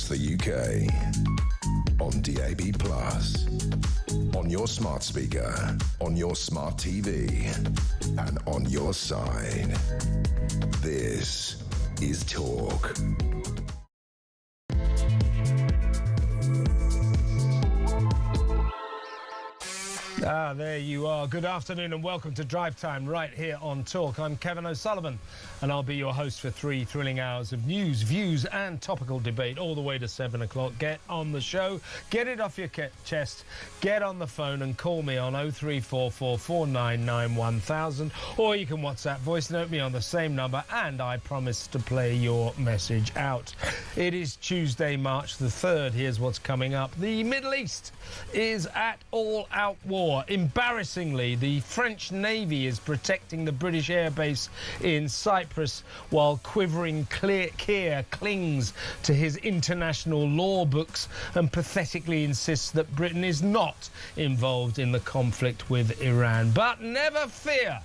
across the UK. On DAB+, on your smart speaker, on your smart TV, and on your side. This is Talk. There you are. Good afternoon and welcome to Drive Time right here on Talk. I'm Kevin O'Sullivan and I'll be your host for 3 thrilling hours of news, views and topical debate all the way to 7 o'clock. Get on the show, get it off your chest, get on the phone and call me on 0344 499 1000, or you can WhatsApp voice note me on the same number and I promise to play your message out. It is Tuesday, March the 3rd. Here's what's coming up. The Middle East is at all-out war. Embarrassingly, the French Navy is protecting the British airbase in Cyprus while quivering Keir clings to his international law books and pathetically insists that Britain is not involved in the conflict with Iran. But never fear,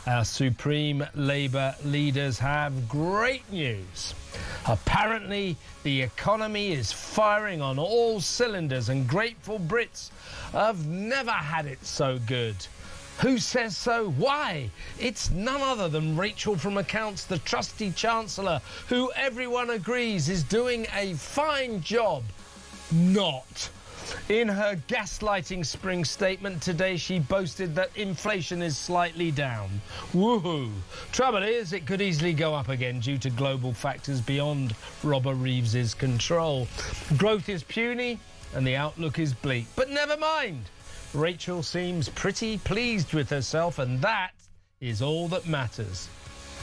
our supreme Labour leaders have great news. Apparently, the economy is firing on all cylinders and grateful Brits have never had it so good. Who says so? Why? It's none other than Rachel from Accounts, the trusty Chancellor, who everyone agrees is doing a fine job. Not. In her gaslighting spring statement today, she boasted that inflation is slightly down. Woohoo! Trouble is, it could easily go up again due to global factors beyond Robert Reeves's control. Growth is puny and the outlook is bleak. But never mind. Rachel seems pretty pleased with herself, and that is all that matters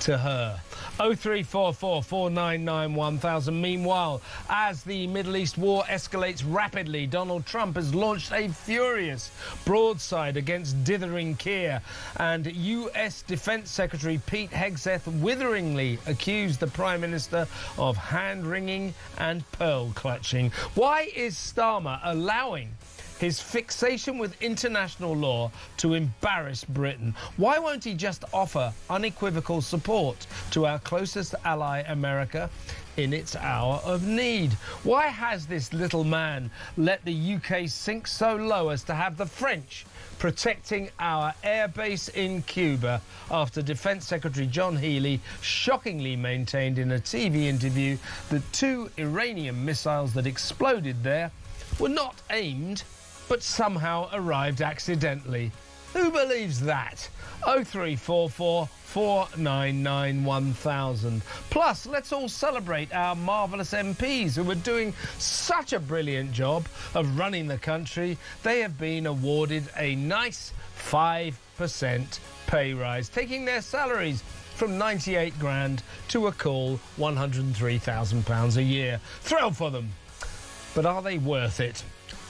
to her. 0344 499 1000. Meanwhile, as the Middle East war escalates rapidly, Donald Trump has launched a furious broadside against dithering Keir, and US Defense Secretary Pete Hegseth witheringly accused the Prime Minister of hand-wringing and pearl-clutching. Why is Starmer allowing his fixation with international law to embarrass Britain? Why won't he just offer unequivocal support to our closest ally, America, in its hour of need? Why has this little man let the UK sink so low as to have the French protecting our airbase in Cuba after Defence Secretary John Healey shockingly maintained in a TV interview that 2 Iranian missiles that exploded there were not aimed but somehow arrived accidentally? Who believes that? 0344 499 1000. Plus, let's all celebrate our marvellous MPs who are doing such a brilliant job of running the country. They have been awarded a nice 5% pay rise, taking their salaries from 98 grand to a cool £103,000 a year. Thrilled for them. But are they worth it?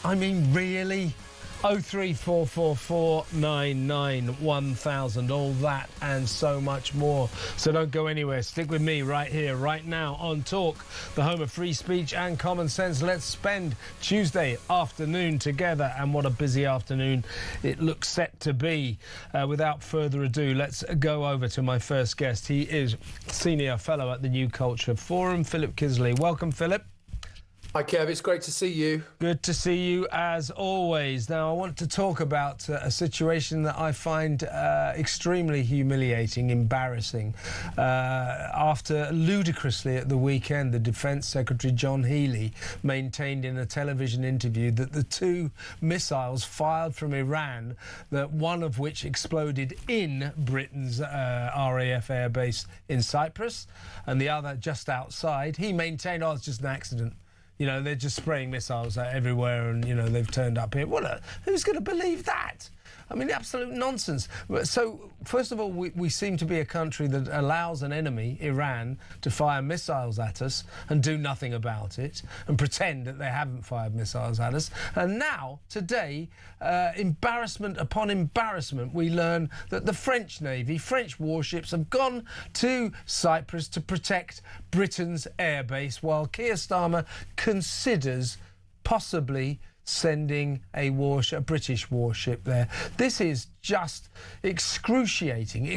I mean, really? 0344 499 1000. All that and so much more. So don't go anywhere. Stick with me right here, right now on Talk, the home of free speech and common sense. Let's spend Tuesday afternoon together. And what a busy afternoon it looks set to be. Without further ado, let's go over to my first guest. He is Senior Fellow at the New Culture Forum, Philip Kisley. Welcome, Philip. Hi, Kev. It's great to see you. Good to see you, as always. Now, I want to talk about a situation that I find extremely humiliating, embarrassing. After ludicrously at the weekend, the Defence Secretary John Healey maintained in a television interview that the 2 missiles fired from Iran, that one of which exploded in Britain's RAF airbase in Cyprus and the other just outside, he maintained, oh, it's just an accident. You know, they're just spraying missiles everywhere and, you know, they've turned up here. Who's going to believe that? I mean, absolute nonsense. So, first of all, we seem to be a country that allows an enemy, Iran, to fire missiles at us and do nothing about it and pretend that they haven't fired missiles at us. And now, today, embarrassment upon embarrassment, we learn that the French Navy, French warships have gone to Cyprus to protect Britain's airbase while Keir Starmer considers possibly sending a British warship there. This is just excruciating.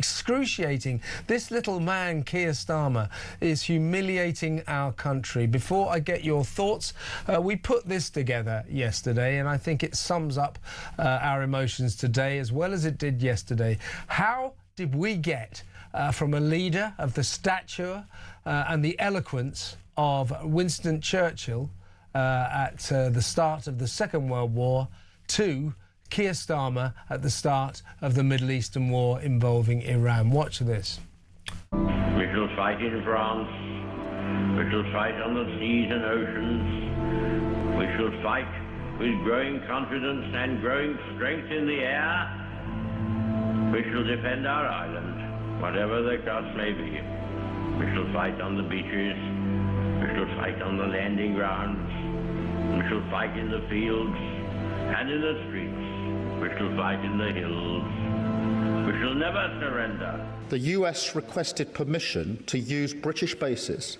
This little man, Keir Starmer, is humiliating our country. Before I get your thoughts, we put this together yesterday, and I think it sums up our emotions today as well as it did yesterday. How did we get from a leader of the stature and the eloquence of Winston Churchill at the start of the Second World War to Keir Starmer at the start of the Middle Eastern war involving Iran? Watch this. We shall fight in France. We shall fight on the seas and oceans. We shall fight with growing confidence and growing strength in the air. We shall defend our island, whatever the cost may be. We shall fight on the beaches. We shall fight on the landing grounds. We shall fight in the fields and in the streets. We shall fight in the hills. We shall never surrender. The US requested permission to use British bases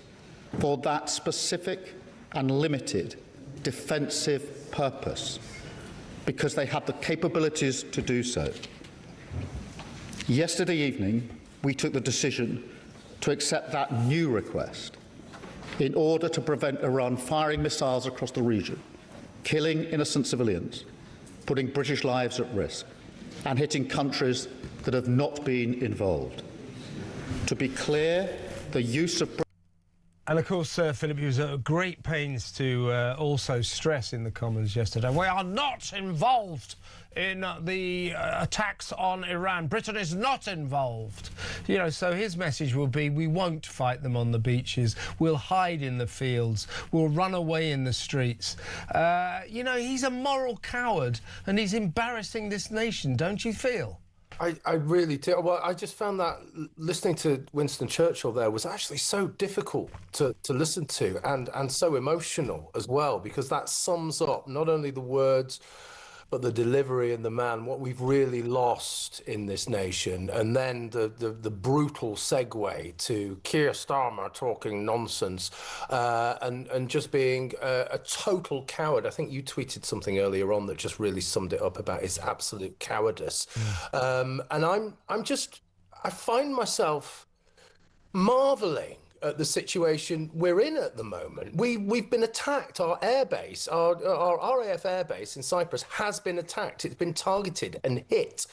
for that specific and limited defensive purpose because they had the capabilities to do so. Yesterday evening, we took the decision to accept that new request in order to prevent Iran firing missiles across the region, killing innocent civilians, putting British lives at risk, and hitting countries that have not been involved. To be clear, the use of... And of course, Philip, he was at great pains to also stress in the Commons yesterday, we are not involved in the attacks on Iran. Britain is not involved. You know, so his message will be, we won't fight them on the beaches. We'll hide in the fields. We'll run away in the streets. You know, he's a moral coward and he's embarrassing this nation, don't you feel? I really do. Well, I just found that listening to Winston Churchill there was actually so difficult to listen to and so emotional as well, because that sums up not only the words, but the delivery and the man, what we've really lost in this nation. And then the brutal segue to Keir Starmer talking nonsense and just being a total coward. I think you tweeted something earlier on that just really summed it up about his absolute cowardice. And I find myself marveling at the situation we're in at the moment. We've been attacked. Our airbase, our RAF airbase in Cyprus has been attacked. It's been targeted and hit.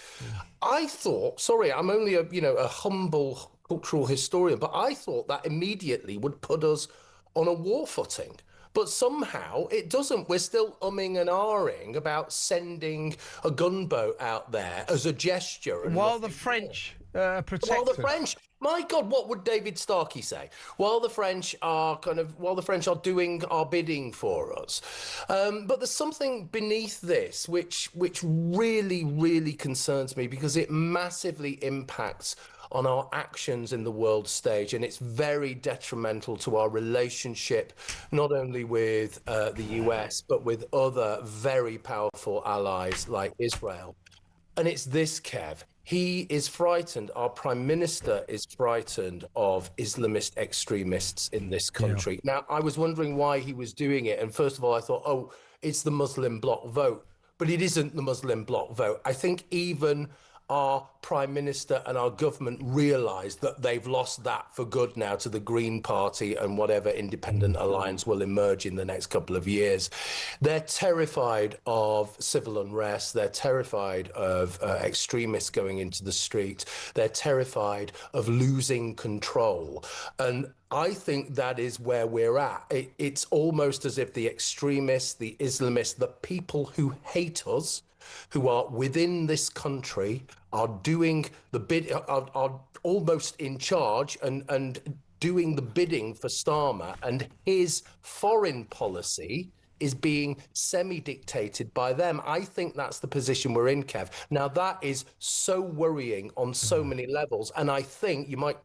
I thought, sorry, I'm only a humble cultural historian, but I thought that immediately would put us on a war footing. But somehow it doesn't. We're still umming and ahhing about sending a gunboat out there as a gesture. And while the French protect While the us. French, my God, what would David Starkey say? While the French are doing our bidding for us. But there's something beneath this which really, really concerns me, because it massively impacts on our actions in the world stage, and it's very detrimental to our relationship, not only with the US, but with other very powerful allies like Israel. And it's this, Kev. He is frightened, our Prime Minister is frightened of Islamist extremists in this country. Yeah. Now, I was wondering why he was doing it. And first of all, I thought, oh, it's the Muslim bloc vote. But it isn't the Muslim bloc vote. I think even our Prime Minister and our government realise that they've lost that for good now to the Green Party and whatever independent alliance will emerge in the next couple of years. They're terrified of civil unrest. They're terrified of extremists going into the street. They're terrified of losing control. And I think that is where we're at. It's almost as if the extremists, the Islamists, the people who hate us, who are within this country, are doing the bid, are almost in charge and doing the bidding for Starmer, and his foreign policy is being semi-dictated by them. I think that's the position we're in, Kev. Now, that is so worrying on so many levels, and I think you might,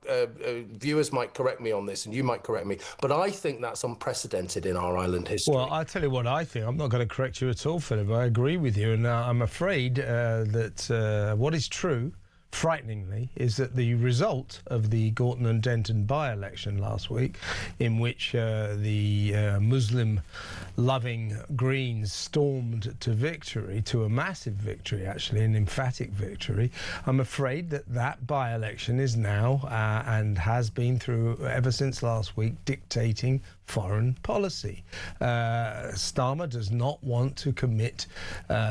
viewers might correct me on this, and you might correct me, but I think that's unprecedented in our island history. Well, I'll tell you what I think. I'm not going to correct you at all, Philip. I agree with you, and I'm afraid that what is true frighteningly, is that the result of the Gorton and Denton by-election last week, in which the Muslim-loving Greens stormed to victory, to a massive victory, actually, an emphatic victory, I'm afraid that that by-election is now, and has been through ever since last week, dictating foreign policy. Starmer does not want to commit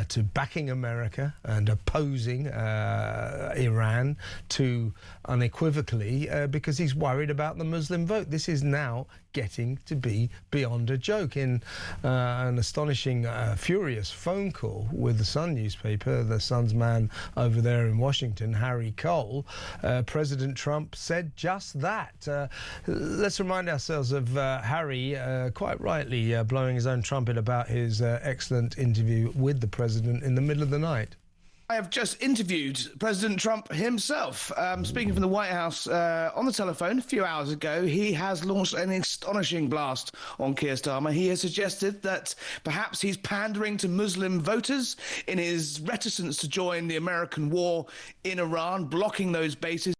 to backing America and opposing Iran to unequivocally because he's worried about the Muslim vote. This is now getting to be beyond a joke. In an astonishing, furious phone call with the Sun newspaper, the Sun's man over there in Washington, Harry Cole, President Trump said just that. Let's remind ourselves of Harry, quite rightly blowing his own trumpet about his excellent interview with the president in the middle of the night. I have just interviewed President Trump himself. Speaking from the White House on the telephone a few hours ago, he has launched an astonishing blast on Keir Starmer. He has suggested that perhaps he's pandering to Muslim voters in his reticence to join the American war in Iran, blocking those bases.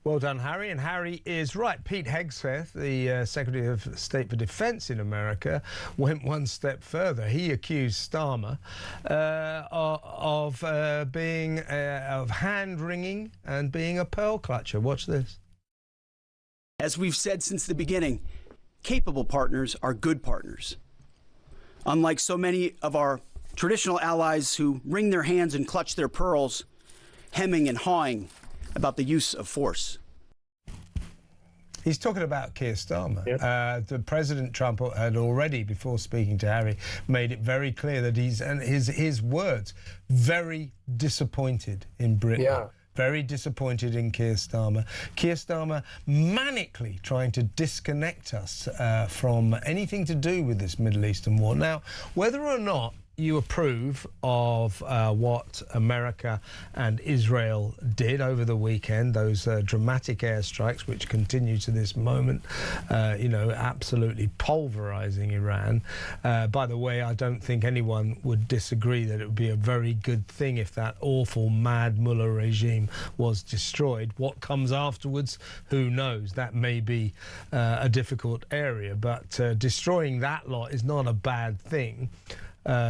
Well done, Harry. And Harry is right. Pete Hegseth, the Secretary of State for Defense in America, went one step further. He accused Starmer of hand-wringing and being a pearl clutcher. Watch this. As we've said since the beginning, capable partners are good partners. Unlike so many of our traditional allies who wring their hands and clutch their pearls, hemming and hawing about the use of force. He's talking about Keir Starmer. Yep. The President Trump had already, before speaking to Harry, made it very clear that he's, and his words, very disappointed in Britain. Yeah. Very disappointed in Keir Starmer. Keir Starmer manically trying to disconnect us from anything to do with this Middle Eastern war. Now, whether or not you approve of what America and Israel did over the weekend, those dramatic airstrikes which continue to this moment, you know, absolutely pulverizing Iran. By the way, I don't think anyone would disagree that it would be a very good thing if that awful mad mullah regime was destroyed. What comes afterwards, who knows? That may be a difficult area, but destroying that lot is not a bad thing.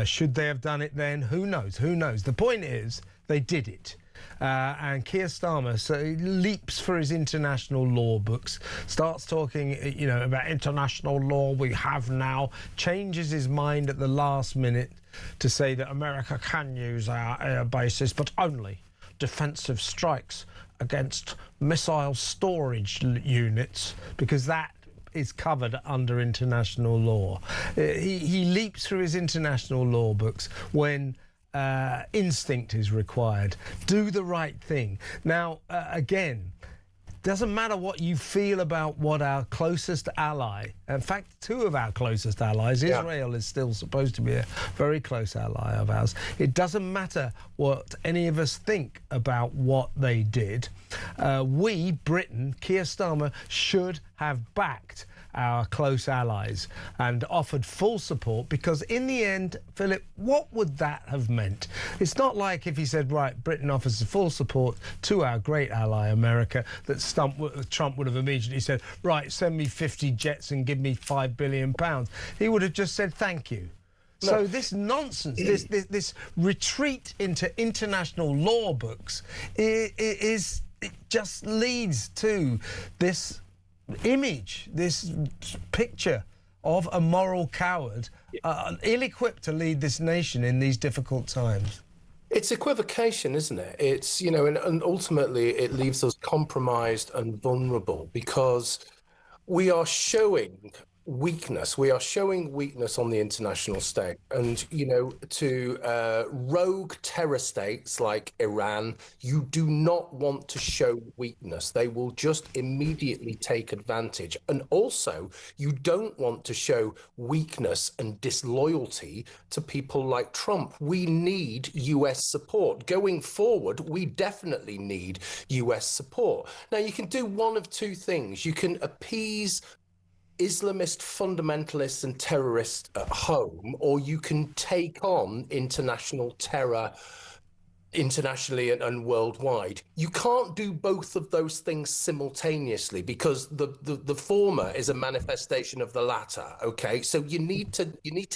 Should they have done it then? Who knows? Who knows? The point is, they did it. And Keir Starmer leaps for his international law books, starts talking, you know, about international law we have now, changes his mind at the last minute to say that America can use our air bases, but only defensive strikes against missile storage units, because that is covered under international law. He leaps through his international law books when instinct is required. Do the right thing. Now, again, doesn't matter what you feel about what our closest ally, in fact, two of our closest allies, Israel is still supposed to be a very close ally of ours. It doesn't matter what any of us think about what they did. We, Britain, Keir Starmer, should have backed our close allies and offered full support, because in the end, Philip, what would that have meant? It's not like if he said, right, Britain offers full support to our great ally America, that Trump would have immediately said, right, send me 50 jets and give me £5 billion. He would have just said thank you. No. So this nonsense, this retreat into international law books it just leads to this image, this picture of a moral coward, ill-equipped to lead this nation in these difficult times. It's equivocation, isn't it? It's, you know, and ultimately it leaves us compromised and vulnerable, because we are showing weakness. We are showing weakness on the international stage. And, you know, to rogue terror states like Iran, you do not want to show weakness. They will just immediately take advantage. And also, you don't want to show weakness and disloyalty to people like Trump. We need US support. Going forward, we definitely need US support. Now, you can do one of two things. You can appease Islamist fundamentalists and terrorists at home, or you can take on international terror internationally and worldwide. You can't do both of those things simultaneously because the former is a manifestation of the latter. Okay, so you need to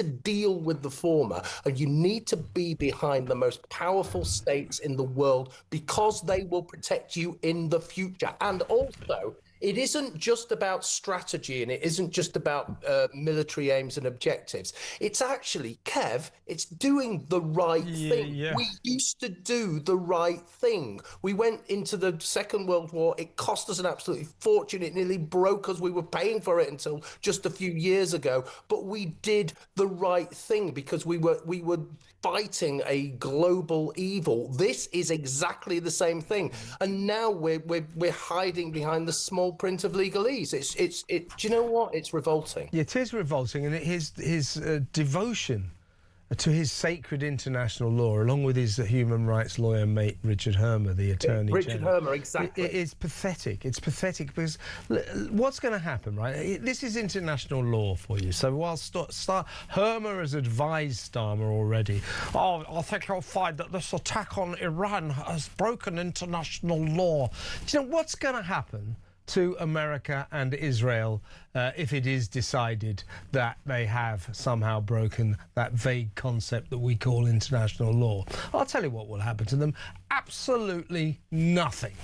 deal with the former, and you need to be behind the most powerful states in the world because they will protect you in the future. And also, it isn't just about strategy, and it isn't just about military aims and objectives. It's actually, Kev, it's doing the right thing. Yeah. We used to do the right thing. We went into the Second World War. It cost us an absolute fortune. It nearly broke us. We were paying for it until just a few years ago. But we did the right thing because we were fighting a global evil. This is exactly the same thing. And now we're hiding behind the small print of legalese. Do you know what? It's revolting. It is revolting, and his devotion to his sacred international law, along with his human rights lawyer mate Richard Hermer, the Attorney General. Hermer, exactly. It is pathetic. It's pathetic because what's going to happen, right? This is international law for you. So while Hermer has advised Starmer already, I think you'll find that this attack on Iran has broken international law. Do you know what's going to happen to America and Israel if it is decided that they have somehow broken that vague concept that we call international law? I'll tell you what will happen to them. Absolutely nothing.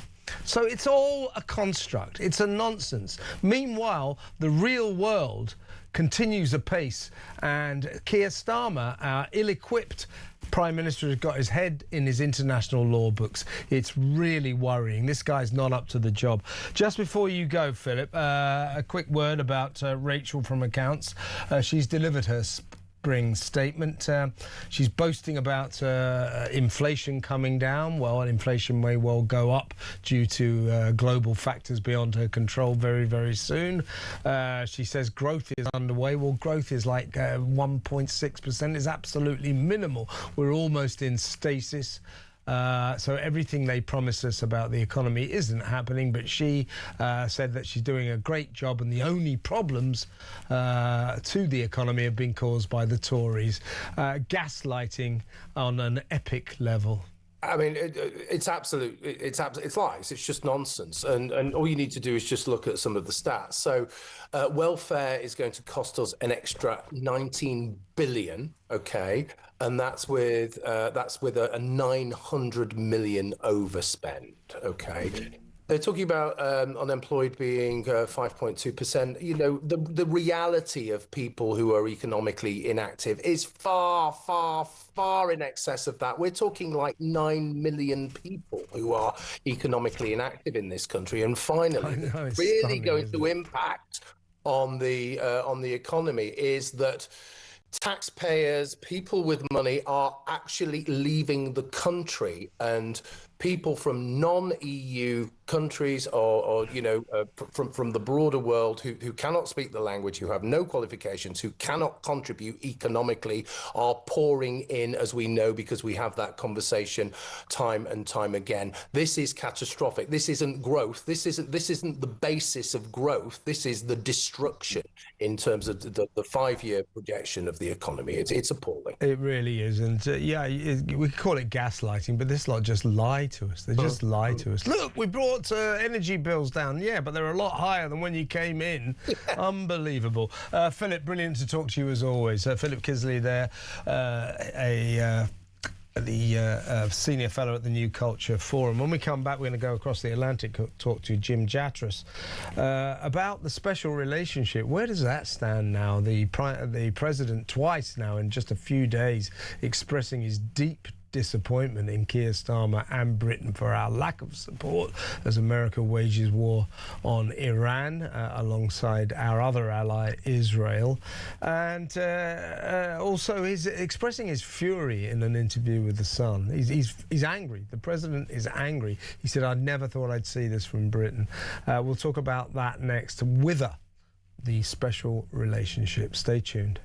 So it's all a construct. It's a nonsense. Meanwhile, the real world continues apace, and Keir Starmer, our ill-equipped Prime Minister, has got his head in his international law books. It's really worrying. This guy's not up to the job. Just before you go, Philip, a quick word about Rachel from Accounts. She's delivered her spring statement. She's boasting about inflation coming down. Well, inflation may well go up due to global factors beyond her control very, very soon. She says growth is underway. Well, growth is like 1.6%. is absolutely minimal. We're almost in stasis. So everything they promised us about the economy isn't happening, but she said that she's doing a great job, and the only problems to the economy have been caused by the Tories. Gaslighting on an epic level. I mean, it's lies. It's just nonsense. And all you need to do is just look at some of the stats. So welfare is going to cost us an extra 19 billion, okay? And that's with a 900 million overspend, okay? They're talking about unemployed being 5.2%. You know, the reality of people who are economically inactive is far, far, far in excess of that. We're talking like 9 million people who are economically inactive in this country. And finally, really going to impact on the economy is that taxpayers, people with money, are actually leaving the country, and people from non-EU countries or you know, from the broader world who cannot speak the language, who have no qualifications, who cannot contribute economically, are pouring in, as we know, because we have that conversation time and time again. This is catastrophic. This isn't growth. This isn't the basis of growth. This is the destruction in terms of the 5-year projection of the economy. It's appalling. It really is. And yeah, we call it gaslighting, but this lot just lie to us. They just lie to us. Look, we brought energy bills down. Yeah, but they're a lot higher than when you came in. Unbelievable. Philip, brilliant to talk to you as always. Philip Kisley there, the senior fellow at the New Culture Forum. When we come back, we're going to go across the Atlantic, talk to Jim Jatras about the special relationship. Where does that stand now? The president twice now in just a few days expressing his deep disappointment in Keir Starmer and Britain for our lack of support as America wages war on Iran alongside our other ally Israel, and also he's expressing his fury in an interview with The Sun. He's angry. The president is angry. He said, "I never thought I'd see this from Britain." We'll talk about that next. Wither the special relationship. Stay tuned.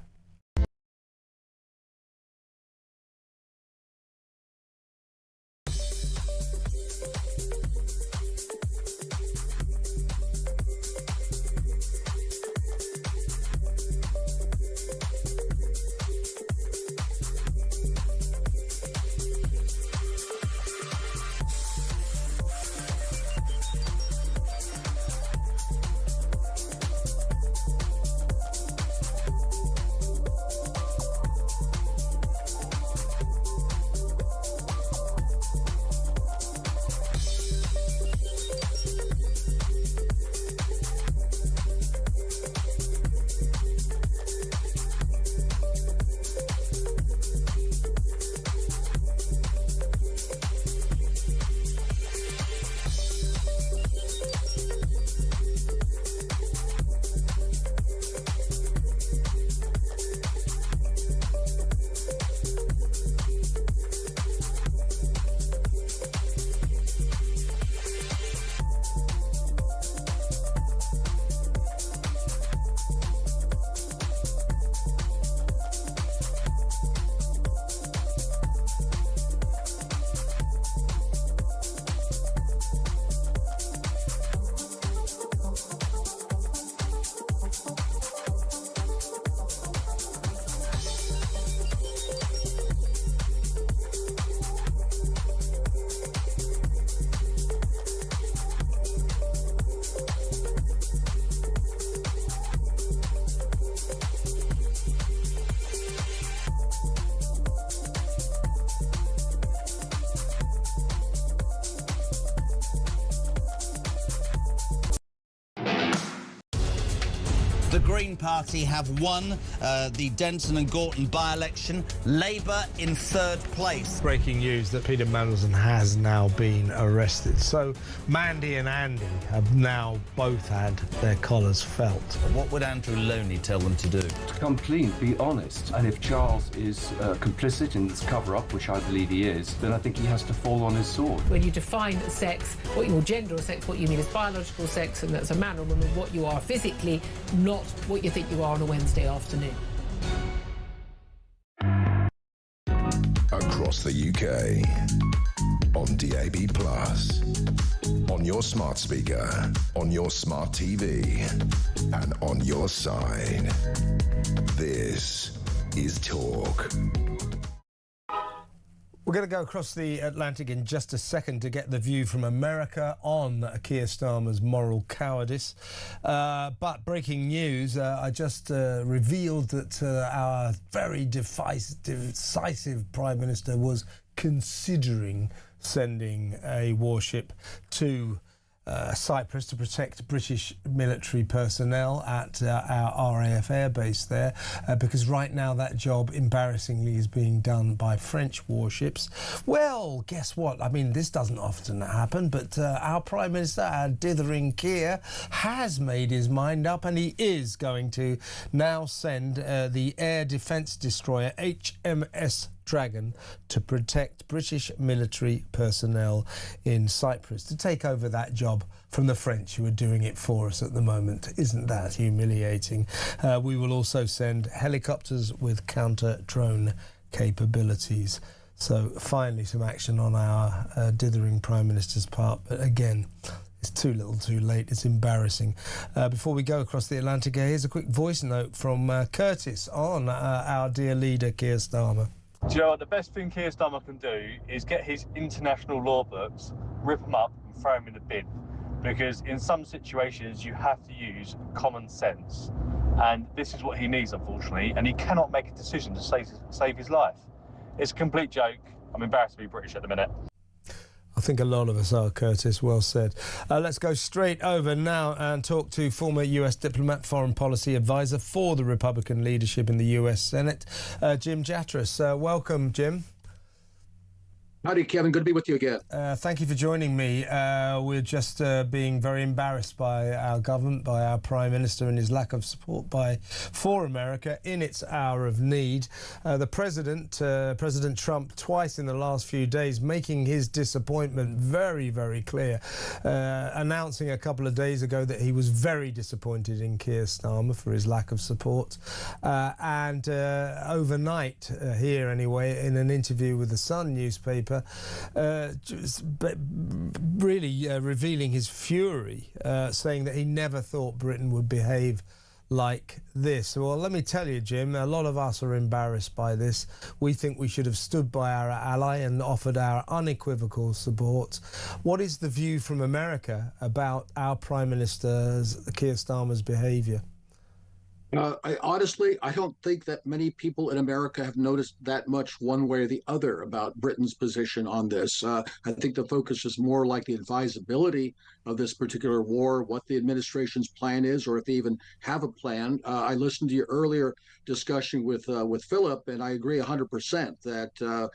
The Green Party have won the Denton and Gorton by-election. Labour in third place. Breaking news that Peter Mandelson has now been arrested. So Mandy and Andy have now both had their collars felt. What would Andrew Loney tell them to do? To come clean, be honest. And if Charles is complicit in this cover-up, which I believe he is, then I think he has to fall on his sword. When you define sex, what your gender or sex, what you mean is biological sex, and that's a man or woman, what you are physically, not what you think you are on a Wednesday afternoon. Across the UK, on DAB+, on your smart speaker, on your smart TV, and on your side. This is Talk. We're going to go across the Atlantic in just a second to get the view from America on Keir Starmer's moral cowardice. But breaking news, I just revealed that our very decisive Prime Minister was considering sending a warship to Cyprus to protect British military personnel at our RAF airbase there, because right now that job embarrassingly is being done by French warships. Well, guess what? I mean, this doesn't often happen, but our Prime Minister, our dithering Keir, has made his mind up, and he is going to now send the air defence destroyer HMS Dragon to protect British military personnel in Cyprus, to take over that job from the French, who are doing it for us at the moment. Isn't that humiliating? We will also send helicopters with counter-drone capabilities. So finally some action on our dithering Prime Minister's part, but again, it's too little too late. It's embarrassing. Before we go across the Atlantic, here's a quick voice note from Curtis on our dear leader Keir Starmer. Do you know what? The best thing Keir Starmer can do is get his international law books, rip them up and throw them in the bin. Because in some situations you have to use common sense. And this is what he needs, unfortunately. And he cannot make a decision to save his life. It's a complete joke. I'm embarrassed to be British at the minute. I think a lot of us are, Curtis. Well said. Let's go straight over now and talk to former US diplomat, foreign policy advisor for the Republican leadership in the US Senate, Jim Jatras. Welcome, Jim. Howdy, Kevin. Good to be with you again. Thank you for joining me. We're just being very embarrassed by our government, by our Prime Minister and his lack of support for America in its hour of need. The President Trump, twice in the last few days, making his disappointment very, very clear, announcing a couple of days ago that he was very disappointed in Keir Starmer for his lack of support. And overnight, here anyway, in an interview with the Sun newspaper, really revealing his fury, saying that he never thought Britain would behave like this. Well, let me tell you, Jim, a lot of us are embarrassed by this. We think we should have stood by our ally and offered our unequivocal support. What is the view from America about our Prime Minister's, Keir Starmer's behaviour? Honestly, I don't think that many people in America have noticed that much one way or the other about Britain's position on this. I think the focus is more like the advisability of this particular war, what the administration's plan is, or if they even have a plan. I listened to your earlier discussion with Philip, and I agree 100% that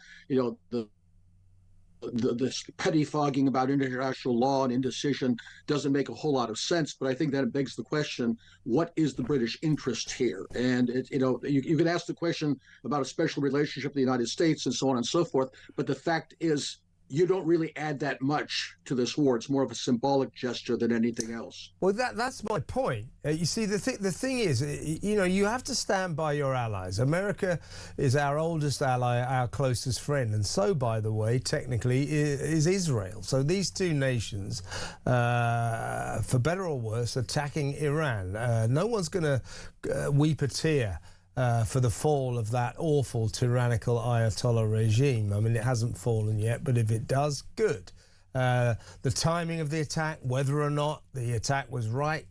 this pettifogging about international law and indecision doesn't make a whole lot of sense, but I think that it begs the question, what is the British interest here? And you can ask the question about a special relationship with the United States and so on and so forth, but the fact is you don't really add that much to this war. It's more of a symbolic gesture than anything else. Well, that's my point. You see, the thing is, you have to stand by your allies. America is our oldest ally, our closest friend, and so, by the way, technically, is Israel. So these two nations, for better or worse, attacking Iran. No one's going to weep a tear for the fall of that awful tyrannical Ayatollah regime. I mean, it hasn't fallen yet, but if it does, good. The timing of the attack, whether or not the attack was right,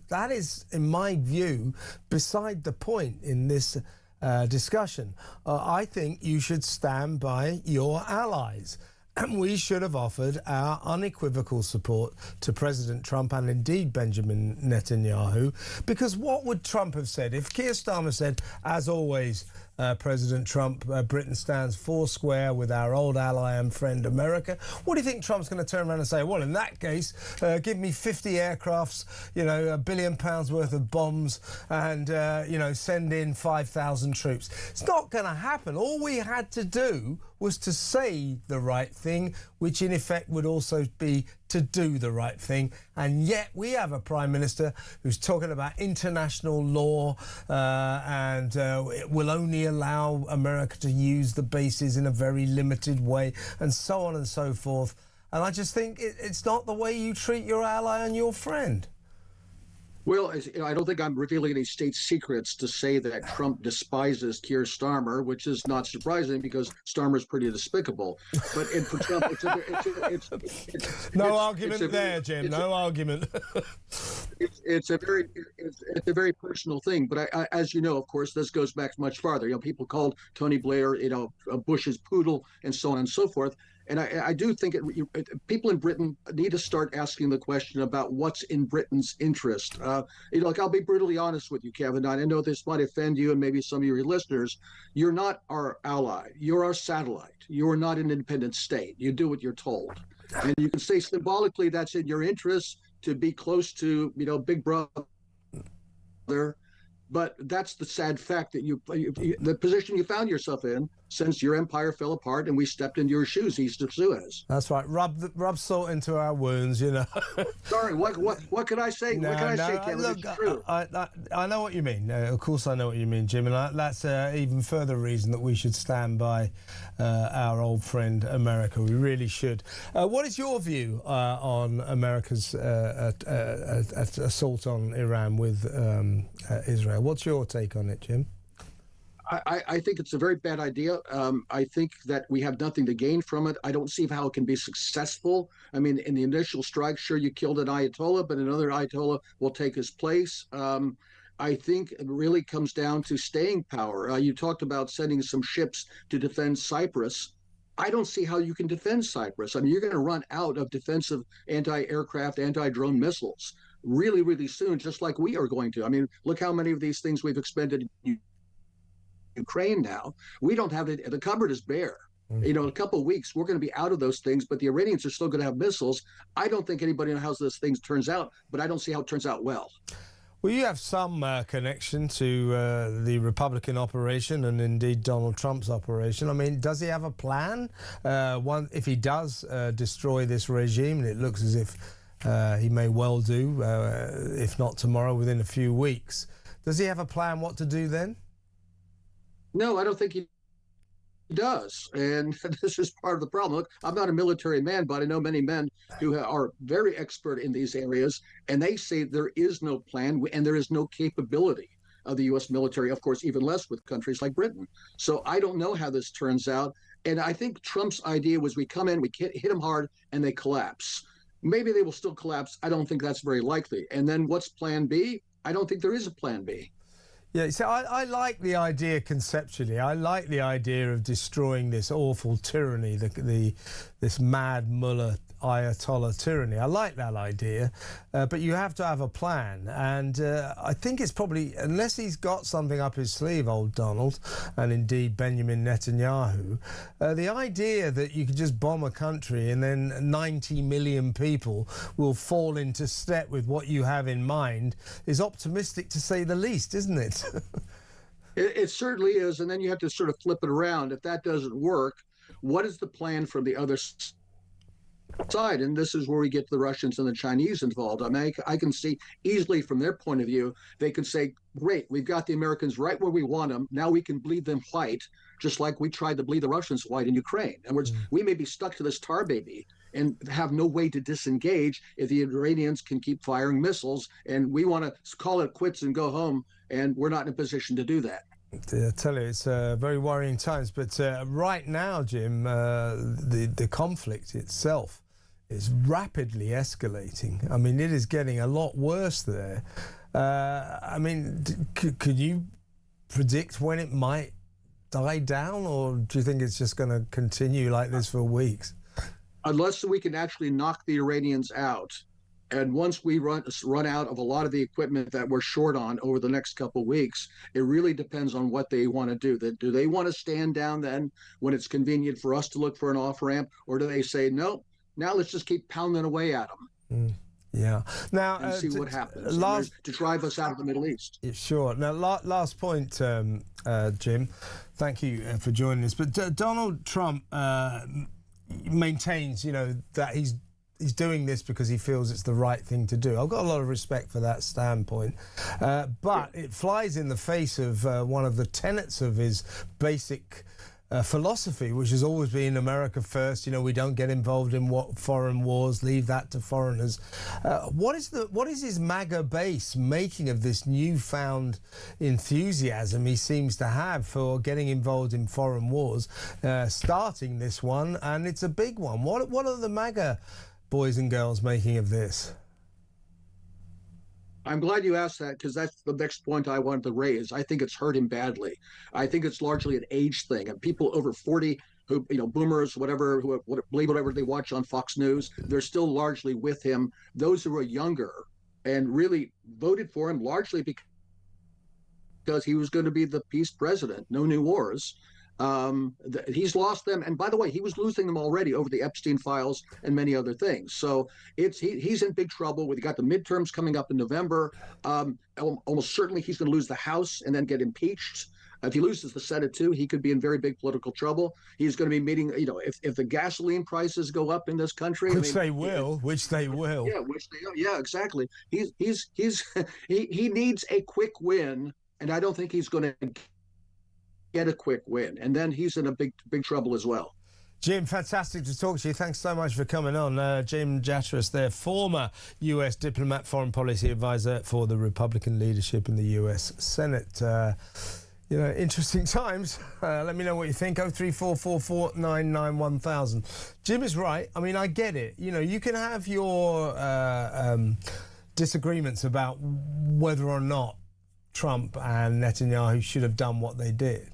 that is, in my view, beside the point in this discussion. I think you should stand by your allies. And we should have offered our unequivocal support to President Trump and indeed Benjamin Netanyahu, because what would Trump have said if Keir Starmer said, as always, President Trump, Britain stands foursquare with our old ally and friend America? What do you think Trump's going to turn around and say? Well, in that case, give me 50 aircrafts, £1 billion worth of bombs and, send in 5,000 troops. It's not going to happen. All we had to do was to say the right thing, which in effect would also be to do the right thing. And yet we have a Prime Minister who's talking about international law and it will only allow America to use the bases in a very limited way and so on and so forth. And I just think it's not the way you treat your ally and your friend. Well, I don't think I'm revealing any state secrets to say that Trump despises Keir Starmer, which is not surprising because Starmer's pretty despicable. But for Trump, no argument there, Jim. No argument. It's a very personal thing. But as you know, of course, this goes back much farther. People called Tony Blair, Bush's poodle, and so on and so forth. And I do think people in Britain need to start asking the question about what's in Britain's interest. I'll be brutally honest with you, Kevin. I know this might offend you and maybe some of your listeners. You're not our ally. You're our satellite. You're not an independent state. You do what you're told. And you can say symbolically that's in your interest to be close to, Big Brother. But that's the sad fact that the position you found yourself in since your empire fell apart and we stepped into your shoes east of Suez. That's right. Rub salt into our wounds, Sorry, what can I say? What can I say, Kevin? Look, it's true. I know what you mean. Of course I know what you mean, Jim. And that's even further reason that we should stand by our old friend America. We really should. What is your view on America's assault on Iran with Israel? What's your take on it, Jim? I think it's a very bad idea. I think that we have nothing to gain from it. I don't see how it can be successful. I mean, in the initial strike, sure, you killed an Ayatollah, but another Ayatollah will take his place. I think it really comes down to staying power. You talked about sending some ships to defend Cyprus. I don't see how you can defend Cyprus. I mean, you're going to run out of defensive anti-aircraft, anti-drone missiles really, really soon, just like we are going to. I mean, look how many of these things we've expended in Ukraine now. We don't have it. The cupboard is bare. In a couple of weeks, we're going to be out of those things, but the Iranians are still going to have missiles. I don't think anybody knows how those things turns out, but I don't see how it turns out well. Well, you have some connection to the Republican operation and indeed Donald Trump's operation. I mean, does he have a plan? If he does destroy this regime, and it looks as if he may well do, if not tomorrow, within a few weeks, does he have a plan what to do then? No, I don't think he does. And this is part of the problem. Look, I'm not a military man, but I know many men who are very expert in these areas, and they say there is no plan and there is no capability of the U.S. military, of course, even less with countries like Britain. So I don't know how this turns out. And I think Trump's idea was we come in, we hit them hard, and they collapse. Maybe they will still collapse. I don't think that's very likely. And then what's plan B? I don't think there is a plan B. Yeah, so I like the idea conceptually. I like the idea of destroying this awful tyranny, this mad mullah Ayatollah tyranny. I like that idea, but you have to have a plan. And I think it's probably, unless he's got something up his sleeve, old Donald, and indeed Benjamin Netanyahu, the idea that you could just bomb a country and then 90 million people will fall into step with what you have in mind is optimistic to say the least, isn't it? It certainly is. And then you have to sort of flip it around. If that doesn't work, what is the plan from the other side? And this is where we get to the Russians and the Chinese involved. I mean, I can see easily from their point of view, they could say, great, we've got the Americans right where we want them. Now we can bleed them white, just like we tried to bleed the Russians white in Ukraine. In other words, we may be stuck to this tar baby and have no way to disengage if the Iranians can keep firing missiles. And we want to call it quits and go home. And we're not in a position to do that. I tell you, it's very worrying times. But right now, Jim, the conflict itself is rapidly escalating. I mean, it is getting a lot worse there. I mean, could you predict when it might die down, or do you think it's just going to continue like this for weeks? unless we can actually knock the Iranians out, and once we run out of a lot of the equipment that we're short on over the next couple of weeks, it really depends on what they want to do. Do they want to stand down then when it's convenient for us to look for an off-ramp, or do they say, no, now let's just keep pounding away at them? Yeah. Now, and see what happens to drive us out of the Middle East. Sure. Now, last point, Jim. Thank you for joining us. But Donald Trump maintains, that he's doing this because he feels it's the right thing to do. I've got a lot of respect for that standpoint. But it flies in the face of one of the tenets of his basic philosophy, which has always been America first. We don't get involved in foreign wars, leave that to foreigners. What is his MAGA base making of this newfound enthusiasm he seems to have for getting involved in foreign wars, starting this one, and it's a big one? What are the MAGA boys and girls making of this? I'm glad you asked that, because that's the next point I wanted to raise. I think it's hurt him badly. I think it's largely an age thing, and people over 40 who, boomers, whatever, who believe whatever they watch on Fox News, they're still largely with him. Those who are younger and really voted for him largely because he was going to be the peace president, no new wars. He's lost them, and by the way, he was losing them already over the Epstein files and many other things. So he's in big trouble. We got the midterms coming up in November. Almost certainly he's going to lose the House and then get impeached. If he loses the Senate too, he could be in very big political trouble. He's going to be meeting, if the gasoline prices go up in this country, which they will. Yeah, yeah, exactly. He needs a quick win, and I don't think he's going to get a quick win, and then he's in a big trouble as well. Jim, fantastic to talk to you. Thanks so much for coming on. Jim Jatteras there, former US diplomat, foreign policy advisor for the Republican leadership in the US Senate. Interesting times. Let me know what you think. 03444991000. Jim is right. I mean, I get it. You can have your disagreements about whether or not Trump and Netanyahu should have done what they did.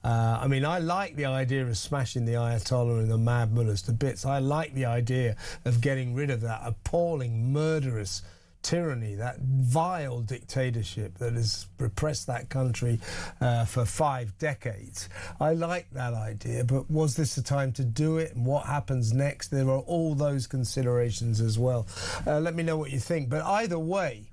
I like the idea of smashing the Ayatollah and the Mad Mullahs to bits. I like the idea of getting rid of that appalling, murderous tyranny, that vile dictatorship that has repressed that country for 5 decades. I like that idea, but was this the time to do it? And what happens next? There are all those considerations as well. Let me know what you think. But either way,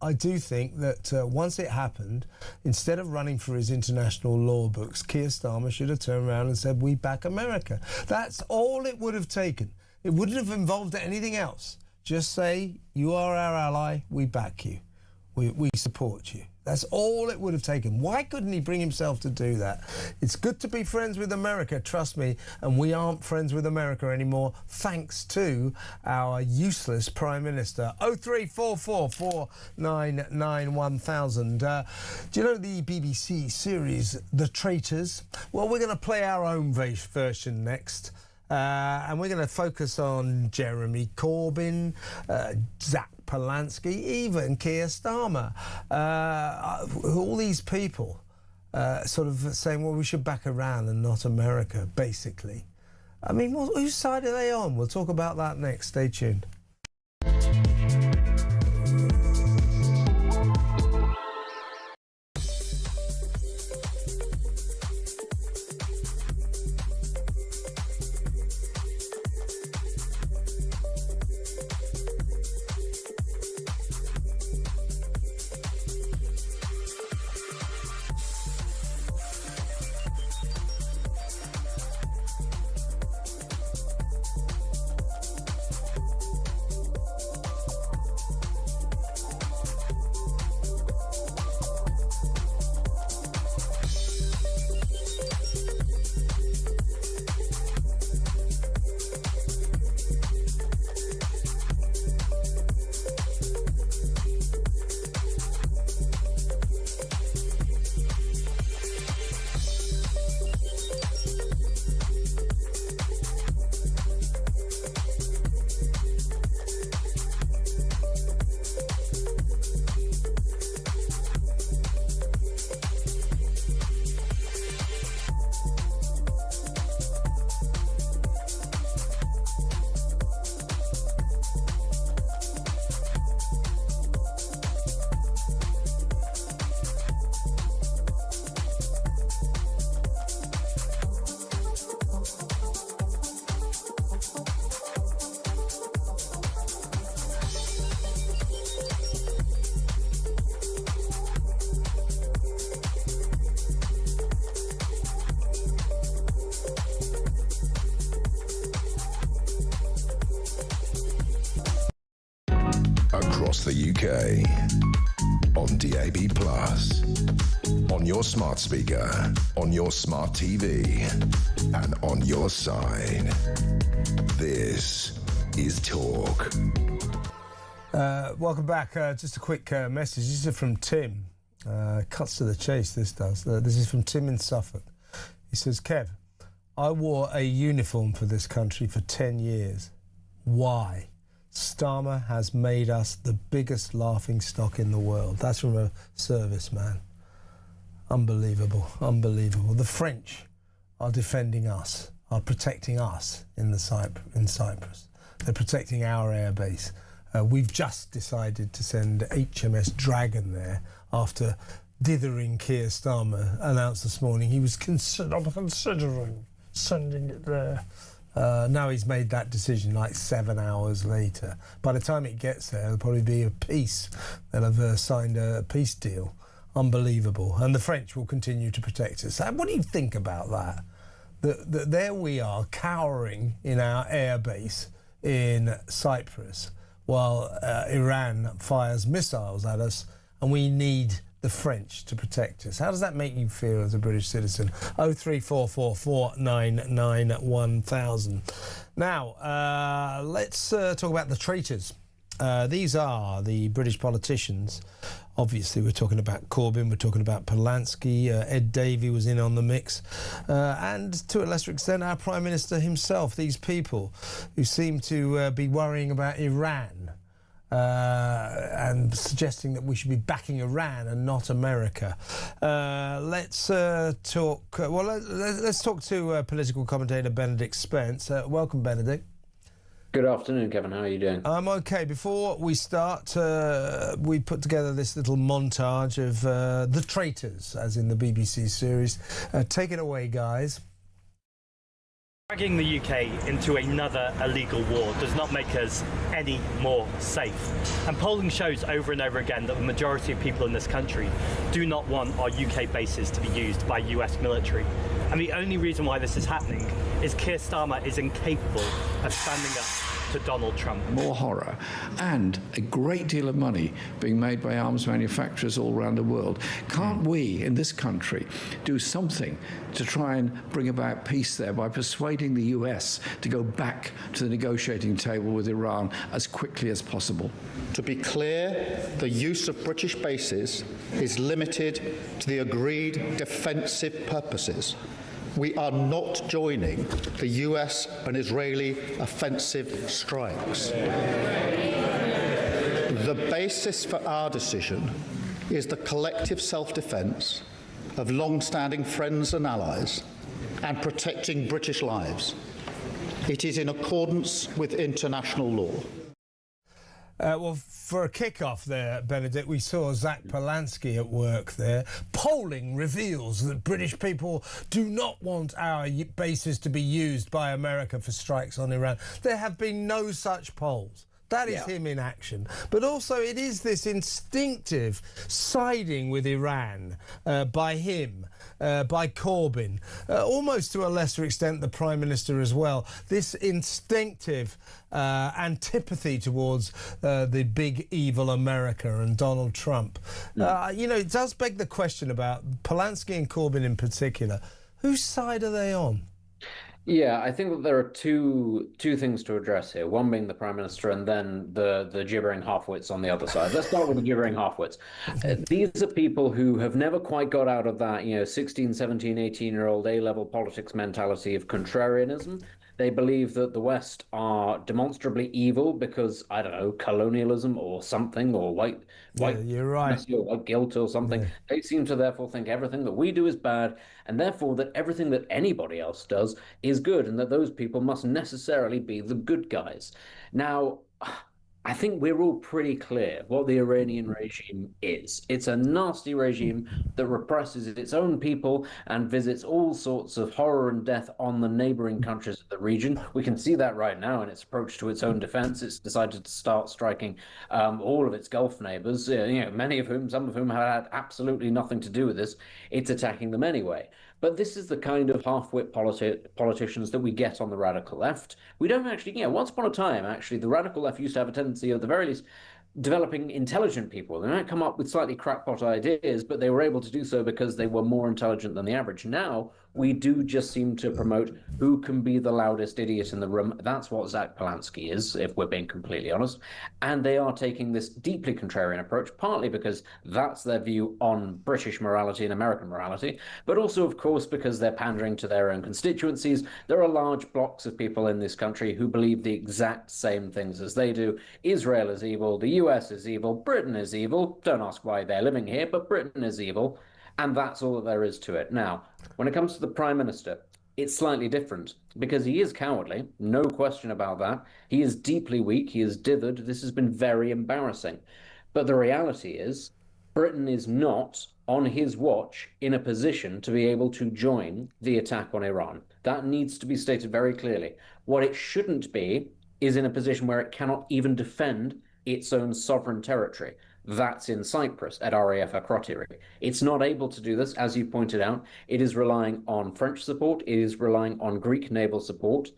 I do think that once it happened, instead of running for his international law books, Keir Starmer should have turned around and said, "We back America." That's all it would have taken. It wouldn't have involved anything else. Just say, "You are our ally, we back you. We support you." That's all it would have taken. Why couldn't he bring himself to do that? It's good to be friends with America, trust me, and we aren't friends with America anymore, thanks to our useless Prime Minister. 03444991000. Do you know the BBC series The Traitors? Well, we're going to play our own version next. And we're going to focus on Jeremy Corbyn, Zach Polanski, even Keir Starmer. All these people sort of saying, well, we should back Iran and not America, basically. I mean, whose side are they on? We'll talk about that next. Stay tuned. across the UK. On DAB+, on your smart speaker, on your smart TV, and on your side. This is Talk. Welcome back. Just a quick message. This is from Tim. Cuts to the chase, this does. This is from Tim in Suffolk. He says, Kev, I wore a uniform for this country for 10 years. Why? Starmer has made us the biggest laughing stock in the world. That's from a serviceman. Unbelievable, unbelievable. The French are defending us, are protecting us in Cyprus. They're protecting our airbase. We've just decided to send HMS Dragon there after dithering Keir Starmer announced this morning he was considering sending it there. Now he's made that decision like 7 hours later. By the time it gets there, there'll probably be a peace. They'll have signed a peace deal. Unbelievable. And the French will continue to protect us. What do you think about that? That there we are, cowering in our airbase in Cyprus, while Iran fires missiles at us, and we need the French to protect us. How does that make you feel as a British citizen? 03444991000. Now, let's talk about the traitors. These are the British politicians. Obviously, we're talking about Corbyn, we're talking about Polanski, Ed Davey was in on the mix, and to a lesser extent, our Prime Minister himself. These people who seem to be worrying about Iran and suggesting that we should be backing Iran and not America. Let's talk. Let's talk to political commentator Benedict Spence. Welcome, Benedict. Good afternoon, Kevin. How are you doing? I'm okay. Before we start, we put together this little montage of The Traitors, as in the BBC series. Take it away, guys. Dragging the UK into another illegal war does not make us any more safe. And polling shows over and over again that the majority of people in this country do not want our UK bases to be used by US military. And the only reason why this is happening is Keir Starmer is incapable of standing up to Donald Trump. More horror and a great deal of money being made by arms manufacturers all around the world. Can't we, in this country, do something to try and bring about peace there by persuading the US to go back to the negotiating table with Iran as quickly as possible? To be clear, the use of British bases is limited to the agreed defensive purposes. We are not joining the US and Israeli offensive strikes. The basis for our decision is the collective self-defence of long-standing friends and allies and protecting British lives. It is in accordance with international law. Well, for a kick-off there, Benedict, we saw Zach Polanski at work there. Polling reveals that British people do not want our bases to be used by America for strikes on Iran. There have been no such polls. That is him in action. But also it is this instinctive siding with Iran by him, by Corbyn, almost to a lesser extent the Prime Minister as well. This instinctive antipathy towards the big evil America and Donald Trump. You know, it does beg the question about Polanski and Corbyn in particular. Whose side are they on? Yeah, I think that there are two things to address here. One being the Prime Minister and then the gibbering half-wits on the other side. Let's start with the gibbering half-wits. These are people who have never quite got out of that, 16, 17, 18-year-old A-level politics mentality of contrarianism. They believe that the West are demonstrably evil because, I don't know, colonialism or something, or white you're right. or white guilt or something. Yeah. They seem to therefore think everything that we do is bad, and therefore that everything that anybody else does is good, and that those people must necessarily be the good guys. Now, I think we're all pretty clear what the Iranian regime is. It's a nasty regime that represses its own people and visits all sorts of horror and death on the neighboring countries of the region. We can see that right now in its approach to its own defense. It's decided to start striking all of its Gulf neighbors, some of whom have had absolutely nothing to do with this. It's attacking them anyway. But this is the kind of half-wit politicians that we get on the radical left. We don't actually, once upon a time, actually, the radical left used to have a tendency, at the very least, developing intelligent people. They might come up with slightly crackpot ideas, but they were able to do so because they were more intelligent than the average. Now, we do just seem to promote who can be the loudest idiot in the room. That's what Zach Polanski is, if we're being completely honest. And they are taking this deeply contrarian approach, partly because that's their view on British morality and American morality, but also, of course, because they're pandering to their own constituencies. There are large blocks of people in this country who believe the exact same things as they do. Israel is evil, the US is evil, Britain is evil. Don't ask why they're living here, but Britain is evil. And that's all that there is to it. Now, when it comes to the Prime Minister, it's slightly different because he is cowardly, no question about that. He is deeply weak, he is dithered. This has been very embarrassing. But the reality is, Britain is not, on his watch, in a position to be able to join the attack on Iran. That needs to be stated very clearly. What it shouldn't be is in a position where it cannot even defend its own sovereign territory. That's in Cyprus at RAF Akrotiri. It's not able to do this, as you pointed out. It is relying on French support. It is relying on Greek naval support.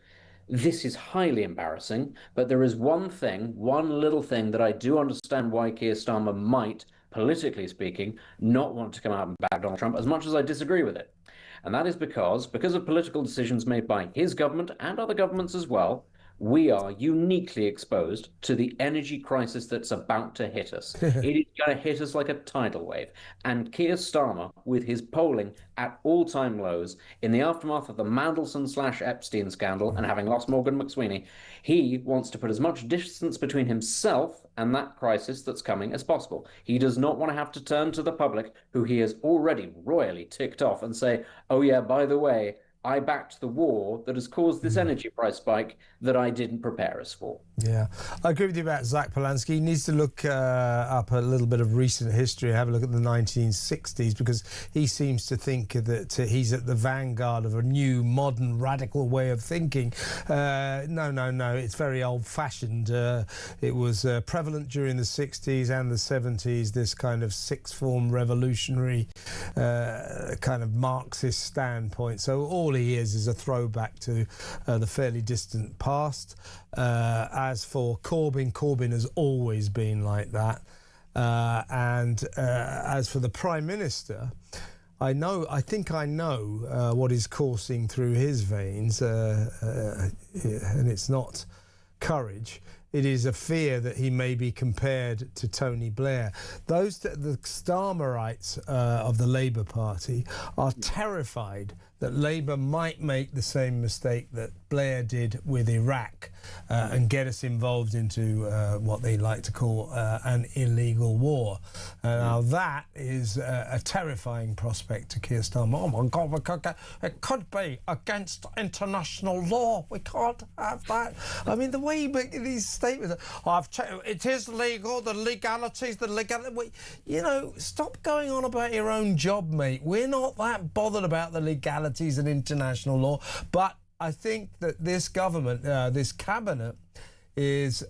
This is highly embarrassing, but there is one thing, one little thing that I do understand why Keir Starmer might, politically speaking, not want to come out and back Donald Trump, as much as I disagree with it. And that is because of political decisions made by his government and other governments as well, we are uniquely exposed to the energy crisis that's about to hit us. It is going to hit us like a tidal wave. And Keir Starmer, with his polling at all-time lows, in the aftermath of the Mandelson/Epstein scandal and having lost Morgan McSweeney, he wants to put as much distance between himself and that crisis that's coming as possible. He does not want to have to turn to the public, who he has already royally ticked off, and say, oh yeah, by the way, I backed the war that has caused this energy price spike that I didn't prepare us for. Yeah, I agree with you about Zach Polanski. He needs to look up a little bit of recent history, have a look at the 1960s, because he seems to think that he's at the vanguard of a new, modern, radical way of thinking. No, it's very old-fashioned. It was prevalent during the 60s and the 70s, this kind of sixth-form revolutionary kind of Marxist standpoint. So all he is a throwback to the fairly distant past. As for Corbyn has always been like that. And as for the Prime Minister, I think I know what is coursing through his veins, and it's not courage. It is a fear that he may be compared to Tony Blair. The Starmerites of the Labour Party are terrified that Labour might make the same mistake that Blair did with Iraq and get us involved into what they like to call an illegal war. Now that is a terrifying prospect to Keir Starmer. Oh my God, it could be against international law. We can't have that. I mean, the way you make these statements, it is legal, the legalities, you know, stop going on about your own job, mate. We're not that bothered about the legalities and international law, but I think that this government, this cabinet, is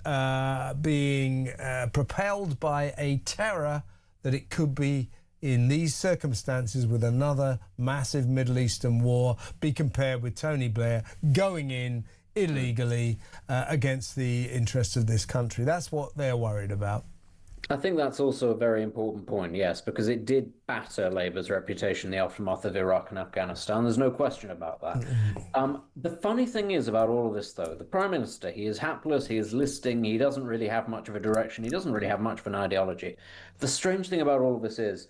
being propelled by a terror that it could be, in these circumstances, with another massive Middle Eastern war, be compared with Tony Blair going in illegally against the interests of this country. That's what they're worried about. I think that's also a very important point, yes, because it did batter Labour's reputation in the aftermath of Iraq and Afghanistan. There's no question about that. The funny thing is about all of this, though, the Prime Minister, he is hapless, he is listing, he doesn't really have much of a direction, he doesn't really have much of an ideology. The strange thing about all of this is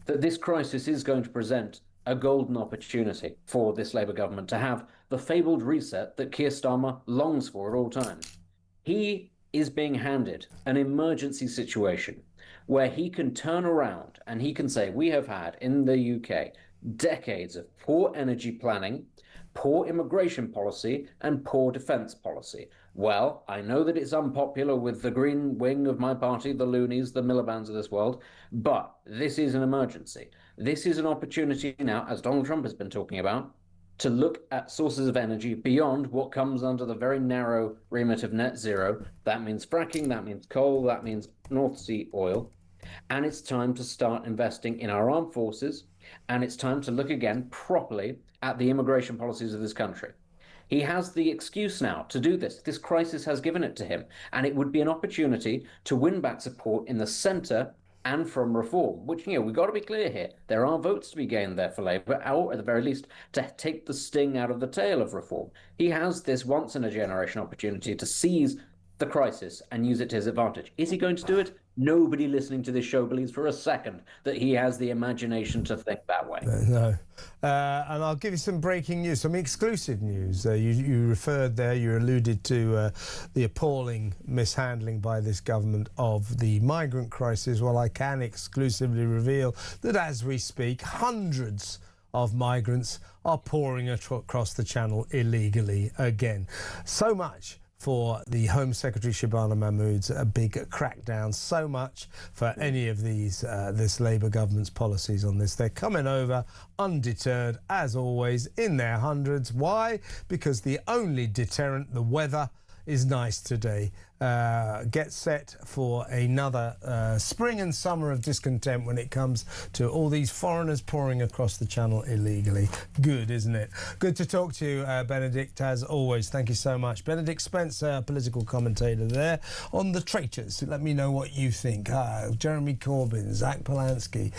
that this crisis is going to present a golden opportunity for this Labour government to have the fabled reset that Keir Starmer longs for at all times. He is being handed an emergency situation where he can turn around and he can say, we have had in the UK decades of poor energy planning, poor immigration policy, and poor defence policy. Well, I know that it's unpopular with the green wing of my party, the loonies, the Miliband's of this world, but this is an emergency. This is an opportunity now, as Donald Trump has been talking about, to look at sources of energy beyond what comes under the very narrow remit of net zero. That means fracking, that means coal, that means North Sea oil. And it's time to start investing in our armed forces, and it's time to look again properly at the immigration policies of this country. He has the excuse now to do this. This crisis has given it to him, and it would be an opportunity to win back support in the centre and from Reform, which, we've got to be clear here. There are votes to be gained there for Labour, or at the very least, to take the sting out of the tail of Reform. He has this once-in-a-generation opportunity to seize the crisis and use it to his advantage. Is he going to do it? Nobody listening to this show believes for a second that he has the imagination to think that way. No. And I'll give you some breaking news, some exclusive news. You referred there, you alluded to the appalling mishandling by this government of the migrant crisis. Well, I can exclusively reveal that as we speak, hundreds of migrants are pouring across the channel illegally again. So much for the Home Secretary Shabana Mahmood's big crackdown, so much for any of these this Labour government's policies on this. They're coming over undeterred, as always, in their hundreds. Why? Because the only deterrent, the weather, is nice today. Get set for another spring and summer of discontent when it comes to all these foreigners pouring across the channel illegally. Good, isn't it? Good to talk to you, Benedict, as always. Thank you so much. Benedict Spencer, political commentator there on the traitors. Let me know what you think. Jeremy Corbyn, Zach Polanski.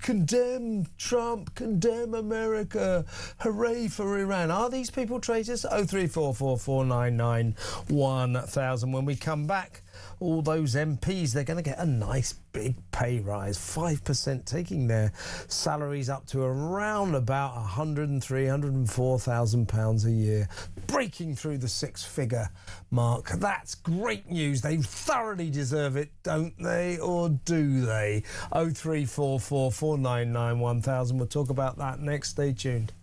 Condemn Trump, condemn America. Hooray for Iran. Are these people traitors? 03444991000. When we come back, all those MPs, they're going to get a nice big pay rise, 5%, taking their salaries up to around about £103,000–104,000 a year, breaking through the six-figure mark. That's great news. They thoroughly deserve it, don't they? Or do they? 03444991000. We'll talk about that next. Stay tuned.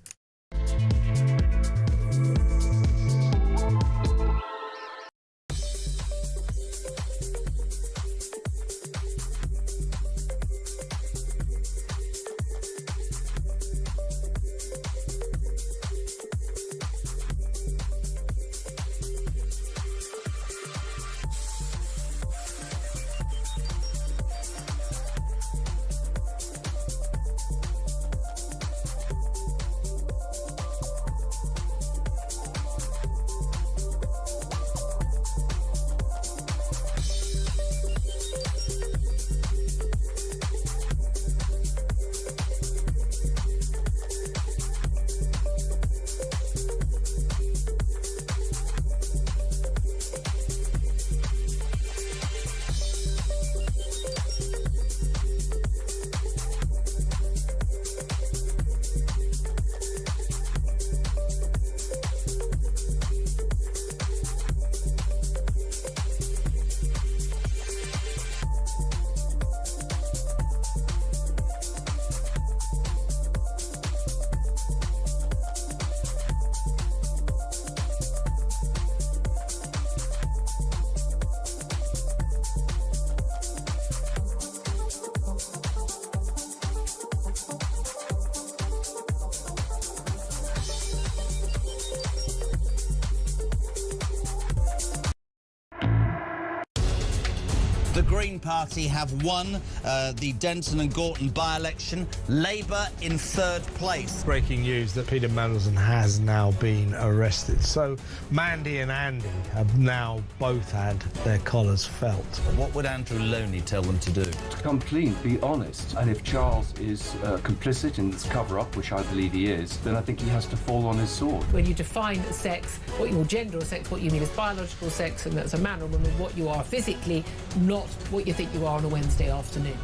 The Green Party have won the Denton and Gorton by-election. Labour in third place. Breaking news that Peter Mandelson has now been arrested. So Mandy and Andy have now both had their collars felt. What would Andrew Loney tell them to do? To come clean, be honest. And if Charles is complicit in this cover-up, which I believe he is, then I think he has to fall on his sword. When you define sex, what your gender or sex, what you mean is biological sex, and that's a man or woman, what you are physically, not what you think you are on a Wednesday afternoon.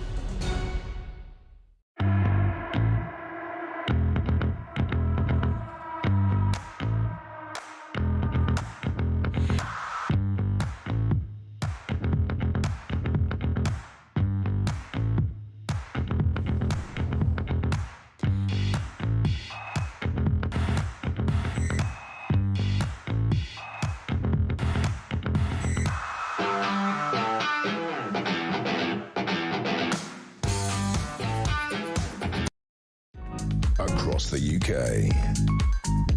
Across the UK,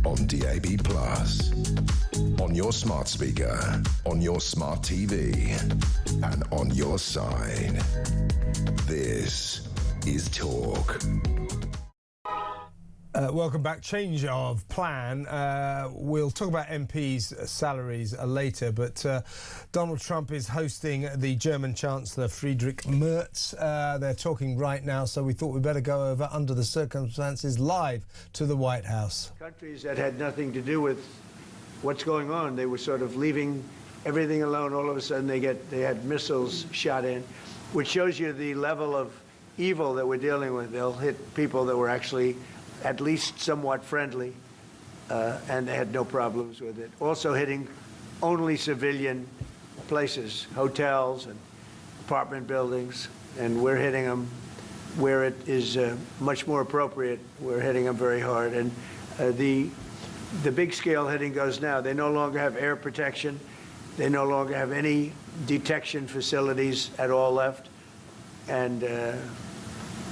on DAB+, on your smart speaker, on your smart TV, and on your side. This is Talk. Welcome back. Change of plan. We'll talk about MPs' salaries later, but Donald Trump is hosting the German Chancellor Friedrich Merz. They're talking right now, so we thought we'd better go over, under the circumstances, live to the White House. Countries that had nothing to do with what's going on, they were sort of leaving everything alone. All of a sudden they had missiles shot in, which shows you the level of evil that we're dealing with. They'll hit people that were actually at least somewhat friendly, and they had no problems with it. Also hitting only civilian places, hotels and apartment buildings, and we're hitting them where it is much more appropriate. We're hitting them very hard. And the big scale hitting goes now. They no longer have air protection. They no longer have any detection facilities at all left. And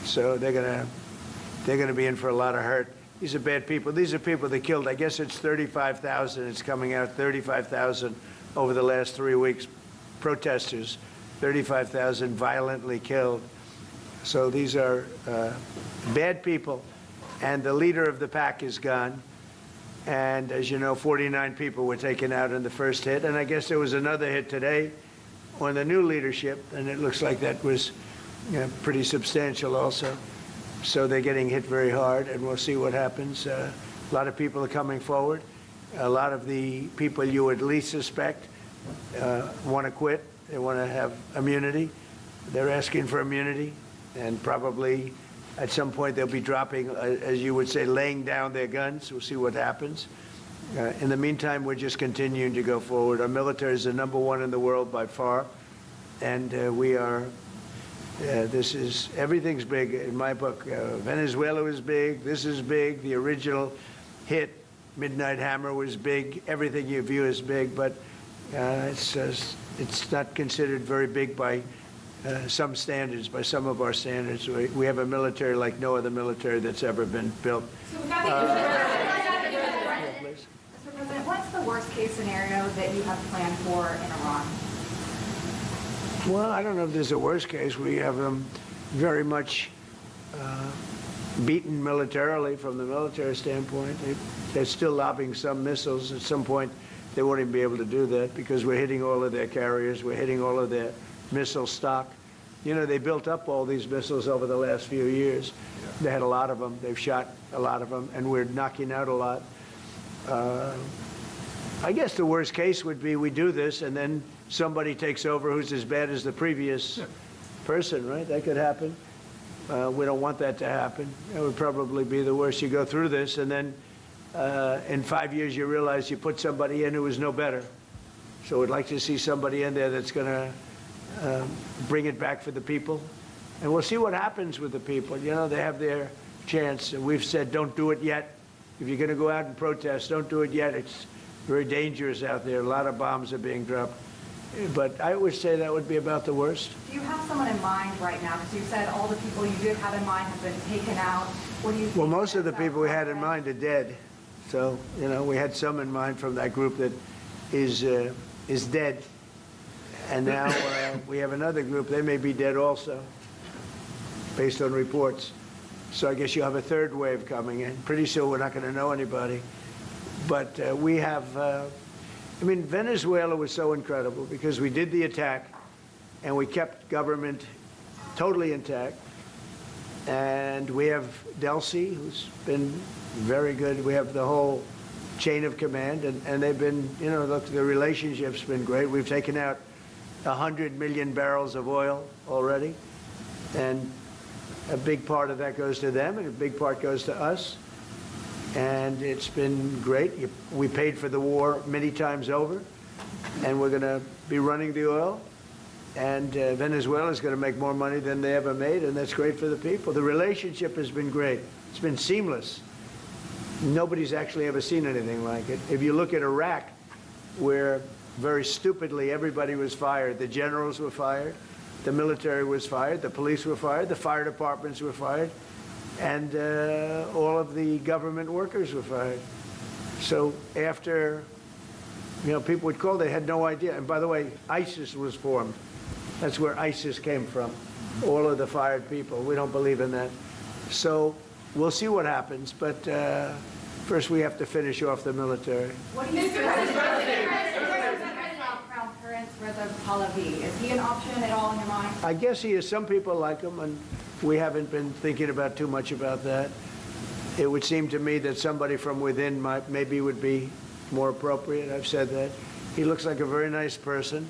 so they're going to be in for a lot of hurt. These are bad people. These are people they killed. I guess it's 35,000. It's coming out 35,000 over the last 3 weeks. Protesters, 35,000 violently killed. So these are bad people. And the leader of the pack is gone. And as you know, 49 people were taken out in the first hit. And I guess there was another hit today on the new leadership. And it looks like that was pretty substantial also. So they're getting hit very hard, and we'll see what happens. A lot of people are coming forward. A lot of the people you would least suspect want to quit. They want to have immunity. They're asking for immunity, and probably at some point they'll be dropping, as you would say, laying down their guns. We'll see what happens. In the meantime, we're just continuing to go forward. Our military is the #1 in the world by far, and we are. Everything's big in my book. Venezuela was big. This is big. The original hit, Midnight Hammer, was big. Everything you view is big, but it's not considered very big by some standards, by some of our standards. We have a military like no other military that's ever been built. Mr. President, what's the worst-case scenario that you have planned for in Iran? Well, I don't know if there's a worst case. We have them very much beaten militarily from the military standpoint. They're still lobbing some missiles. At some point, they won't even be able to do that because we're hitting all of their carriers. We're hitting all of their missile stock. You know, they built up all these missiles over the last few years. They had a lot of them. They've shot a lot of them, and we're knocking out a lot. I guess the worst case would be we do this, and then somebody takes over who's as bad as the previous person, right? That could happen. We don't want that to happen. That would probably be the worst. You go through this, and then in 5 years you realize you put somebody in who is no better. So we'd like to see somebody in there that's going to bring it back for the people. And we'll see what happens with the people. You know, they have their chance. And we've said don't do it yet. If you're going to go out and protest, don't do it yet. It's very dangerous out there. A lot of bombs are being dropped. But I would say that would be about the worst. Do you have someone in mind right now? Because you said all the people you did have in mind have been taken out. What do you think? Well, most of the people we had in mind are dead. So, you know, we had some in mind from that group that is dead. And now we have another group. They may be dead also, based on reports. So I guess you have a third wave coming in. Pretty soon we're not going to know anybody. But we have... I mean, Venezuela was so incredible because we did the attack and we kept government totally intact. And we have Delcy, who's been very good. We have the whole chain of command, and they've been, you know, look, the relationship's been great. We've taken out 100 million barrels of oil already, and a big part of that goes to them, and a big part goes to us. And it's been great. We paid for the war many times over, and we're going to be running the oil. And Venezuela is going to make more money than they ever made, and that's great for the people. The relationship has been great. It's been seamless. Nobody's actually ever seen anything like it. If you look at Iraq, where very stupidly everybody was fired, the generals were fired, the military was fired, the police were fired, the fire departments were fired, and all of the government workers were fired. So after, you know, people would call, they had no idea. And by the way, ISIS was formed. That's where ISIS came from, all of the fired people. We don't believe in that. So we'll see what happens, but first we have to finish off the military. What do you think about Crown Prince Reza Pahlavi? Is he an option at all in your mind? I guess he is. Some people like him, and we haven't been thinking about too much about that. It would seem to me that somebody from within maybe would be more appropriate. I've said that. He looks like a very nice person,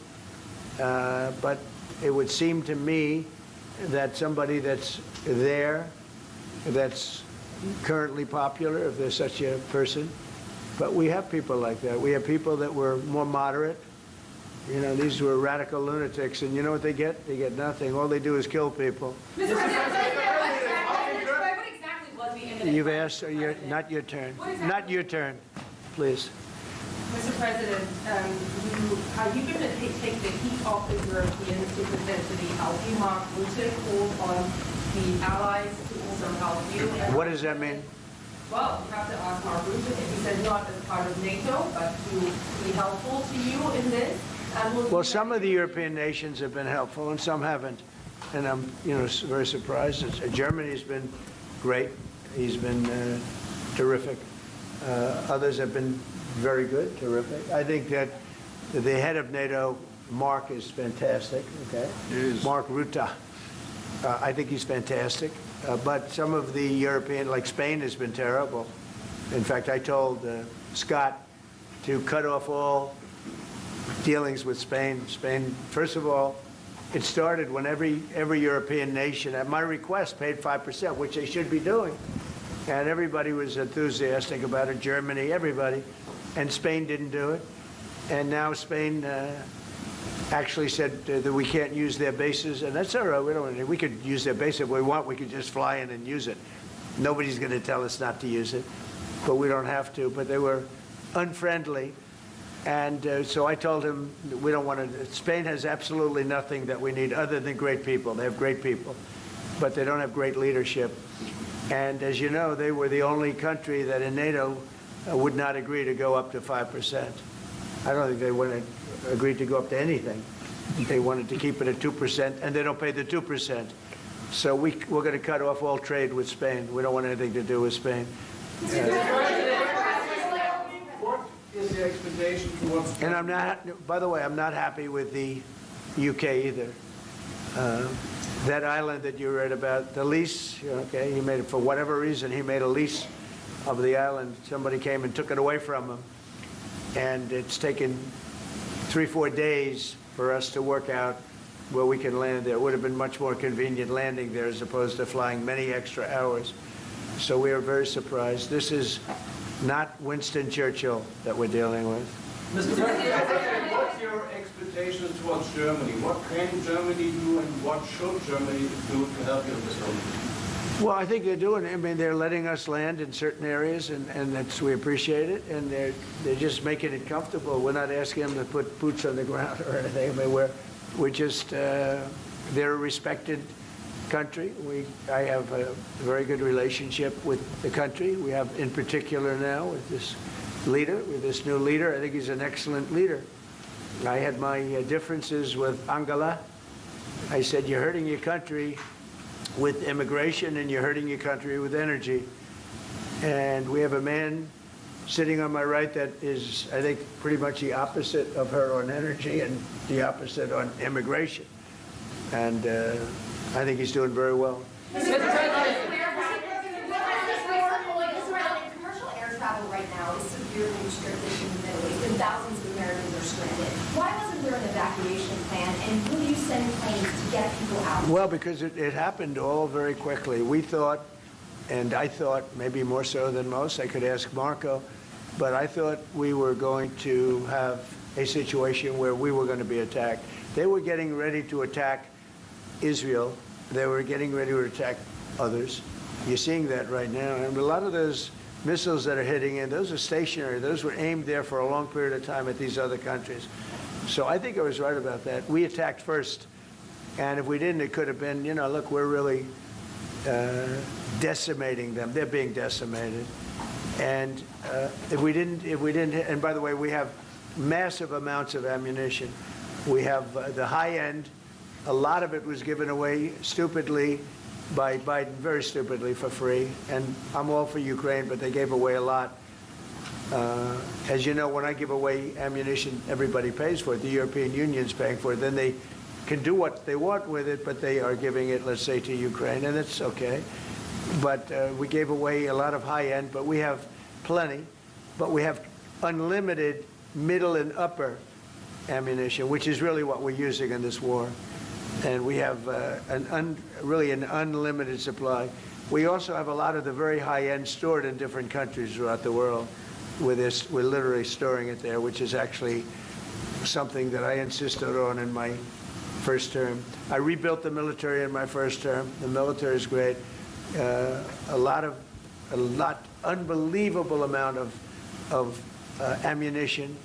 but it would seem to me that somebody that's there, that's currently popular, if there's such a person. But we have people like that. We have people that were more moderate. You know, these were radical lunatics, and you know what they get? They get nothing. All they do is kill people. Mr. President, what exactly was the imminent? You've asked, or not your turn. Not your turn, please. Mr. President, are you going to take the heat off the Europeans to present to the healthy Mark Rutte called on the allies to also help you? What does that mean? Well, you have to ask Mark Rutte if he said not as part of NATO, but to be helpful to you in this. Well, some of the European nations have been helpful and some haven't. And I'm, very surprised. Germany's been great. He's been terrific. Others have been very good, terrific. I think that the head of NATO, Mark, is fantastic. Okay, Mark Rutte. I think he's fantastic. But some of the European, like Spain, has been terrible. In fact, I told Scott to cut off all dealings with Spain. Spain, first of all, it started when every European nation, at my request, paid 5%, which they should be doing. And everybody was enthusiastic about it, Germany, everybody. And Spain didn't do it. And now Spain actually said that we can't use their bases, and that's all right. We could use their base if we want. We could just fly in and use it. Nobody's going to tell us not to use it, but we don't have to. But they were unfriendly, and so I told him we don't want to. Spain has absolutely nothing that we need other than great people. They have great people, but they don't have great leadership. And as you know, they were the only country that in NATO would not agree to go up to 5%. I don't think they would have agreed to go up to anything. They wanted to keep it at 2%, and they don't pay the 2%. So we're going to cut off all trade with Spain. We don't want anything to do with Spain. What is the expectation towards... And I'm not, by the way, I'm not happy with the UK either. That island that you read about, the lease, okay, he made it for whatever reason, he made a lease of the island. Somebody came and took it away from him. And it's taken 3-4 days for us to work out where we can land there. It would have been much more convenient landing there as opposed to flying many extra hours. So we are very surprised. This is not Winston Churchill that we're dealing with. Mr. President, what's your expectation towards Germany? What can Germany do and what should Germany do to help you in this moment? Well, I think they're doing it. I mean, they're letting us land in certain areas, and that's, we appreciate it. And they're just making it comfortable. We're not asking them to put boots on the ground or anything. I mean, we're just they're a respected country. I have a very good relationship with the country. We have, in particular, now with this leader, with this new leader. I think he's an excellent leader. I had my differences with Angela. I said, "You're hurting your country with immigration, and you're hurting your country with energy." And we have a man sitting on my right that is, I think, pretty much the opposite of her on energy and the opposite on immigration. And I think he's doing very well. Mr. President, commercial air travel right now is severely restricted in the Middle East, and thousands of Americans are stranded. Why wasn't there an evacuation plan, and will you send planes to get people out? Well, because it happened all very quickly. We thought, and I thought maybe more so than most, I could ask Marco, but I thought we were going to have a situation where we were going to be attacked. They were getting ready to attack Israel. They were getting ready to attack others. You're seeing that right now. And a lot of those missiles that are hitting in, those are stationary. Those were aimed there for a long period of time at these other countries. So I think I was right about that. We attacked first. And if we didn't, it could have been, look, we're really decimating them. They're being decimated. And if we didn't, and by the way, we have massive amounts of ammunition. We have the high end. A lot of it was given away stupidly by Biden very stupidly for free. And I'm all for Ukraine, but they gave away a lot. As you know, when I give away ammunition, everybody pays for it. The European Union's paying for it. Then they can do what they want with it, but they are giving it, let's say, to Ukraine, and it's okay. But we gave away a lot of high-end, but we have plenty. But we have unlimited middle and upper ammunition, which is really what we're using in this war. And we have really an unlimited supply. We also have a lot of the very high-end stored in different countries throughout the world. We're literally storing it there, which is actually something that I insisted on in my first term. I rebuilt the military in my first term. The military is great. Unbelievable amount of ammunition,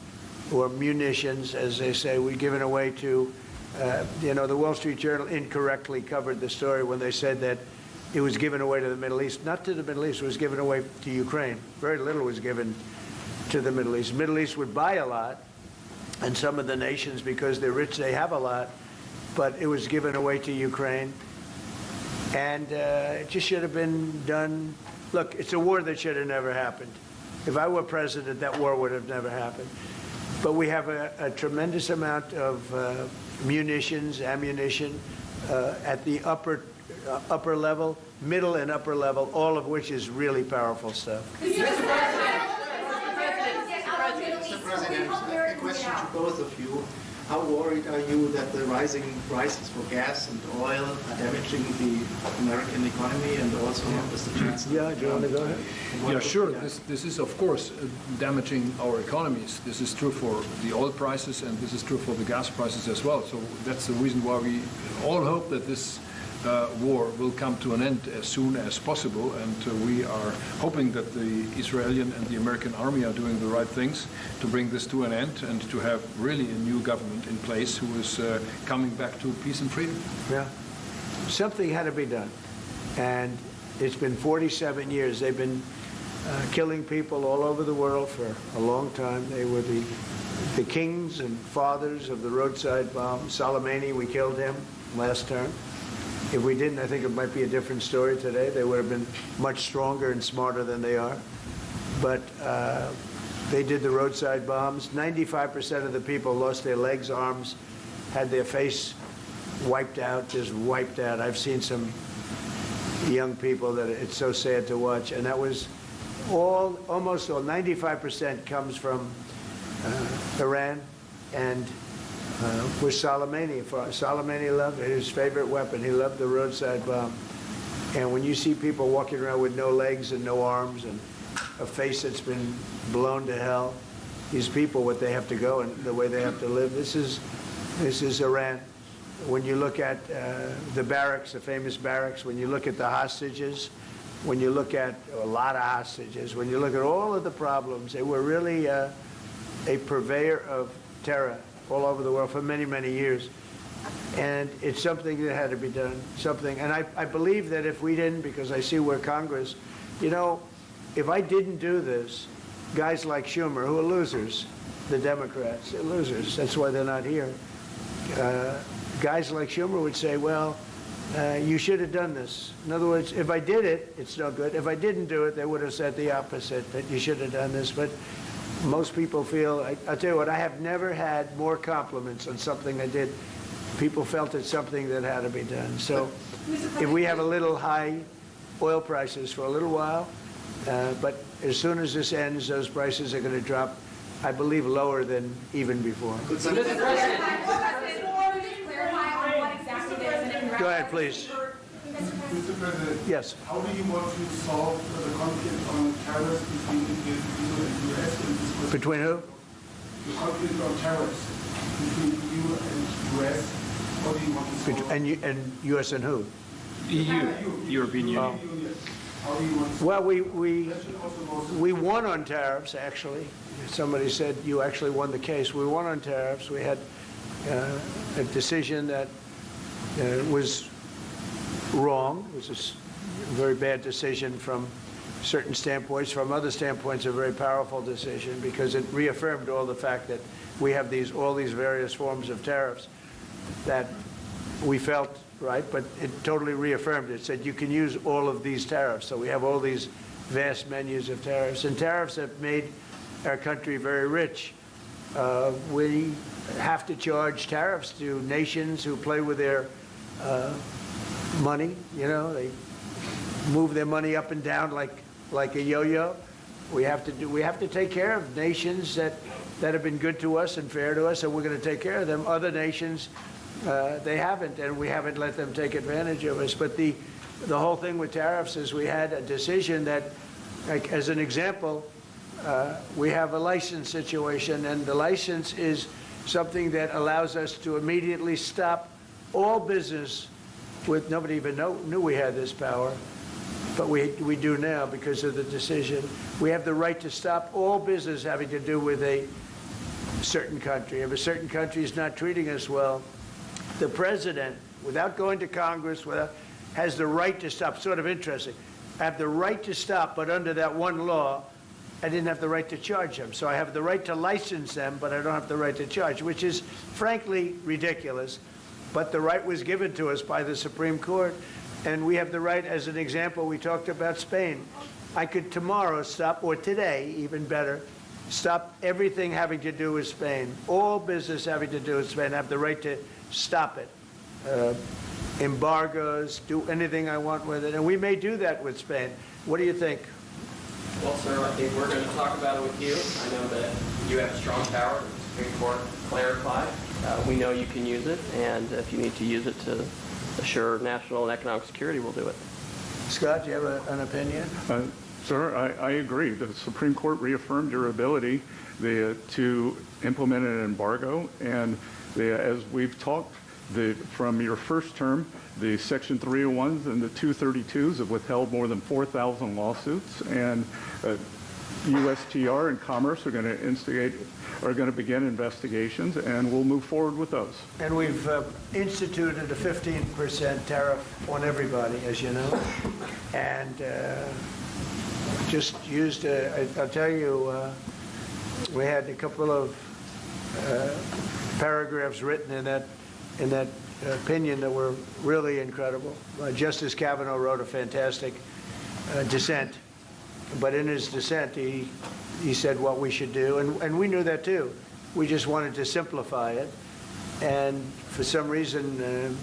or munitions, as they say, we're given away to, the Wall Street Journal incorrectly covered the story when they said that it was given away to the Middle East. Not to the Middle East, it was given away to Ukraine. Very little was given to the Middle East. The Middle East would buy a lot, and some of the nations, because they're rich, they have a lot, but it was given away to Ukraine. And it just should have been done. Look, it's a war that should have never happened. If I were president, that war would have never happened. But we have a tremendous amount of munitions, ammunition at the upper level, middle and upper level, all of which is really powerful stuff. Mr. President, a question to both of you. How worried are you that the rising prices for gas and oil are damaging the American economy, and also Mr. Chancellor? Yeah, do you want to go ahead? Yeah, sure. This is, of course, damaging our economies. This is true for the oil prices, and this is true for the gas prices as well. So that's the reason why we all hope that this war will come to an end as soon as possible, and we are hoping that the Israeli and the American army are doing the right things to bring this to an end and to have really a new government in place who is coming back to peace and freedom. Yeah. Something had to be done, and it's been 47 years. They've been killing people all over the world for a long time. They were the kings and fathers of the roadside bomb. Soleimani, we killed him last term. If we didn't, I think it might be a different story today. They would have been much stronger and smarter than they are. But they did the roadside bombs. 95% of the people lost their legs, arms, had their face wiped out, just wiped out. I've seen some young people that it's so sad to watch. And that was almost all, 95% comes from Iran and with Soleimani. Soleimani loved it, his favorite weapon. He loved the roadside bomb. And when you see people walking around with no legs and no arms and a face that's been blown to hell, these people, what they have to go and the way they have to live, this is Iran. When you look at the barracks, the famous barracks, when you look at the hostages, when you look at a lot of hostages, when you look at all of the problems, they were really a purveyor of terror all over the world for many, many years. And it's something that had to be done, and I believe that if we didn't, because I see where Congress, if I didn't do this, guys like Schumer, who are losers, the Democrats, they're losers, that's why they're not here. Guys like Schumer would say, well, you should have done this. In other words, if I did it, it's no good. If I didn't do it, they would have said the opposite, that you should have done this. But most people feel, I'll tell you what, I have never had more compliments on something I did. People felt it's something that had to be done. So if we have a little high oil prices for a little while, but as soon as this ends, those prices are going to drop, I believe, lower than even before. Go ahead, please. Mr. President. Yes. How do you want to solve the conflict on tariffs between EU and U.S. in this question? Between who? The conflict on tariffs between EU and U.S. How do you want to solve it? And U.S. and who? EU. European Union. How do you want to solve Well, we won on tariffs, actually. Somebody said you actually won the case. We won on tariffs. We had a decision that was wrong. It was a very bad decision from certain standpoints. From other standpoints, a very powerful decision because it reaffirmed all the fact that we have all these various forms of tariffs that we felt right? But it totally reaffirmed it. It said you can use all of these tariffs. So we have all these vast menus of tariffs. And tariffs have made our country very rich. We have to charge tariffs to nations who play with their money. You know, they move their money up and down like a yo-yo. We have to take care of nations that have been good to us and fair to us, and we're going to take care of them. Other nations, they haven't, and we haven't let them take advantage of us. But the whole thing with tariffs is we had a decision that, like, as an example, we have a license situation, and the license is something that allows us to immediately stop all business with, nobody even knew we had this power, but we do now because of the decision. We have the right to stop all business having to do with a certain country. If a certain country is not treating us well, the president, without going to Congress, has the right to stop. Sort of interesting. I have the right to stop, but under that one law, I didn't have the right to charge them. So I have the right to license them, but I don't have the right to charge, which is frankly ridiculous. But the right was given to us by the Supreme Court. And we have the right, as an example, we talked about Spain. I could tomorrow stop, or today, even better, stop everything having to do with Spain. All business having to do with Spain. I have the right to stop it. Embargoes, do anything I want with it. And we may do that with Spain. What do you think? Well, sir, I think we're going to talk about it with you. I know that you have strong power. The Supreme Court clarified. We know you can use it, and if you need to use it to assure national and economic security, we'll do it. Scott, do you have an opinion? Sir, I agree. The Supreme Court reaffirmed your ability to implement an embargo, and as we've talked, from your first term, the Section 301s and the 232s have withheld more than 4,000 lawsuits, and USTR and Commerce are going to begin investigations, and we'll move forward with those. And we've instituted a 15% tariff on everybody, as you know, and just used. I'll tell you, we had a couple of paragraphs written in that opinion that were really incredible. Justice Kavanaugh wrote a fantastic dissent, but in his dissent, he said what we should do, and we knew that too. We just wanted to simplify it, and for some reason,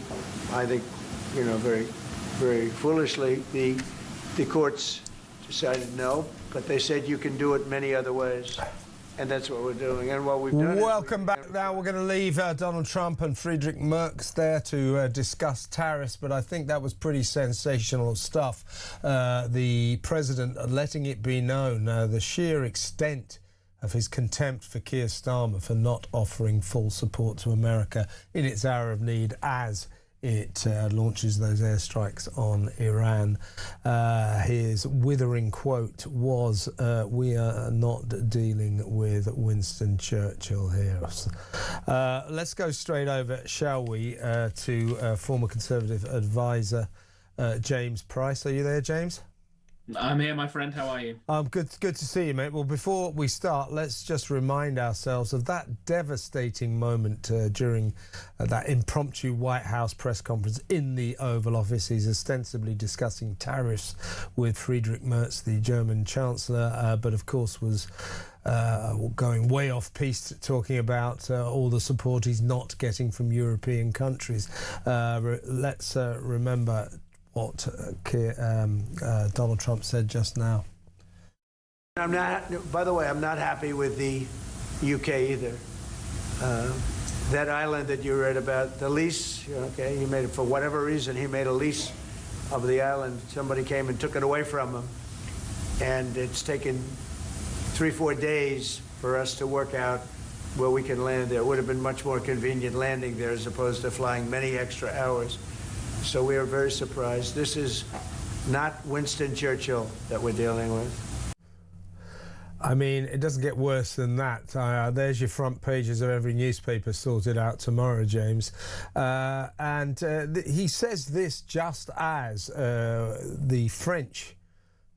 I think, very, very foolishly, the courts decided no, but they said you can do it many other ways. And that's what we're doing, and what we've done. Welcome back. Now we're going to leave Donald Trump and Friedrich Merz there to discuss tariffs, but I think that was pretty sensational stuff. The president letting it be known the sheer extent of his contempt for Keir Starmer for not offering full support to America in its hour of need as it launches those airstrikes on Iran. His withering quote was, "We are not dealing with Winston Churchill here." Let's go straight over, shall we, to former Conservative advisor James Price. Are you there, James? I'm here, my friend. How are you? Good to see you, mate. Well, before we start, let's just remind ourselves of that devastating moment during that impromptu White House press conference in the Oval Office. He's ostensibly discussing tariffs with Friedrich Merz, the German Chancellor, but of course was going way off piste, talking about all the support he's not getting from European countries. Let's remember what Donald Trump said just now. By the way, I'm not happy with the UK either. That island that you read about, the lease, he made it for whatever reason, he made a lease of the island. Somebody came and took it away from him. And it's taken 3-4 days for us to work out where we can land there. It would have been much more convenient landing there as opposed to flying many extra hours. So we are very surprised. This is not Winston Churchill that we're dealing with. I mean, it doesn't get worse than that. There's your front pages of every newspaper sorted out tomorrow, James. He says this just as the French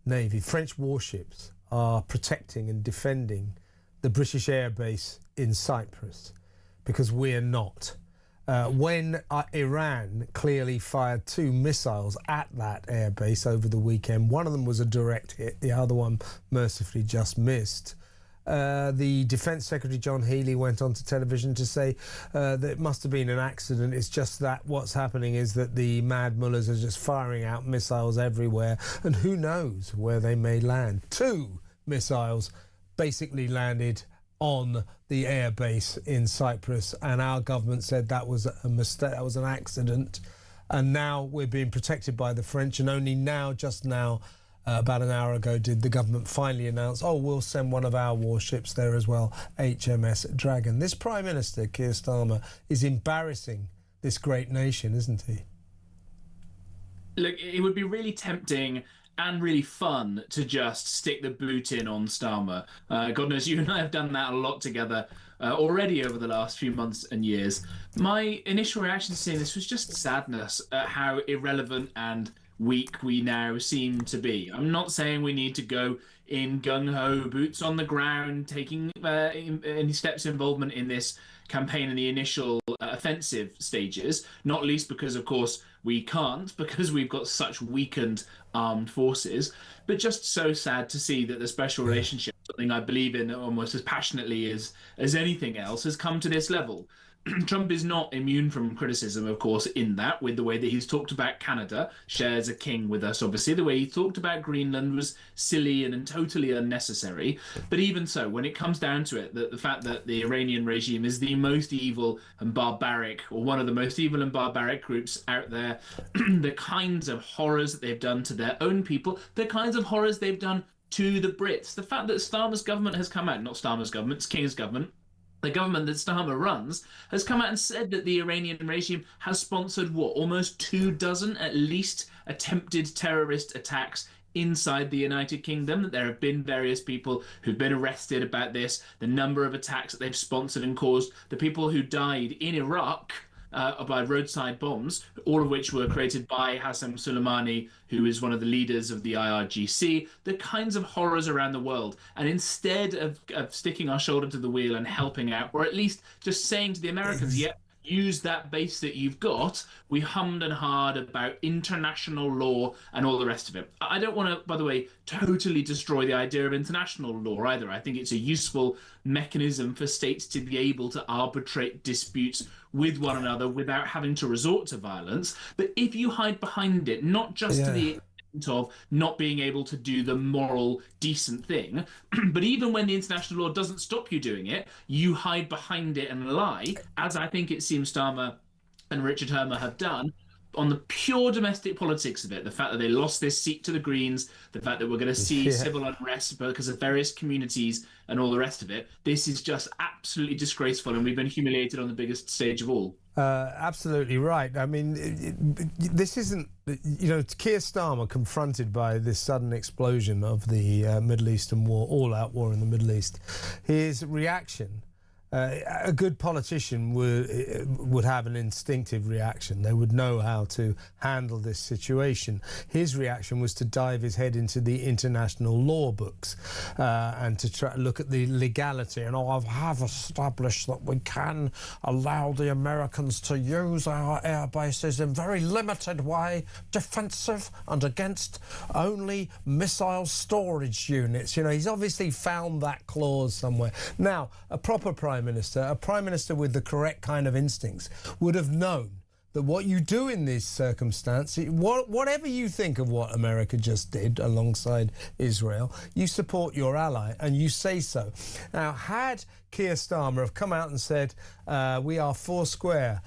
Navy, French warships, are protecting and defending the British airbase in Cyprus, because we're not. when Iran clearly fired 2 missiles at that airbase over the weekend. One of them was a direct hit, the other one mercifully just missed. The Defence Secretary John Healey went on to television to say that it must have been an accident. It's just that what's happening is that the mad mullahs are just firing out missiles everywhere, and who knows where they may land. 2 missiles basically landed on the airbase in Cyprus, and our government said that was a mistake, that was an accident, and now we're being protected by the French. And only now, just now, about an hour ago, did the government finally announce, oh, we'll send one of our warships there as well, HMS Dragon. This Prime Minister, Keir Starmer, is embarrassing this great nation, isn't he? Look, it would be really tempting and really fun to just stick the boot in on Starmer. God knows you and I have done that a lot together already over the last few months and years. My initial reaction to seeing this was just sadness at how irrelevant and weak we now seem to be. I'm not saying we need to go in gung-ho, boots on the ground, taking any steps involvement in this campaign in the initial offensive stages, not least because, of course, we can't, because we've got such weakened armed forces. But just so sad to see that the special relationship, something I believe in almost as passionately as anything else, has come to this level. Trump is not immune from criticism, of course, in that, with the way that he's talked about Canada, shares a king with us, obviously. The way he talked about Greenland was silly and totally unnecessary. But even so, when it comes down to it, the fact that the Iranian regime is the most evil and barbaric, or one of the most evil and barbaric groups out there, the kinds of horrors that they've done to their own people, the kinds of horrors they've done to the Brits, the fact that Starmer's government has come out, not Starmer's government, it's King's government, the government that Starmer runs, has come out and said that the Iranian regime has sponsored, what, almost 24 at least attempted terrorist attacks inside the United Kingdom, that there have been various people who've been arrested about this, the number of attacks that they've sponsored and caused, the people who died in Iraq by roadside bombs, all of which were created by Hassan Soleimani, who is one of the leaders of the IRGC, the kinds of horrors around the world. And instead of sticking our shoulder to the wheel and helping out, or at least just saying to the Americans, yeah, use that base that you've got, we hummed and hawed about international law and all the rest of it. I don't want to, by the way, totally destroy the idea of international law either. I think it's a useful mechanism for states to be able to arbitrate disputes with one another without having to resort to violence. But if you hide behind it, not just to the of not being able to do the moral, decent thing, but even when the international law doesn't stop you doing it, you hide behind it and lie, as I think it seems Starmer and Richard Hermer have done, on the pure domestic politics of it, the fact that they lost this seat to the Greens, the fact that we're going to see civil unrest because of various communities and all the rest of it, this is just absolutely disgraceful, and we've been humiliated on the biggest stage of all. Absolutely right. I mean, this isn't, you know, Keir Starmer, confronted by this sudden explosion of the Middle Eastern war, all-out war in the Middle East, his reaction, a good politician would have an instinctive reaction. They would know how to handle this situation. His reaction was to dive his head into the international law books and to try to look at the legality. And I have established that we can allow the Americans to use our air bases in very limited way, defensive and against only missile storage units. You know, he's obviously found that clause somewhere. Now, a proper Prime Minister with the correct kind of instincts would have known that what you do in this circumstance, whatever you think of what America just did alongside Israel, you support your ally and you say so. Now, had Keir Starmer have come out and said, we are four square,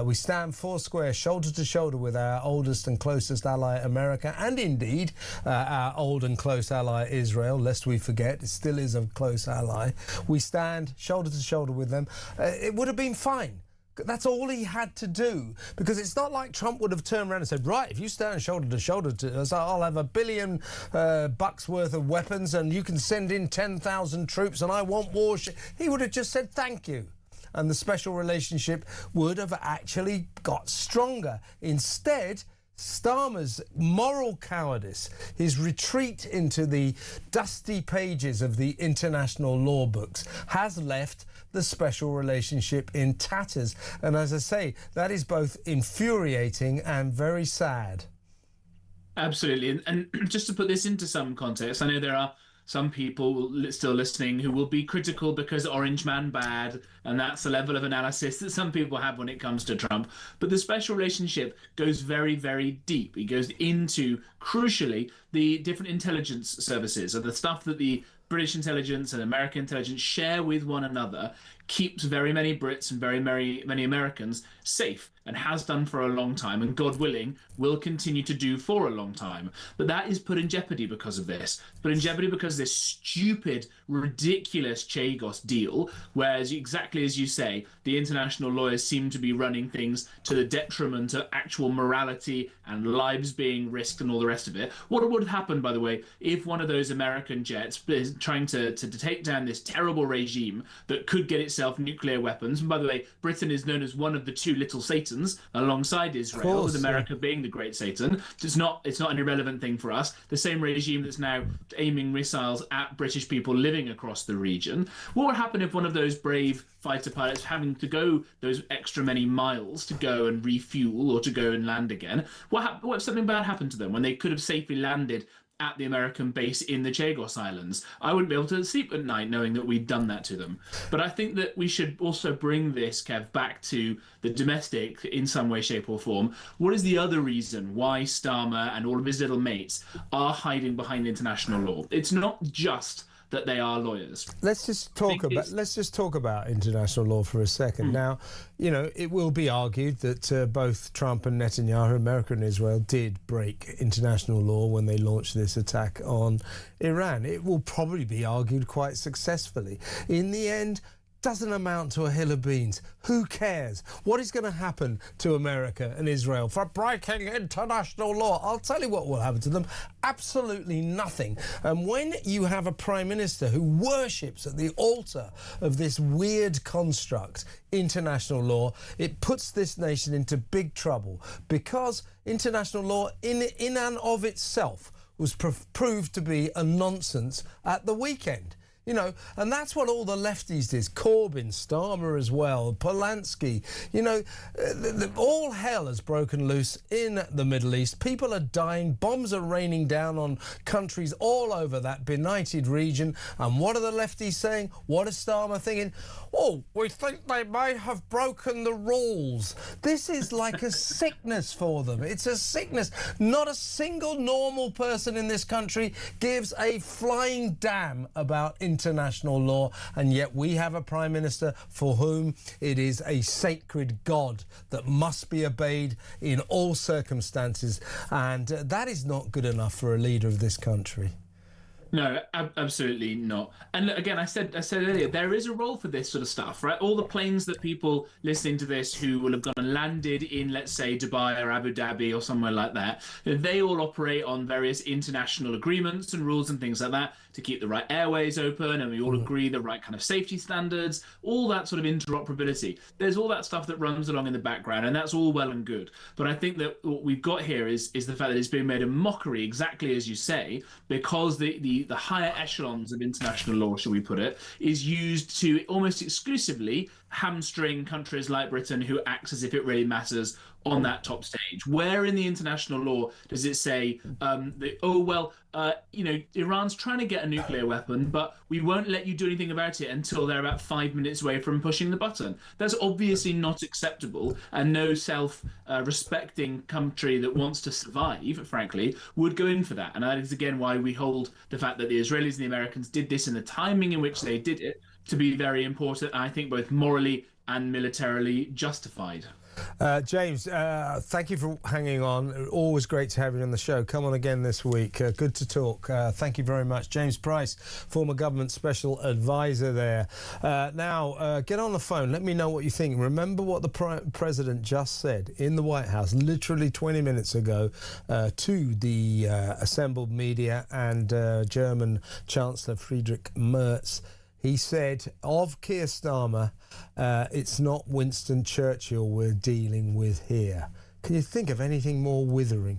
we stand four square, shoulder to shoulder with our oldest and closest ally, America, and indeed our old and close ally, Israel, lest we forget, it still is a close ally. We stand shoulder to shoulder with them. It would have been fine. That's all he had to do, because it's not like Trump would have turned around and said, right, if you stand shoulder to shoulder to us, I'll have $1 billion worth of weapons and you can send in 10,000 troops and I want war. He would have just said thank you. And the special relationship would have actually got stronger. Instead, Starmer's moral cowardice, his retreat into the dusty pages of the international law books, has left the special relationship in tatters. And as I say, that is both infuriating and very sad. Absolutely. And just to put this into some context, I know there are some people still listening who will be critical because Orange Man bad, and that's the level of analysis that some people have when it comes to Trump. But the special relationship goes very, very deep. It goes into, crucially, the different intelligence services, or the stuff that the British intelligence and American intelligence share with one another, keeps very many Brits and very many Americans safe, and has done for a long time, and God willing will continue to do for a long time. But that is put in jeopardy because of this. Put in jeopardy because of this stupid, ridiculous Chagos deal, whereas exactly as you say, the international lawyers seem to be running things to the detriment of actual morality and lives being risked and all the rest of it. What would happen, by the way, if one of those American jets is trying to take down this terrible regime that could get itself nuclear weapons? And by the way, Britain is known as one of the two little Satans alongside Israel, with America being the great Satan. It's not an irrelevant thing for us. The same regime that's now aiming missiles at British people living across the region. What would happen if one of those brave fighter pilots having to go those extra many miles to go and refuel or to go and land again? What if something bad happened to them when they could have safely landed at the American base in the Chagos Islands? I wouldn't be able to sleep at night knowing that we'd done that to them. But I think that we should also bring this, Kev, back to the domestic in some way, shape or form. What is the other reason why Starmer and all of his little mates are hiding behind international law? It's not just that they are lawyers. Let's just talk about international law for a second. Now, you know, it will be argued that both Trump and Netanyahu, America and Israel, did break international law when they launched this attack on Iran. It will probably be argued quite successfully. In the end, doesn't amount to a hill of beans. Who cares? What is going to happen to America and Israel for breaking international law? I'll tell you what will happen to them. Absolutely nothing. And when you have a Prime Minister who worships at the altar of this weird construct, international law, it puts this nation into big trouble, because international law in and of itself was proved to be a nonsense at the weekend. You know, and that's what all the lefties did. Corbyn, Starmer as well, Polanski. You know, all hell has broken loose in the Middle East. People are dying. Bombs are raining down on countries all over that benighted region. And what are the lefties saying? What is Starmer thinking? Oh, we think they may have broken the rules. This is like a sickness for them. It's a sickness. Not a single normal person in this country gives a flying damn about international law, and yet we have a Prime Minister for whom it is a sacred god that must be obeyed in all circumstances, and that is not good enough for a leader of this country. No, absolutely not. And look, again, I said earlier, there is a role for this sort of stuff, right? All the planes that people listening to this who will have gone and landed in, let's say, Dubai or Abu Dhabi or somewhere like that, they all operate on various international agreements and rules and things like that to keep the right airways open, and we all agree the right kind of safety standards, all that sort of interoperability. There's all that stuff that runs along in the background, and that's all well and good. But I think that what we've got here is the fact that it's being made a mockery, exactly as you say, because the higher echelons of international law, shall we put it, is used to almost exclusively hamstring countries like Britain, who acts as if it really matters on that top stage. Where in the international law does it say, Iran's trying to get a nuclear weapon, but we won't let you do anything about it until they're about 5 minutes away from pushing the button? That's obviously not acceptable, and no self-respecting country that wants to survive, frankly, would go in for that. And that is, again, why we hold the fact that the Israelis and the Americans did this and the timing in which they did it to be very important, I think both morally and militarily justified. James, thank you for hanging on. Always great to have you on the show. Come on again this week. Good to talk. Thank you very much. James Price, former government special advisor there. Now, get on the phone. Let me know what you think. Remember what the president just said in the White House literally 20 minutes ago to the assembled media and German Chancellor Friedrich Merz. He said of Keir Starmer, it's not Winston Churchill we're dealing with here. Can you think of anything more withering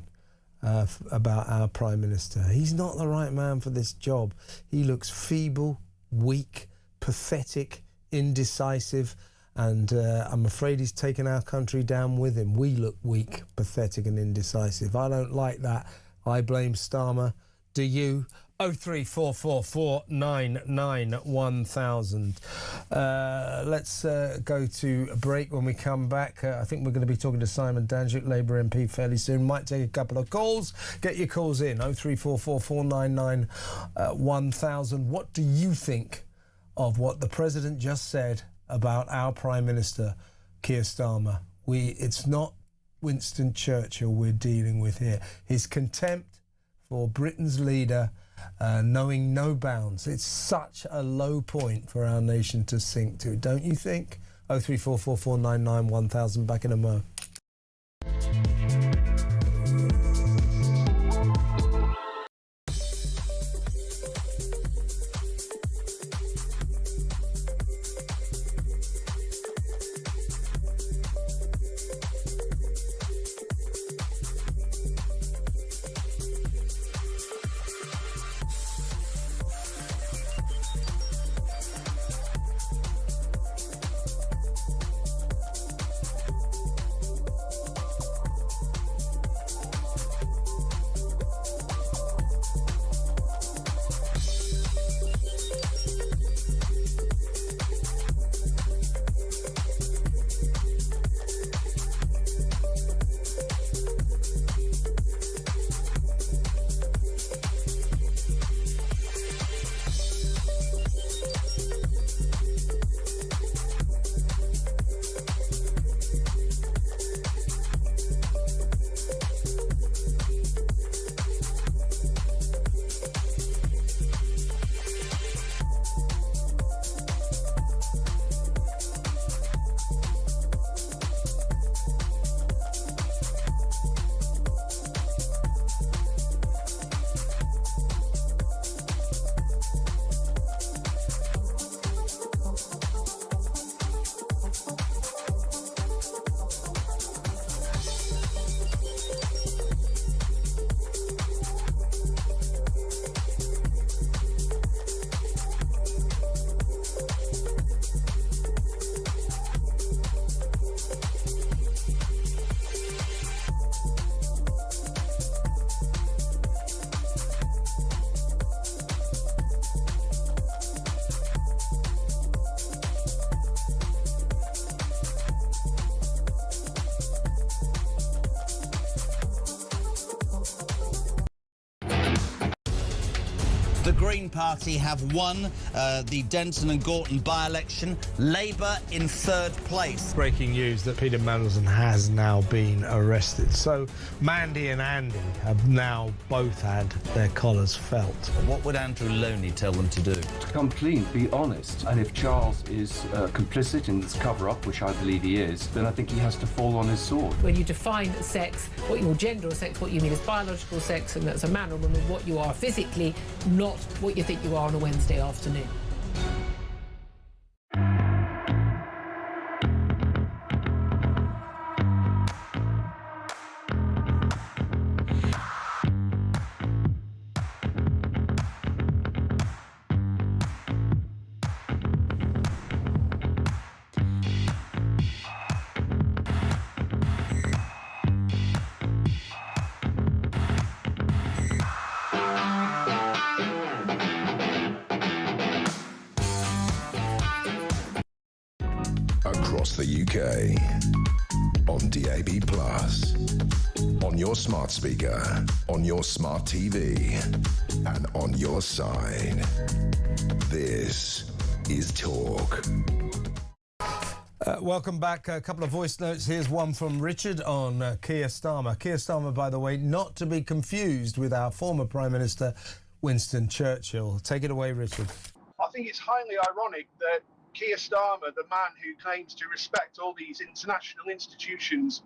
about our Prime Minister? He's not the right man for this job. He looks feeble, weak, pathetic, indecisive, and I'm afraid he's taken our country down with him. We look weak, pathetic and indecisive. I don't like that. I blame Starmer. Do you? 03444991000. Let's go to a break. When we come back, I think we're going to be talking to Simon Danczuk, Labour MP, fairly soon. Might take a couple of calls. Get your calls in. 03444991000. What do you think of what the President just said about our Prime Minister, Keir Starmer? It's not Winston Churchill we're dealing with here. His contempt for Britain's leader, knowing no bounds. It's such a low point for our nation to sink to, don't you think? 03444991000. Back in a mo. The Green Party have won the Denton and Gorton by-election. Labour in third place. Breaking news that Peter Mandelson has now been arrested. So Mandy and Andy have now both had their collars felt. What would Andrew Loney tell them to do? To come clean, be honest. And if Charles is complicit in this cover-up, which I believe he is, then I think he has to fall on his sword. When you define sex, what your gender or sex, what you mean is biological sex, and that's a man or woman, what you are physically, not what you think you are on a Wednesday afternoon. Across the UK, on DAB+, on your smart speaker, on your smart TV, and on your side. This is Talk. Welcome back. A couple of voice notes. Here's one from Richard on Keir Starmer. Keir Starmer, by the way, not to be confused with our former Prime Minister, Winston Churchill. Take it away, Richard. I think it's highly ironic that Keir Starmer, the man who claims to respect all these international institutions,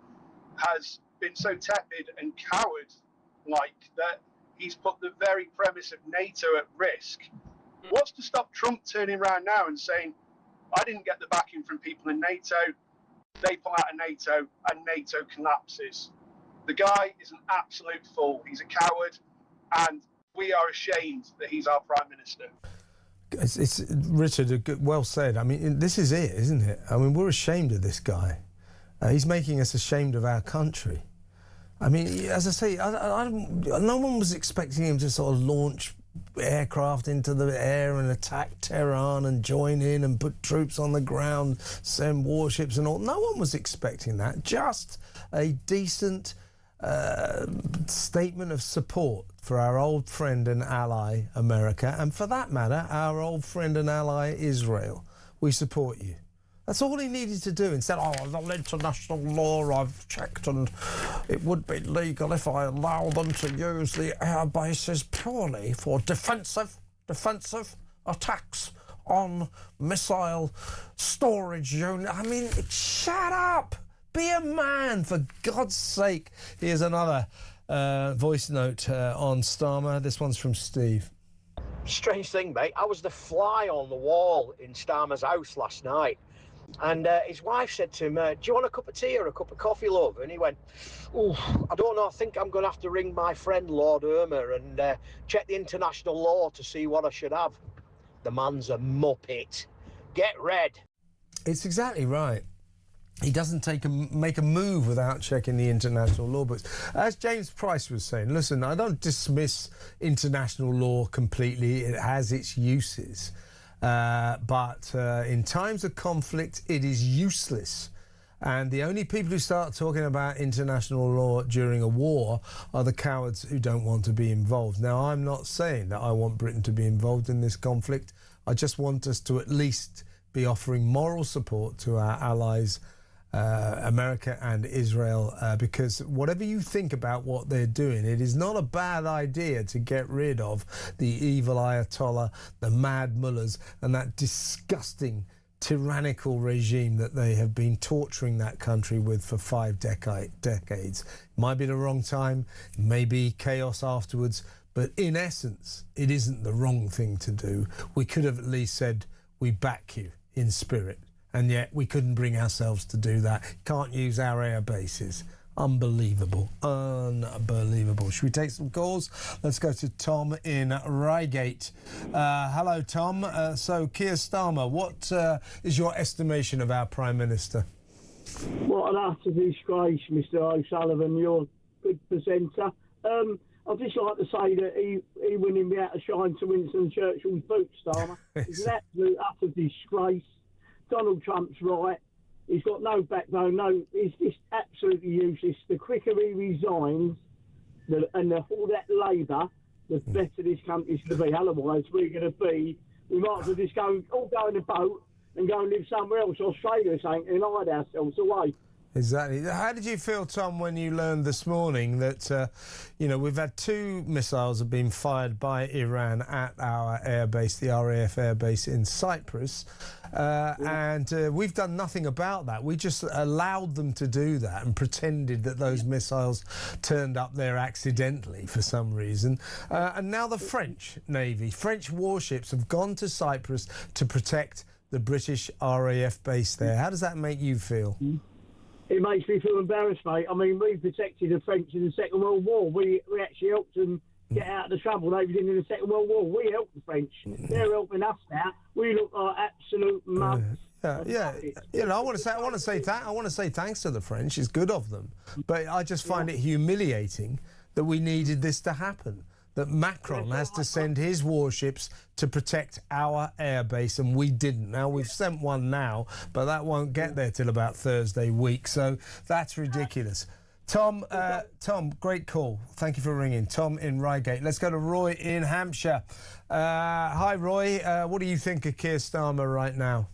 has been so tepid and coward-like that he's put the very premise of NATO at risk. What's to stop Trump turning around now and saying, I didn't get the backing from people in NATO, they pull out of NATO and NATO collapses? The guy is an absolute fool. He's a coward, and we are ashamed that he's our Prime Minister. It's Richard, well said. I mean, this is it, isn't it? I mean, we're ashamed of this guy. He's making us ashamed of our country. I mean, as I say, no one was expecting him to sort of launch aircraft into the air and attack Tehran and join in and put troops on the ground, send warships and all. No one was expecting that. Just a decent statement of support for our old friend and ally America, and for that matter, our old friend and ally Israel. We support you. That's all he needed to do. Instead, the international law, I've checked, and it would be legal if I allow them to use the air bases purely for defensive attacks on missile storage unit. I mean, shut up! Be a man, for God's sake. Here's another voice note on Starmer. This one's from Steve. Strange thing, mate. I was the fly on the wall in Starmer's house last night. And his wife said to him, do you want a cup of tea or a cup of coffee, love? And he went, oh, I don't know, I think I'm going to have to ring my friend Lord Irma and check the international law to see what I should have. The man's a muppet. Get red. It's exactly right. He doesn't make a move without checking the international law books. As James Price was saying, listen, I don't dismiss international law completely. It has its uses. But in times of conflict, it is useless. And the only people who start talking about international law during a war are the cowards who don't want to be involved. Now, I'm not saying that I want Britain to be involved in this conflict. I just want us to at least be offering moral support to our allies, America and Israel, because whatever you think about what they're doing, it is not a bad idea to get rid of the evil Ayatollah, the mad mullahs, and that disgusting tyrannical regime that they have been torturing that country with for 5 decades. It might be the wrong time, it may be chaos afterwards, but in essence, it isn't the wrong thing to do. We could have at least said, we back you in spirit. And yet we couldn't bring ourselves to do that. Can't use our air bases. Unbelievable. Unbelievable. Should we take some calls? Let's go to Tom in Reigate. Hello, Tom. So, Keir Starmer, what is your estimation of our Prime Minister? What an utter disgrace, Mr. O'Sullivan. You're a good presenter. I'd just like to say that he wouldn't be able to shine to Winston Churchill's boots, Starmer. It's an absolute utter disgrace. Donald Trump's right. He's got no backbone. He's just absolutely useless. The quicker he resigns all that Labour, the better this country's going to be. Otherwise, we might as well just all go in a boat and go and live somewhere else, Australia or something, and hide ourselves away. Exactly. How did you feel, Tom, when you learned this morning that, we've had 2 missiles have been fired by Iran at our airbase, the RAF airbase in Cyprus, and we've done nothing about that. We just allowed them to do that and pretended that those missiles turned up there accidentally for some reason. And now the French Navy, French warships have gone to Cyprus to protect the British RAF base there. How does that make you feel? It makes me feel embarrassed, mate. I mean, we protected the French in the Second World War. We actually helped them get out of the trouble they was in the Second World War. We helped the French. They're helping us now. We look like absolute mugs. Yeah. I want to say thanks to the French. It's good of them, but I just find it humiliating that we needed this to happen. That Macron has to send his warships to protect our airbase, and we didn't. Now, we've sent one now, but that won't get there till about Thursday week, so that's ridiculous. Tom, great call. Thank you for ringing. Tom in Reigate. Let's go to Roy in Hampshire. Hi, Roy. What do you think of Keir Starmer right now?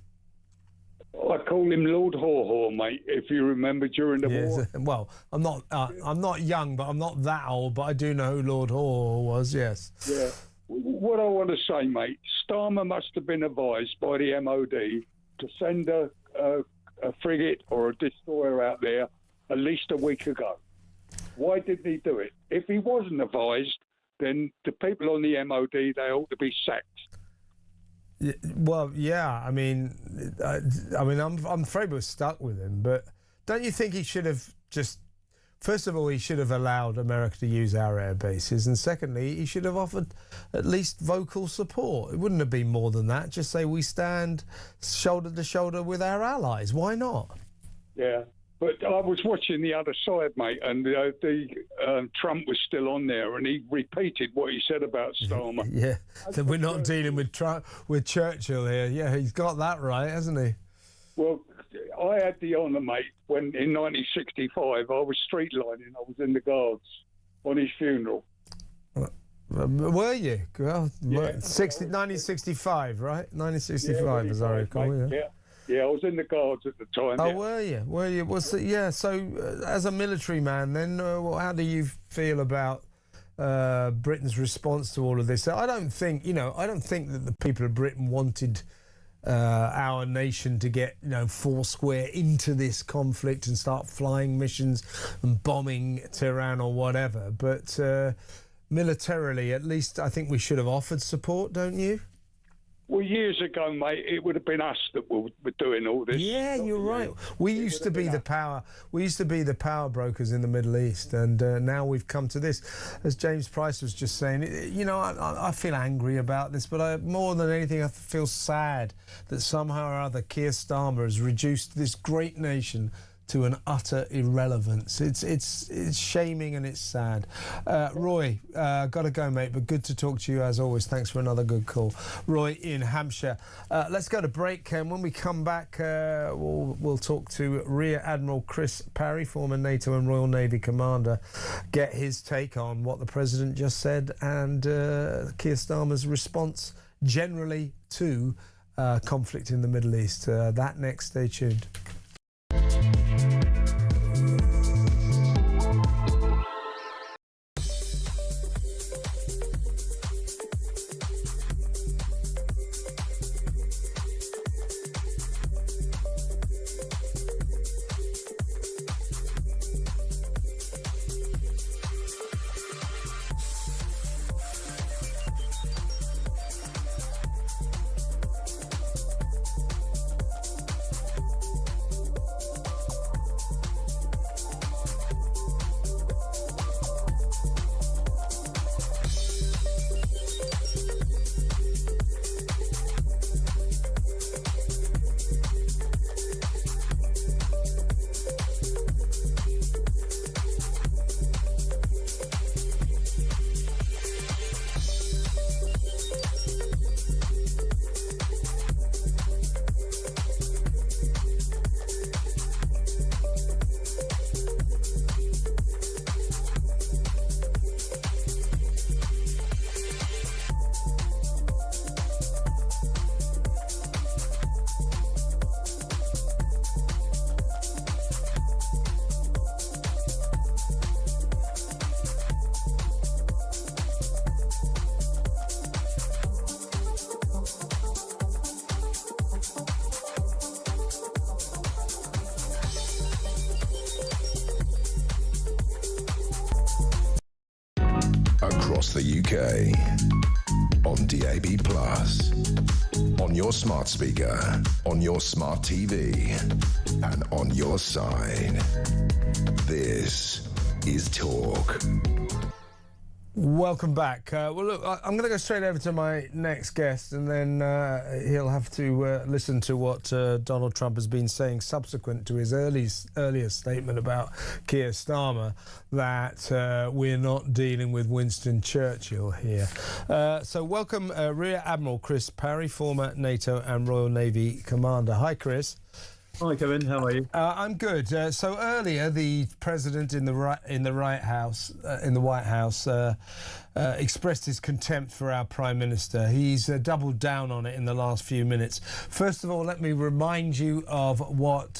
I call him Lord Haw-Haw, mate, if you remember during the war. Well, I'm not young, but I'm not that old, but I do know who Lord Haw-Haw was, yes. Yeah. What I want to say, mate, Starmer must have been advised by the MOD to send a frigate or a destroyer out there at least a week ago. Why didn't he do it? If he wasn't advised, then the people on the MOD, they ought to be sacked. Well, yeah. I'm afraid we're stuck with him. But don't you think he should have just First of all, he should have allowed America to use our air bases, and secondly, he should have offered at least vocal support. It wouldn't have been more than that. Just say we stand shoulder to shoulder with our allies. Why not? Yeah, but I was watching the other side, mate, and Trump was still on there, and he repeated what he said about Starmer. Yeah, that we're not dealing with Churchill here. Yeah, he's got that right, hasn't he? Well, I had the honour, mate, when in 1965 I was street lining. I was in the Guards on his funeral. Were you? Well, Yeah. 1965, right? 1965, as I recall. Mate, yeah, I was in the Guards at the time. Oh, yeah. were you? Were you? So as a military man, then, how do you feel about Britain's response to all of this? I don't think that the people of Britain wanted our nation to get foursquare into this conflict and start flying missions and bombing Tehran or whatever, but militarily at least I think we should have offered support, don't you? Well, years ago, mate, it would have been us that were doing all this. Yeah, you're right. We used to be the power. We used to be the power brokers in the Middle East, and now we've come to this. As James Price was just saying, I feel angry about this, but more than anything, I feel sad that somehow or other Keir Starmer has reduced this great nation to an utter irrelevance. It's shaming and it's sad. Roy, got to go, mate, but good to talk to you as always. Thanks for another good call. Roy in Hampshire. Let's go to break, and when we come back, we'll talk to Rear Admiral Chris Parry, former NATO and Royal Navy commander, get his take on what the President just said and Keir Starmer's response generally to conflict in the Middle East. That next, stay tuned. Across the UK, on DAB+, on your smart speaker, on your smart TV, and on your side. This is Talk. Welcome back. Well, look, I'm going to go straight over to my next guest, and then he'll have to listen to what Donald Trump has been saying subsequent to his earlier statement about Keir Starmer, that we're not dealing with Winston Churchill here. So welcome Rear Admiral Chris Parry, former NATO and Royal Navy commander. Hi, Chris. Hi, Kevin. How are you? I'm good. So earlier, the president in the White House expressed his contempt for our Prime Minister. He's doubled down on it in the last few minutes. First of all, let me remind you of what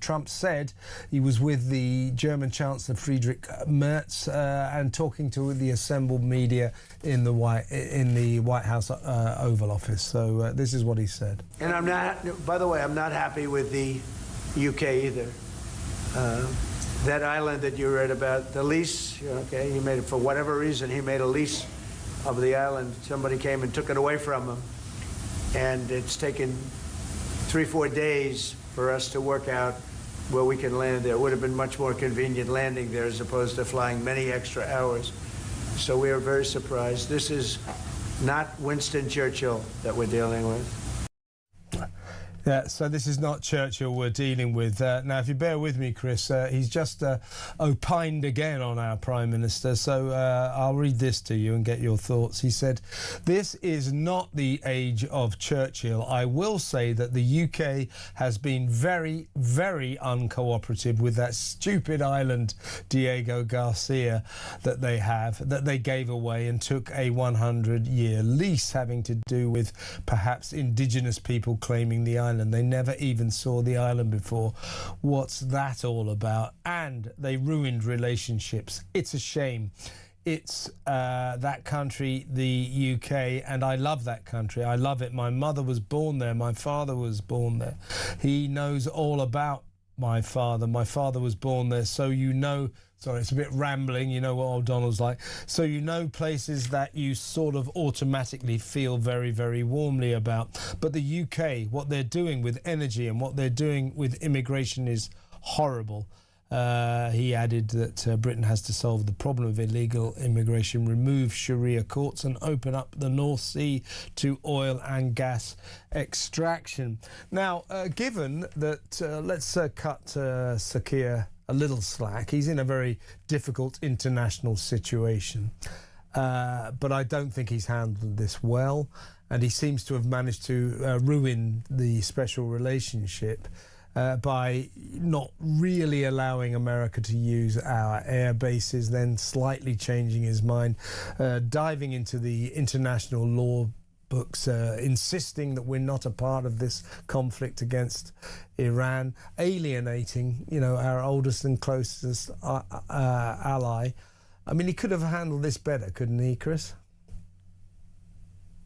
Trump said. He was with the German Chancellor Friedrich Merz and talking to the assembled media in the White House Oval Office. So this is what he said. And I'm not, by the way, I'm not happy with the UK either. That island that you read about, the lease, okay, he made it for whatever reason, he made a lease of the island. Somebody came and took it away from him. And it's taken 3-4 days for us to work out where we can land there. It would have been much more convenient landing there as opposed to flying many extra hours. So we are very surprised. This is not Winston Churchill that we're dealing with. Yeah, so this is not Churchill we're dealing with. Now, if you bear with me, Chris, he's just opined again on our Prime Minister, so I'll read this to you and get your thoughts. He said, "This is not the age of Churchill. I will say that the UK has been very, very uncooperative with that stupid island, Diego Garcia, that they gave away and took a 100-year lease having to do with perhaps indigenous people claiming the island. They never even saw the island before. What's that all about? And they ruined relationships. It's a shame. It's that country, the UK, and I love that country. I love it. My mother was born there. My father was born there. He knows all about my father. My father was born there, so you know." Sorry, it's a bit rambling, you know what old Donald's like. "So you know places that you sort of automatically feel very, very warmly about. But the UK, what they're doing with energy and what they're doing with immigration is horrible." He added that Britain has to solve the problem of illegal immigration, remove Sharia courts and open up the North Sea to oil and gas extraction. Now, given that, let's cut Sakir a little slack. He's in a very difficult international situation, but I don't think he's handled this well, and he seems to have managed to ruin the special relationship by not really allowing America to use our air bases, then slightly changing his mind, diving into the international law books, insisting that we're not a part of this conflict against Iran, alienating, you know, our oldest and closest ally. I mean, he could have handled this better, couldn't he, Chris?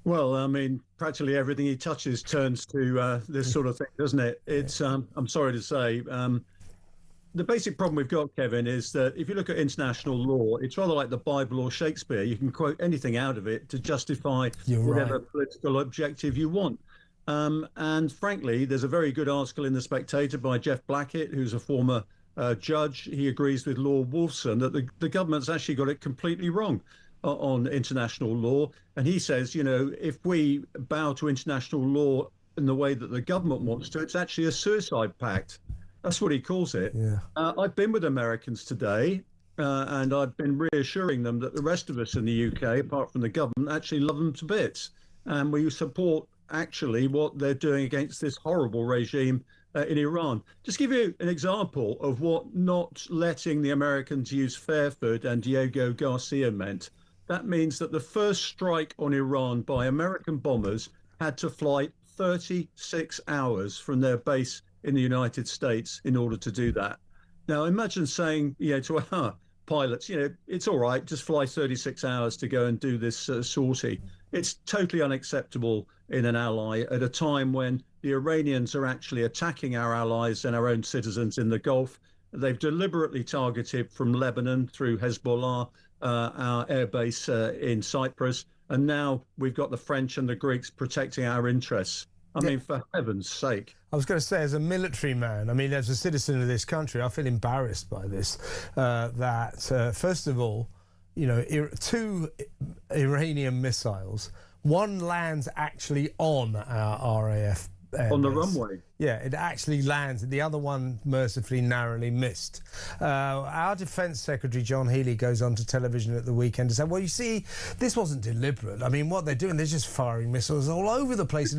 Well, I mean, practically everything he touches turns to this sort of thing, doesn't it? It's, I'm sorry to say, the basic problem we've got, Kevin, is that if you look at international law, it's rather like the Bible or Shakespeare. You can quote anything out of it to justify whatever political objective you want. And frankly, there's a very good article in The Spectator by Jeff Blackett, who's a former judge. He agrees with Lord Wolfson that the government's actually got it completely wrong on international law. And he says, you know, if we bow to international law in the way that the government wants to, it's actually a suicide pact. That's what he calls it. Yeah. I've been with Americans today, and I've been reassuring them that the rest of us in the UK, apart from the government, actually love them to bits. And we support actually what they're doing against this horrible regime in Iran. Just give you an example of what not letting the Americans use Fairford and Diego Garcia meant. That means that the first strike on Iran by American bombers had to fly 36 hours from their base in the United States in order to do that. Now, imagine saying, you know, to our pilots, you know, it's all right, just fly 36 hours to go and do this sortie. It's totally unacceptable in an ally at a time when the Iranians are actually attacking our allies and our own citizens in the Gulf. They've deliberately targeted from Lebanon through Hezbollah, our airbase in Cyprus. And now we've got the French and the Greeks protecting our interests. I mean, for heaven's sake. I was going to say, as a military man, I mean, as a citizen of this country, I feel embarrassed by this. First of all, you know, 2 Iranian missiles, one lands actually on our RAF on the runway. Yeah, it actually lands. The other one mercifully narrowly missed. Our Defence Secretary, John Healey, goes on to television at the weekend and said, well, you see, this wasn't deliberate. I mean, what they're doing, they're just firing missiles all over the place.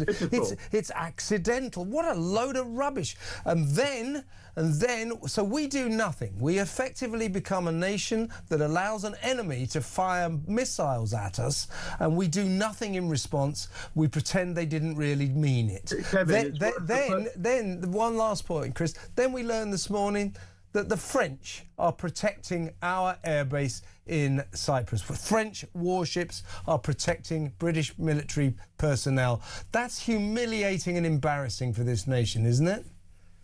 It's accidental. What a load of rubbish. And then, so we do nothing. We effectively become a nation that allows an enemy to fire missiles at us, and we do nothing in response. We pretend they didn't really mean it. Kevin, Then one last point, Chris. Then we learned this morning that the French are protecting our airbase in Cyprus. French warships are protecting British military personnel. That's humiliating and embarrassing for this nation, isn't it?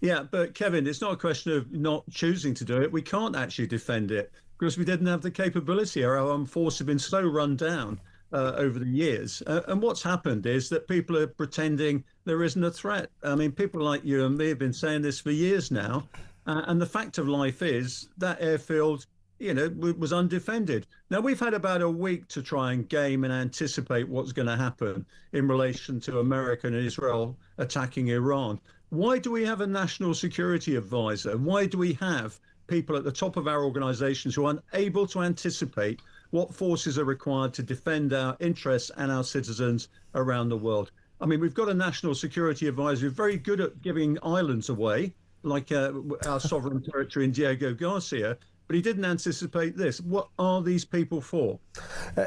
Yeah, but Kevin, it's not a question of not choosing to do it. We can't actually defend it because we didn't have the capability. Our armed forces have been so run down over the years. And what's happened is that people are pretending there isn't a threat. I mean, people like you and me have been saying this for years now. And the fact of life is that airfield, was undefended. Now, we've had about a week to try and game and anticipate what's going to happen in relation to America and Israel attacking Iran. Why do we have a national security advisor? Why do we have people at the top of our organizations who are unable to anticipate what forces are required to defend our interests and our citizens around the world? I mean, we've got a national security advisor who's very good at giving islands away, like our sovereign territory in Diego Garcia, but he didn't anticipate this. What are these people for?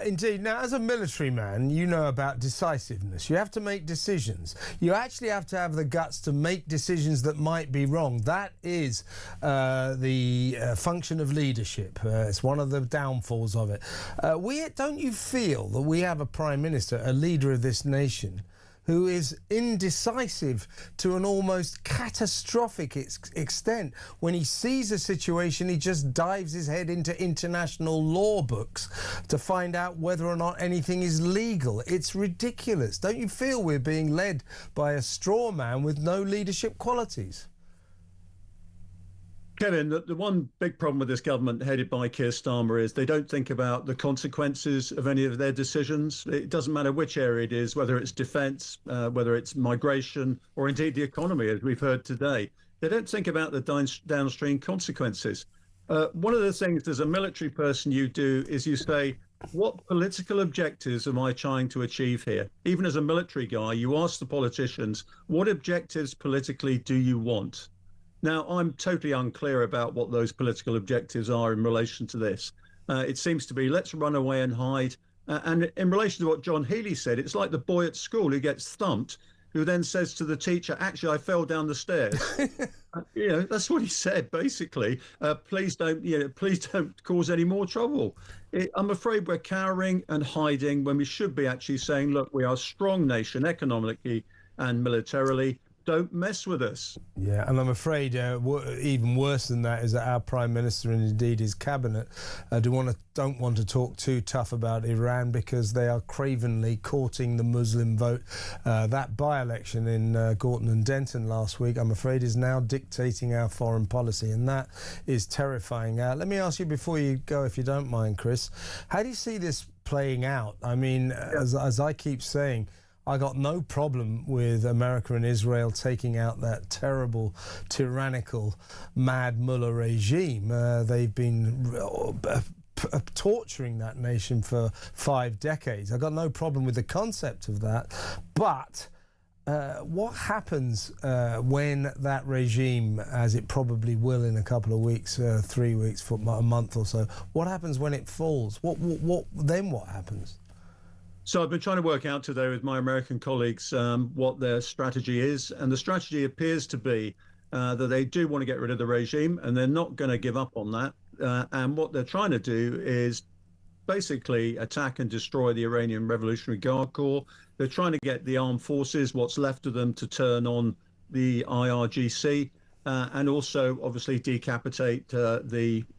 Indeed. Now, as a military man, you know about decisiveness. You have to make decisions. You actually have to have the guts to make decisions that might be wrong. That is the function of leadership. It's one of the downfalls of it. Don't you feel that we have a prime minister, a leader of this nation, who is indecisive to an almost catastrophic extent? When he sees a situation, he just dives his head into international law books to find out whether or not anything is legal. It's ridiculous. Don't you feel we're being led by a straw man with no leadership qualities? Kevin, the one big problem with this government headed by Keir Starmer is they don't think about the consequences of any of their decisions. It doesn't matter which area it is, whether it's defence, whether it's migration, or indeed the economy, as we've heard today. They don't think about the downstream consequences. One of the things as a military person you do is you say, what political objectives am I trying to achieve here? Even as a military guy, you ask the politicians, what objectives politically do you want? Now, I'm totally unclear about what those political objectives are in relation to this. It seems to be, let's run away and hide. And in relation to what John Healey said, it's like the boy at school who gets thumped, who then says to the teacher, actually, I fell down the stairs. That's what he said, basically. Please don't cause any more trouble. I'm afraid we're cowering and hiding when we should be actually saying, look, we are a strong nation economically and militarily. Don't mess with us. Yeah, and I'm afraid even worse than that is that our Prime Minister and indeed his cabinet don't want to talk too tough about Iran because they are cravenly courting the Muslim vote. That by-election in Gorton and Denton last week, I'm afraid, is now dictating our foreign policy, and that is terrifying. Let me ask you before you go, if you don't mind, Chris, how do you see this playing out? I mean, as I keep saying, I got no problem with America and Israel taking out that terrible, tyrannical, mad mullah regime. They've been torturing that nation for 5 decades. I got no problem with the concept of that. But what happens when that regime, as it probably will in a couple of weeks, 3 weeks, for a month or so, what happens when it falls? What happens? So I've been trying to work out today with my American colleagues what their strategy is. And the strategy appears to be that they do want to get rid of the regime and they're not going to give up on that. And what they're trying to do is basically attack and destroy the Iranian Revolutionary Guard Corps. They're trying to get the armed forces, what's left of them, to turn on the IRGC and also obviously decapitate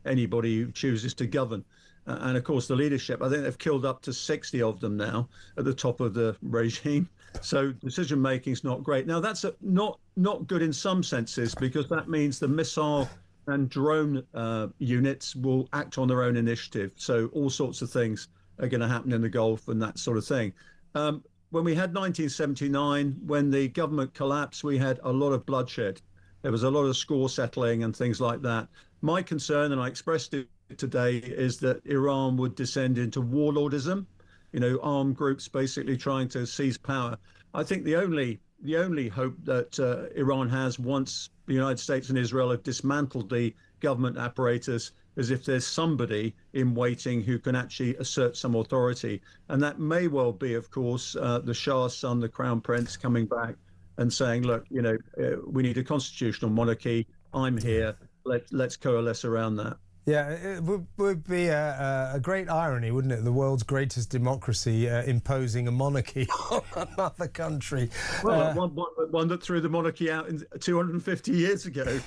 anybody who chooses to govern. And of course, the leadership, I think they've killed up to 60 of them now at the top of the regime. So decision making is not great. Now, that's not good in some senses, because that means the missile and drone units will act on their own initiative. So all sorts of things are going to happen in the Gulf and that sort of thing. When we had 1979, when the government collapsed, we had a lot of bloodshed. There was a lot of score settling and things like that. My concern, and I expressed it today, is that Iran would descend into warlordism, armed groups basically trying to seize power. I think the only hope that Iran has, once the United States and Israel have dismantled the government apparatus, is if there's somebody in waiting who can actually assert some authority. And that may well be, of course, the Shah's son, the Crown Prince, coming back and saying, look, we need a constitutional monarchy. I'm here. Let's coalesce around that. Yeah, it would be a great irony, wouldn't it? The world's greatest democracy imposing a monarchy on another country. Well, one that threw the monarchy out 250 years ago.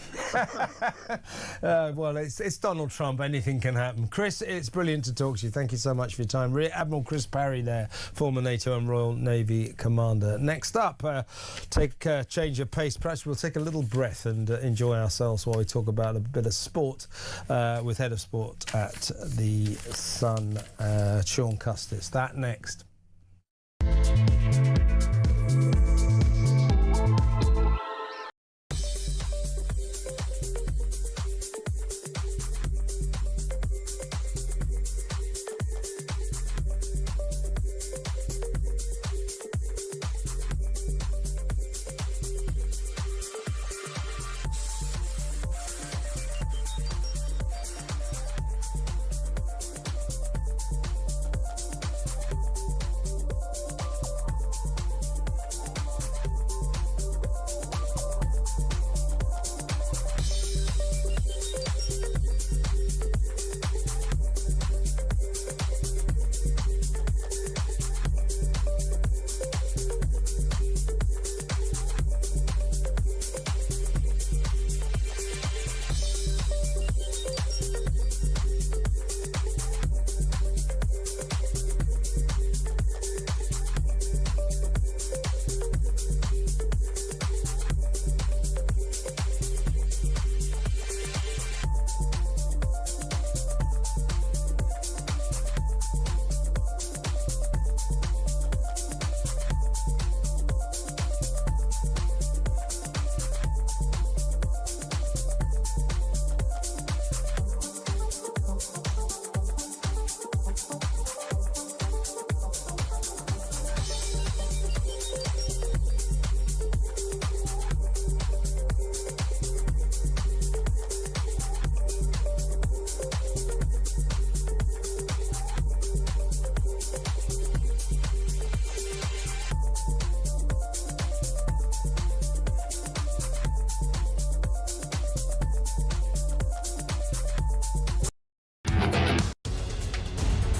Well, it's Donald Trump. Anything can happen. Chris, it's brilliant to talk to you. Thank you so much for your time. Rear Admiral Chris Parry there, former NATO and Royal Navy commander. Next up, take a change of pace. Perhaps we'll take a little breath and enjoy ourselves while we talk about a bit of sport with Head of Sport at the Sun, Sean Custis. That next.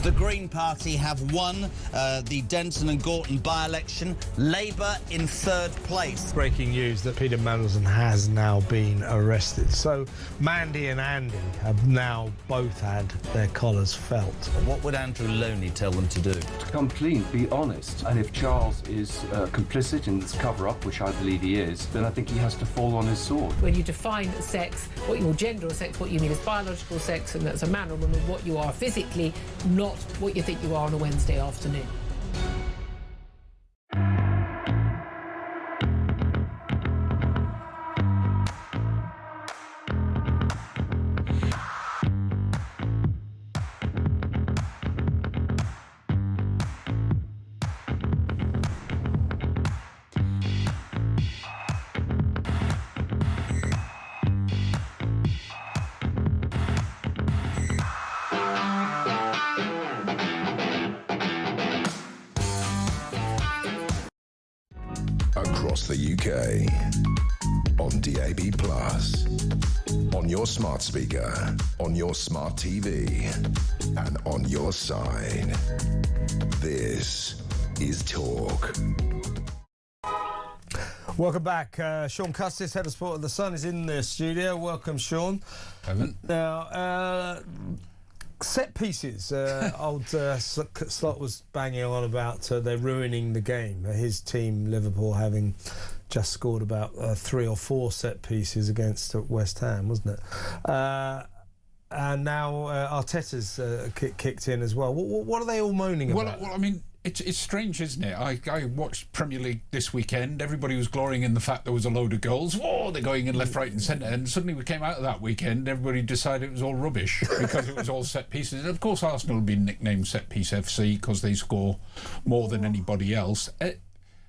The Green Party have won the Denton and Gorton by-election. Labour in third place. Breaking news that Peter Mandelson has now been arrested. So Mandy and Andy have now both had their collars felt. What would Andrew Loney tell them to do? To come clean, be honest. And if Charles is complicit in this cover-up, which I believe he is, then I think he has to fall on his sword. When you define sex, what your gender or sex, what you mean is biological sex, and that's a man or woman, what you are physically, not what you think you are on a Wednesday afternoon. Across the UK, on DAB+, on your smart speaker, on your smart TV, and on your side. This is Talk. Welcome back. Sean Custis, Head of Sport at The Sun, is in the studio. Welcome, Sean. Now, set pieces. Old Slot was banging on about they're ruining the game. His team, Liverpool, having just scored about 3 or 4 set pieces against West Ham, wasn't it? And now Arteta's kicked in as well. What are they all moaning about? Well, I mean, it's strange, isn't it? I watched Premier League this weekend. Everybody was glorying in the fact there was a load of goals. Whoa, they're going in left, right and centre. And suddenly we came out of that weekend, everybody decided it was all rubbish because it was all set pieces. And of course, Arsenal have been nicknamed Set Piece FC because they score more than anybody else.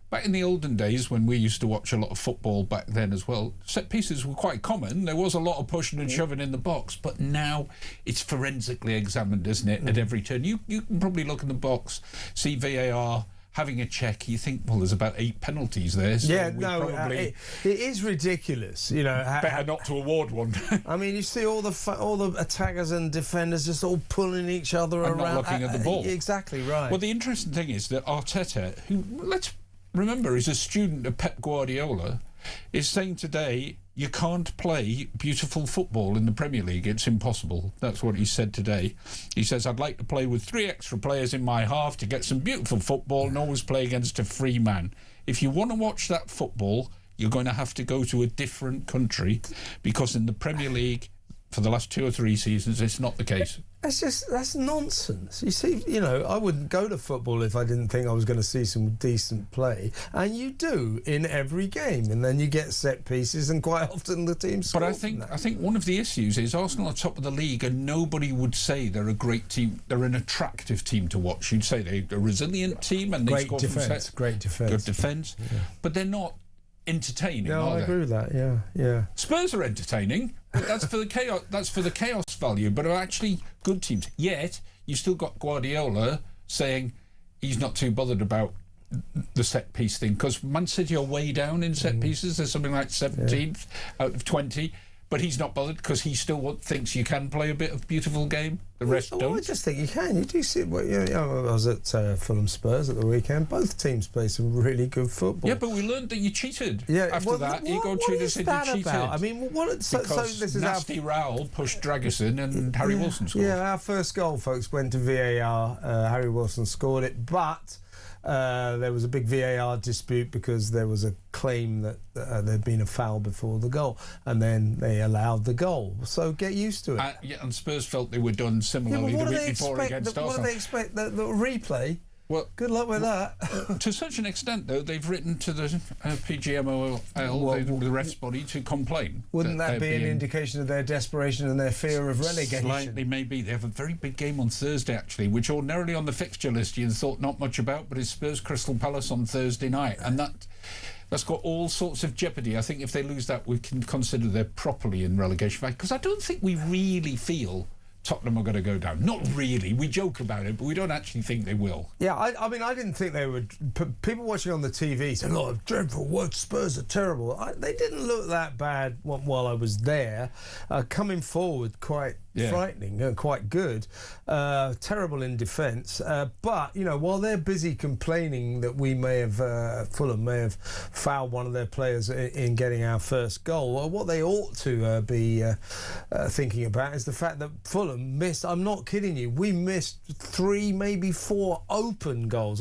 Back in the olden days, when we used to watch a lot of football back then as well, set pieces were quite common. There was a lot of pushing and shoving in the box, but now it's forensically examined, isn't it, at every turn. You can probably look in the box, see VAR, having a check, you think, well, there's about 8 penalties there. So yeah, we no, probably it is ridiculous. You know, better not to award one. I mean, you see all the attackers and defenders just all pulling each other and around, not looking at the ball. Exactly right. Well, the interesting thing is that Arteta, who, let's remember, is a student of Pep Guardiola, is saying today, you can't play beautiful football in the Premier League. It's impossible. That's what he said today. He says, I'd like to play with 3 extra players in my half to get some beautiful football and always play against a free man. If you want to watch that football, you're going to have to go to a different country, because in the Premier League, for the last 2 or 3 seasons, it's not the case. That's nonsense. You see, you know, I wouldn't go to football if I didn't think I was going to see some decent play, and you do in every game, and then you get set pieces, and quite often the team scores. But I think one of the issues is Arsenal are top of the league, and nobody would say they're a great team. They're an attractive team to watch. You'd say they're a resilient team, and they score from sets. Great defence, good defence, yeah. But they're not entertaining. No, I agree with that. Yeah. Spurs are entertaining. That's for the chaos. That's for the chaos value. But are actually good teams. Yet you still got Guardiola saying he's not too bothered about the set piece thing, because Man City are way down in set pieces. There's something like 17th out of 20. But he's not bothered because he still thinks you can play a bit of beautiful game. The rest don't. I just think you can. You do see. Well, I was at Fulham Spurs at the weekend. Both teams play some really good football. Yeah, but we learned that you cheated. Yeah, after that, Igor Tudor said you cheated. About? I mean, so this is nasty Raul pushed Dragusin and Harry Wilson scored. Yeah, our first goal, folks, went to VAR. Harry Wilson scored it, but there was a big VAR dispute because there was a claim that there'd been a foul before the goal, and then they allowed the goal. So get used to it. Yeah, and Spurs felt they were done similarly the week before against Arsenal. What do they expect? The replay? Well, good luck with that. To such an extent, though, they've written to the PGMOL, the refs body, to complain. Wouldn't that be an indication of their desperation and their fear of relegation? Slightly, maybe. They have a very big game on Thursday, actually, which ordinarily on the fixture list you'd thought not much about, but it's Spurs Crystal Palace on Thursday night, and that's got all sorts of jeopardy. I think if they lose that, we can consider they're properly in relegation fight, because I don't think we really feel Tottenham are going to go down. Not really. We joke about it, but we don't actually think they will. Yeah, I mean, I didn't think they would. People watching on the TV said, "Oh, dreadful! What, Spurs are terrible." They didn't look that bad while I was there. Coming forward, quite frightening and quite good. Terrible in defence, but you know, while they're busy complaining that we may have Fulham may have fouled one of their players in getting our first goal, what they ought to be thinking about is the fact that Fulham missed. I'm not kidding you. We missed 3, maybe 4 open goals.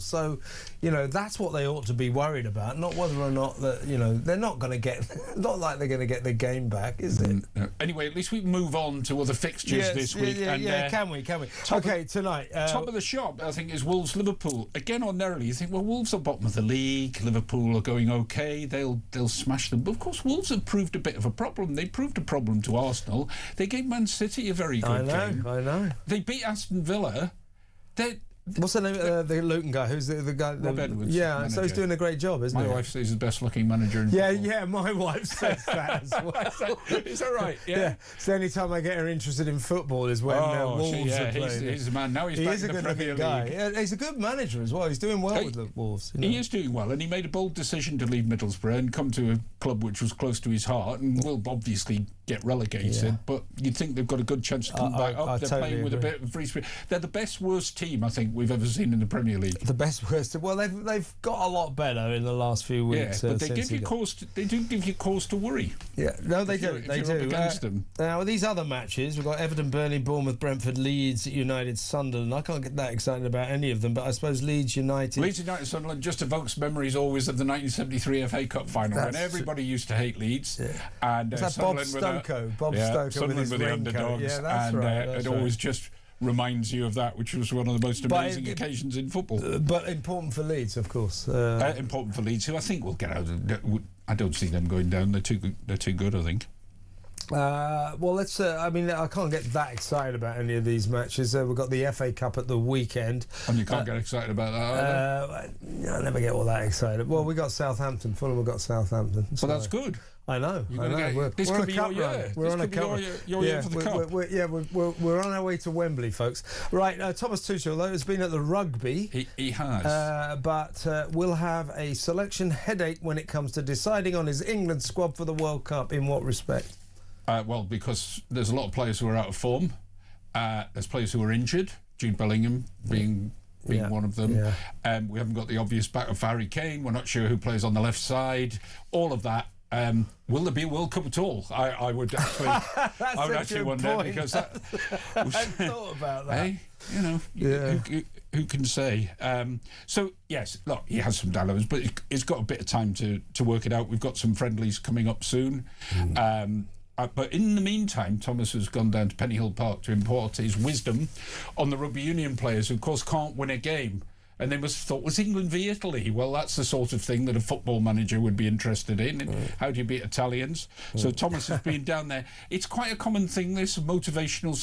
So, you know, that's what they ought to be worried about. Not whether or not that, you know, they're not going to get. Not like they're going to get the game back, is it? No. Anyway, at least we move on to other fixtures this week. Can we? Okay, tonight. Top of the shop, I think, is Wolves-Liverpool. Again, ordinarily, you think, well, Wolves are bottom of the league. Liverpool are going okay. They'll smash them. But of course, Wolves have proved a bit of a problem. They proved a problem to Arsenal. They gave Man City a very good game. I know. They beat Aston Villa. What's the name of the Luton guy? Who's the guy? Rob Edwards. Yeah, manager. So he's doing a great job, isn't he? My wife says he's the best-looking manager in football. Yeah, my wife says that as well. Is that right? Yeah. It's the only time I get her interested in football is when Wolves are playing. He's the man. Now he's back in the Premier League. Guy. Yeah, he's a good manager as well. He's doing well with the Wolves. You know? He is doing well, and he made a bold decision to leave Middlesbrough and come to a club which was close to his heart, and will obviously get relegated, but you'd think they've got a good chance to come back up. They're playing with a bit of free spirit. They're the best worst team I think we've ever seen in the Premier League. The best worst. Well, they've got a lot better in the last few weeks. Yeah, but they give you cause. They do give you cause to worry. Yeah, no, they do. They do. Against them. Now these other matches, we've got Everton, Burnley, Bournemouth, Brentford, Leeds United, Sunderland. I can't get that excited about any of them, but I suppose Leeds United, Sunderland just evokes memories always of the 1973 FA Cup final when everybody used to hate Leeds. Yeah. And Bob Stoker. Sunderland with the underdogs, it always just reminds you of that, which was one of the most amazing occasions in football. But important for Leeds, of course. Important for Leeds, who I think will get out. I don't see them going down. They're too good, I think. Well, let's. I mean, I can't get that excited about any of these matches. We've got the FA Cup at the weekend, and you can't get excited about that either. I never get all that excited. Well, we got Southampton. Fulham have got Southampton. Well, that's good. I know. This could be your year. We're on a cup run. Your year for the cup. We're on our way to Wembley, folks. Right, Thomas Tuchel, though, has been at the rugby. He has. But will have a selection headache when it comes to deciding on his England squad for the World Cup. In what respect? Well, because there's a lot of players who are out of form. There's players who are injured. Jude Bellingham being one of them. We haven't got the obvious back of Harry Kane. We're not sure who plays on the left side. All of that. Will there be a World Cup at all? I would actually wonder, because I hadn't thought about that. Hey, who can say? So yes, look, he has some dilemmas, but he's got a bit of time to work it out. We've got some friendlies coming up soon. But in the meantime, Thomas has gone down to Pennyhill Park to impart his wisdom on the rugby union players who, of course, can't win a game. And they must have thought, was England v Italy? Well, that's the sort of thing that a football manager would be interested in. How do you beat Italians? So Thomas has been down there. It's quite a common thing, this, motivational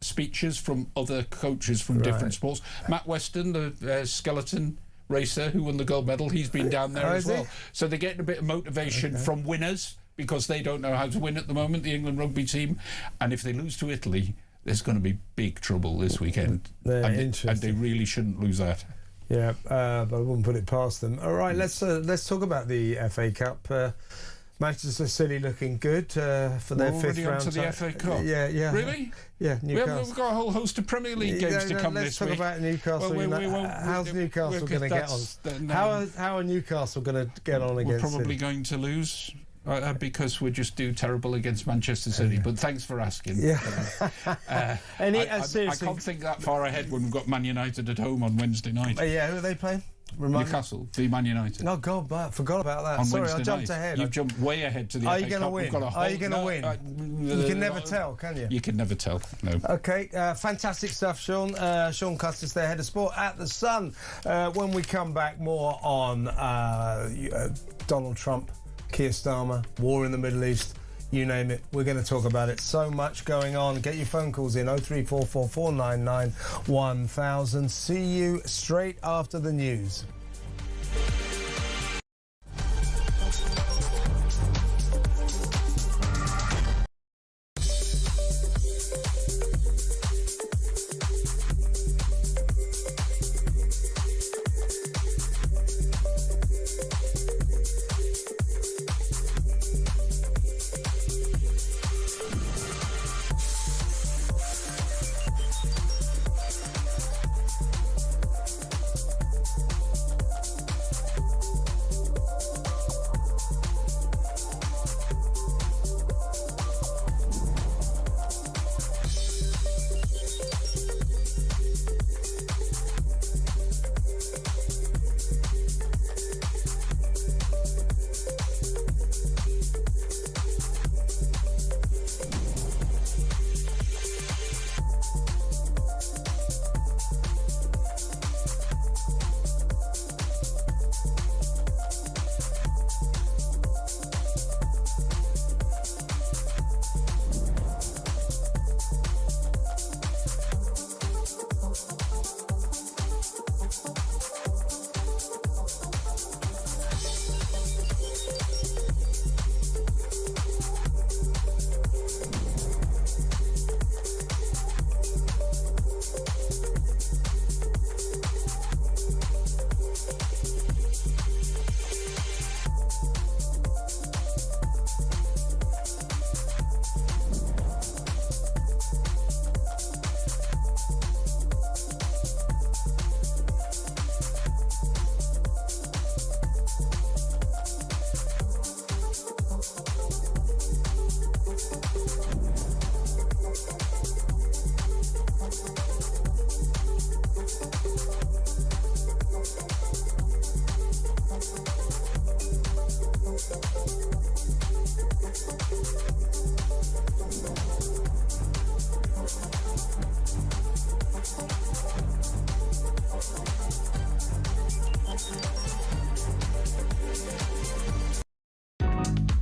speeches from other coaches from different sports. Matt Weston, the skeleton racer who won the gold medal, he's been down there as well. So they're getting a bit of motivation from winners, because they don't know how to win at the moment, the England rugby team. And if they lose to Italy, there's going to be big trouble this weekend. And they really shouldn't lose that. Yeah, but I wouldn't put it past them. All right, let's talk about the FA Cup. Manchester City looking good for their fifth round. To the FA Cup. Yeah. Really? Yeah, Newcastle. We've got a whole host of Premier League games to come this week. Let's talk about Newcastle. How's Newcastle going to get on? How are Newcastle going to get on against City? We're probably going to lose. Because we just do terrible against Manchester City, but thanks for asking. Yeah. I can't think that far ahead when we've got Man United at home on Wednesday night. Who are they playing? Newcastle v Man United. Oh God, I forgot about that. Sorry, Wednesday I jumped night. ahead. You've jumped way ahead to the FA Cup. Are you going to win? You can never tell, can you? You can never tell, no. Okay, fantastic stuff, Sean. Sean Custis there, head of sport at The Sun. When we come back, more on Donald Trump, Keir Starmer, war in the Middle East, you name it. We're going to talk about it. So much going on. Get your phone calls in 0344499 1000. See you straight after the news.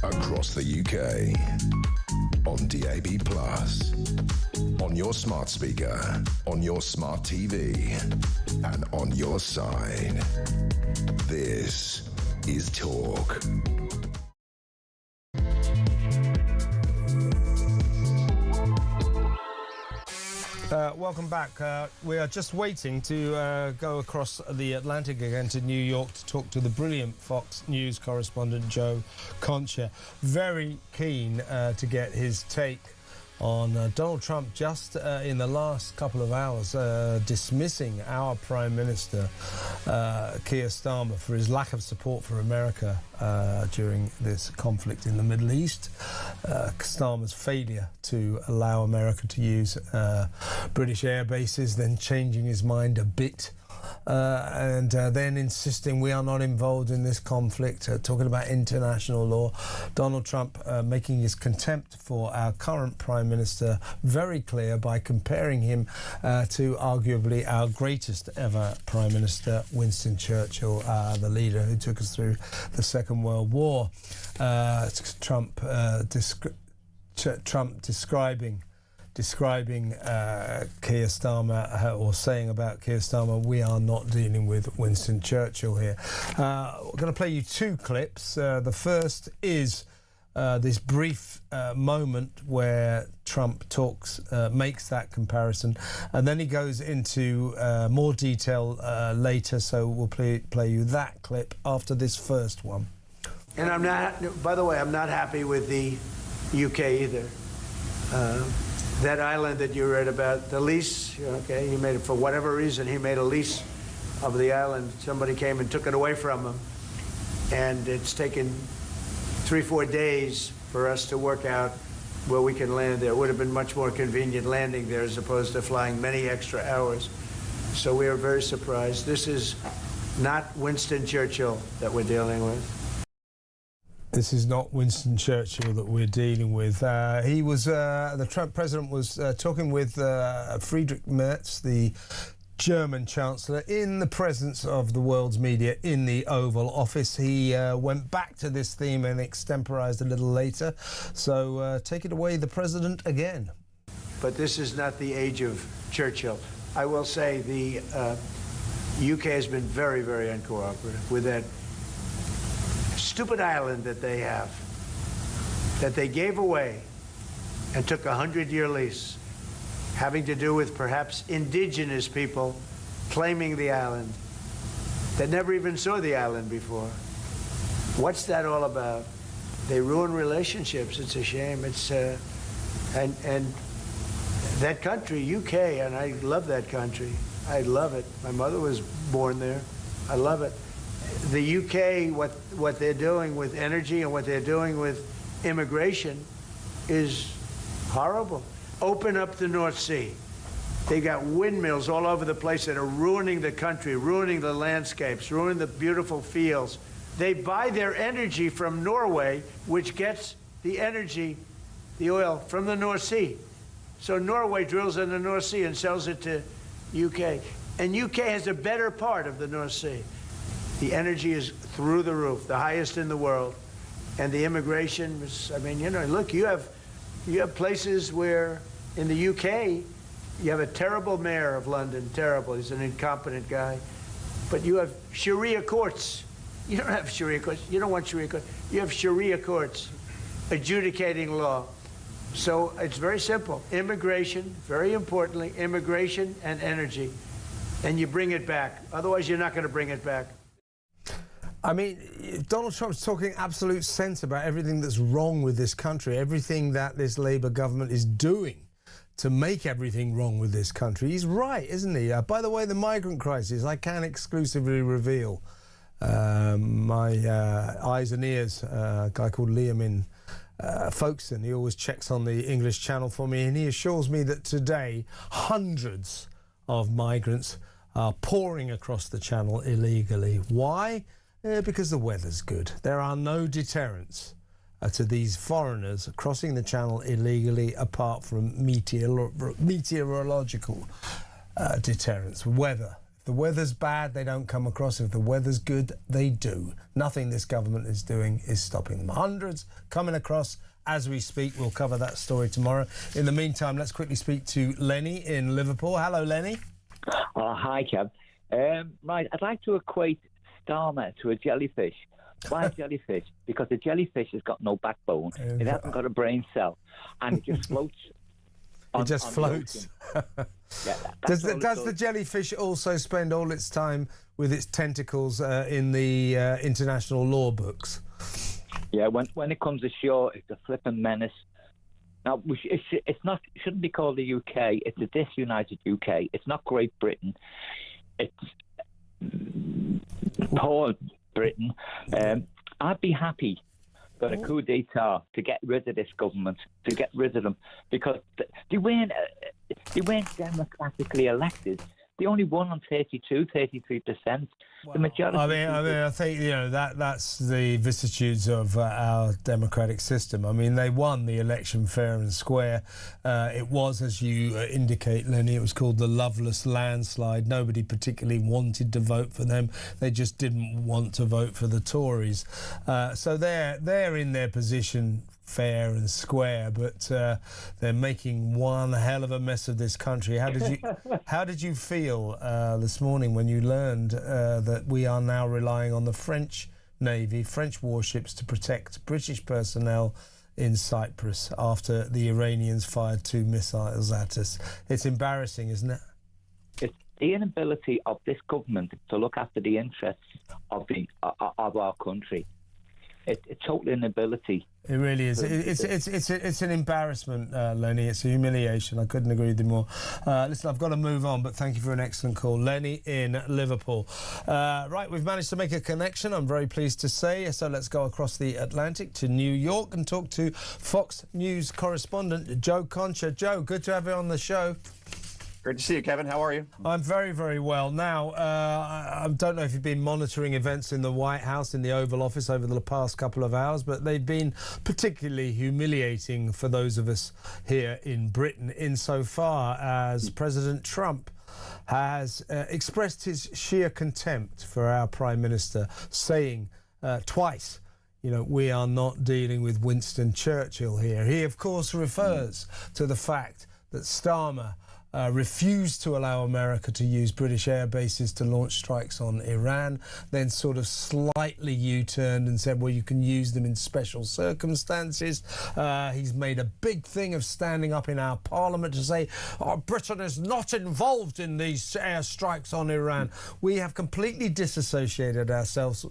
Across the UK, on DAB+, on your smart speaker, on your smart TV, and on your side. This is Talk. Welcome back. We are just waiting to go across the Atlantic again to New York to talk to the brilliant Fox News correspondent Joe Concha. Very keen to get his take on Donald Trump just in the last couple of hours dismissing our Prime Minister, Keir Starmer, for his lack of support for America during this conflict in the Middle East. Starmer's failure to allow America to use British air bases, then changing his mind a bit. And then insisting we are not involved in this conflict, talking about international law. Donald Trump making his contempt for our current Prime Minister very clear by comparing him to arguably our greatest ever Prime Minister, Winston Churchill, the leader who took us through the Second World War. Trump describing Keir Starmer, or saying about Keir Starmer, we are not dealing with Winston Churchill here. We're going to play you two clips. The first is this brief moment where Trump makes that comparison, and then he goes into more detail later, so we'll play you that clip after this first one. And I'm not, by the way, I'm not happy with the UK either. That island that you read about, the lease, okay, he made it for whatever reason, he made a lease of the island. Somebody came and took it away from him. And it's taken 3-4 days for us to work out where we can land there. It would have been much more convenient landing there as opposed to flying many extra hours. So we are very surprised. This is not Winston Churchill that we're dealing with. This is not Winston Churchill that we're dealing with. The Trump president was talking with Friedrich Merz, the German Chancellor, in the presence of the world's media in the Oval Office. He went back to this theme and extemporised a little later. So take it away, the president, again. But this is not the age of Churchill. I will say the UK has been very, very uncooperative with that stupid island that they have, that they gave away and took a 100-year lease, having to do with perhaps indigenous people claiming the island that never even saw the island before. What's that all about? They ruin relationships. It's a shame. It's and that country, UK, and I love that country. I love it. My mother was born there. I love it. The UK, what they're doing with energy and what they're doing with immigration is horrible. Open up the North Sea. They got windmills all over the place that are ruining the country, ruining the landscapes, ruining the beautiful fields. They buy their energy from Norway, which gets the energy, the oil, from the North Sea. So Norway drills in the North Sea and sells it to UK. And UK has a better part of the North Sea. The energy is through the roof, the highest in the world. And the immigration is, I mean, look, you have places where in the UK, you have a terrible mayor of London, terrible, he's an incompetent guy. But you have Sharia courts. You don't have Sharia courts, you don't want Sharia courts. You have Sharia courts adjudicating law. So it's very simple. Immigration, very importantly, immigration and energy. And you bring it back. Otherwise, you're not going to bring it back. I mean, Donald Trump's talking absolute sense about everything that's wrong with this country, everything that this Labour government is doing to make everything wrong with this country. He's right, isn't he? By the way, the migrant crisis, I can exclusively reveal my eyes and ears, a guy called Liam in Folkestone. He always checks on the English channel for me, and he assures me that today hundreds of migrants are pouring across the channel illegally. Why? Because the weather's good. There are no deterrents to these foreigners crossing the channel illegally apart from meteorological deterrents. Weather. If the weather's bad, they don't come across. If the weather's good, they do. Nothing this government is doing is stopping them. Hundreds coming across as we speak. We'll cover that story tomorrow. In the meantime, let's quickly speak to Lenny in Liverpool. Hello, Lenny. Hi, Kev. Right, I'd like to equate Starmer to a jellyfish. Why a jellyfish? Because a jellyfish has got no backbone. It hasn't got a brain cell, and it just floats. It just floats. Does the jellyfish also spend all its time with its tentacles in the international law books? Yeah, when it comes ashore, it's a flipping menace. Now, it's not. It shouldn't be called the UK. It's a disunited UK. It's not Great Britain. It's poor Britain. I'd be happy for a coup d'etat to get rid of this government, to get rid of them, because they weren't democratically elected. They only won on 33%. The majority. I think that's the vicissitudes of our democratic system. I mean, they won the election fair and square. It was, as you indicate, Lenny, it was called the Loveless landslide. Nobody particularly wanted to vote for them. They just didn't want to vote for the Tories. So they're in their position fair and square, but they're making one hell of a mess of this country. How did you feel this morning when you learned that we are now relying on the French Navy, French warships, to protect British personnel in Cyprus after the Iranians fired 2 missiles at us? It's embarrassing, isn't it? It's the inability of this government to look after the interests of our country. It's total inability. It really is. It's an embarrassment, Lenny. It's a humiliation. I couldn't agree with you more. Listen, I've got to move on, but thank you for an excellent call. Lenny in Liverpool. Right, we've managed to make a connection, I'm very pleased to say. So let's go across the Atlantic to New York and talk to Fox News correspondent Joe Concha. Joe, good to have you on the show. Great to see you, Kevin. How are you? I'm very, very well. Now, I don't know if you've been monitoring events in the White House, in the Oval Office over the past couple of hours, but they've been particularly humiliating for those of us here in Britain, insofar as President Trump has expressed his sheer contempt for our Prime Minister, saying twice, we are not dealing with Winston Churchill here. He, of course, refers to the fact that Starmer refused to allow America to use British air bases to launch strikes on Iran, then sort of slightly U-turned and said, well, you can use them in special circumstances. He's made a big thing of standing up in our parliament to say, Britain is not involved in these air strikes on Iran. We have completely disassociated ourselves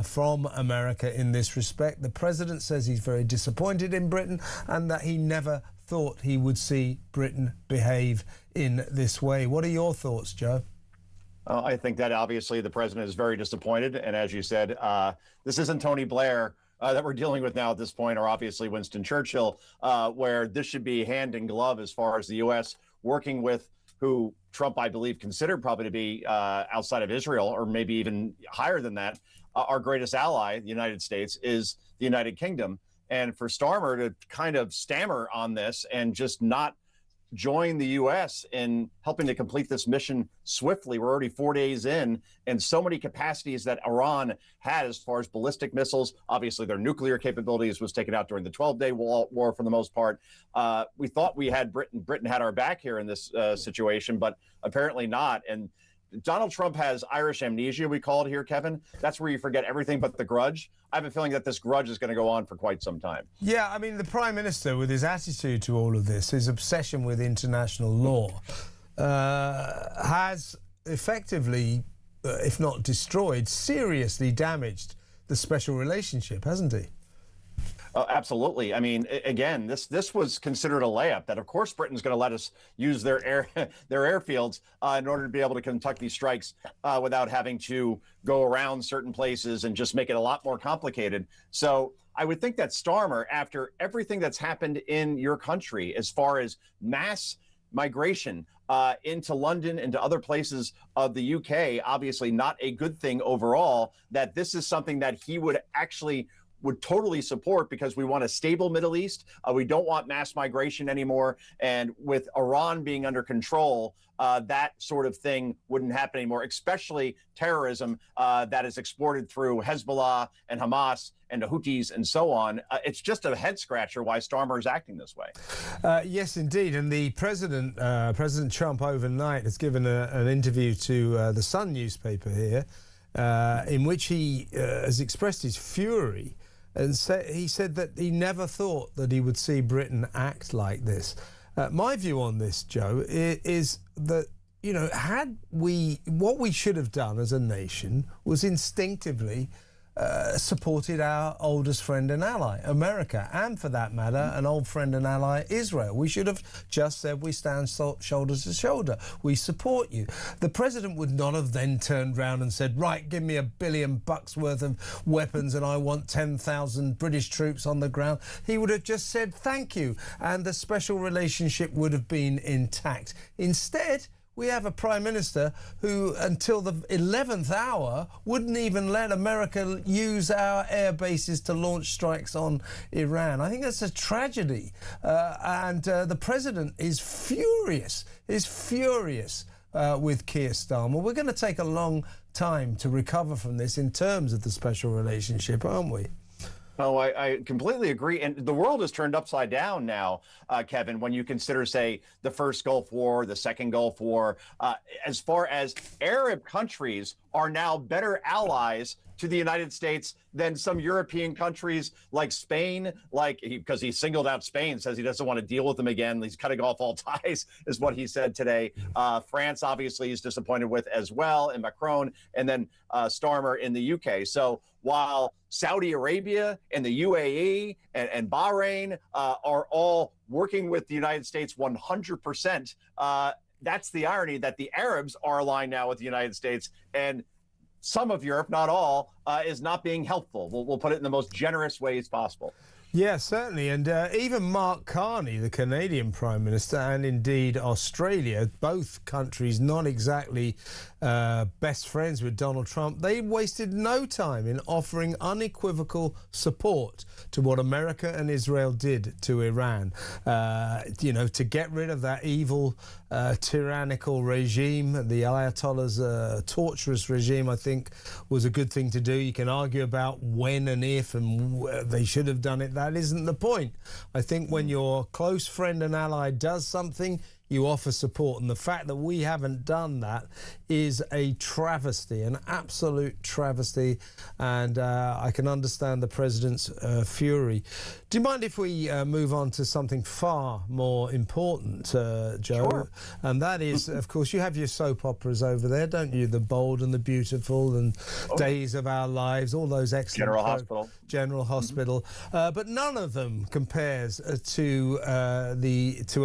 from America in this respect. The president says he's very disappointed in Britain and that he never thought he would see Britain behave in this way. What are your thoughts, Joe? I think that obviously the president is very disappointed. And as you said, this isn't Tony Blair that we're dealing with now at this point, or obviously Winston Churchill, where this should be hand in glove as far as the U.S. working with who Trump, I believe, considered probably to be outside of Israel, or maybe even higher than that. Our greatest ally, the United States, is the United Kingdom. And for Starmer to kind of stammer on this and just not join the U.S. in helping to complete this mission swiftly. We're already 4 days in, and so many capacities that Iran had as far as ballistic missiles. Obviously, their nuclear capabilities was taken out during the 12-day war for the most part. We thought we had Britain had our back here in this situation, but apparently not. And Donald Trump has Irish amnesia, we call it here, Kevin. That's where you forget everything but the grudge. I have a feeling that this grudge is going to go on for quite some time. Yeah, I mean, the Prime Minister, with his attitude to all of this, his obsession with international law, has effectively, if not destroyed, seriously damaged the special relationship, hasn't he? Oh, absolutely. I mean, again, this was considered a layup that, of course, Britain's going to let us use their airfields in order to be able to conduct these strikes without having to go around certain places and just make it a lot more complicated. So I would think that Starmer, after everything that's happened in your country as far as mass migration into London and to other places of the UK, obviously not a good thing overall, that this is something that he would totally support, because we want a stable Middle East. We don't want mass migration anymore. And with Iran being under control, that sort of thing wouldn't happen anymore, especially terrorism that is exported through Hezbollah and Hamas and the Houthis and so on. It's just a head scratcher why Starmer is acting this way. Yes, indeed. And the President Trump overnight has given an interview to the Sun newspaper here, in which he has expressed his fury. And he said that he never thought that he would see Britain act like this. My view on this, Joe, is that, you know, what we should have done as a nation was instinctively supported our oldest friend and ally, America, and for that matter, an old friend and ally, Israel. We should have just said we stand shoulder to shoulder. We support you. The president would not have then turned round and said, right, give me $1 billion worth of weapons and I want 10,000 British troops on the ground. He would have just said thank you, and the special relationship would have been intact. Instead, we have a Prime Minister who, until the 11th hour, wouldn't even let America use our air bases to launch strikes on Iran. I think that's a tragedy. And the President is furious, with Keir Starmer. We're going to take a long time to recover from this in terms of the special relationship, aren't we? Oh, I completely agree. And the world is turned upside down now, Kevin, when you consider, say, the first Gulf War, the second Gulf War, as far as Arab countries are now better allies to the United States than some European countries like Spain, because he singled out Spain, says he doesn't want to deal with them again. He's cutting off all ties, is what he said today. France, obviously, he's disappointed with as well, and Macron, and then Starmer in the UK. So while Saudi Arabia and the UAE and Bahrain are all working with the United States 100%, that's the irony, that the Arabs are aligned now with the United States, and some of Europe, not all, is not being helpful. We'll put it in the most generous ways possible. Yeah, certainly. And even Mark Carney, the Canadian Prime Minister, and indeed Australia, both countries not exactly best friends with Donald Trump, they wasted no time in offering unequivocal support to what America and Israel did to Iran. You know, to get rid of that evil, tyrannical regime, the Ayatollah's torturous regime, I think was a good thing to do. You can argue about when and if and they should have done it. That isn't the point. I think when your close friend and ally does something, you offer support. And the fact that we haven't done that is a travesty, an absolute travesty. And I can understand the president's fury. Do you mind if we move on to something far more important, Joe? Sure. And that is, of course, you have your soap operas over there, don't you? The Bold and the Beautiful and Days of Our Lives, all those excellent... General Hospital. But none of them compares to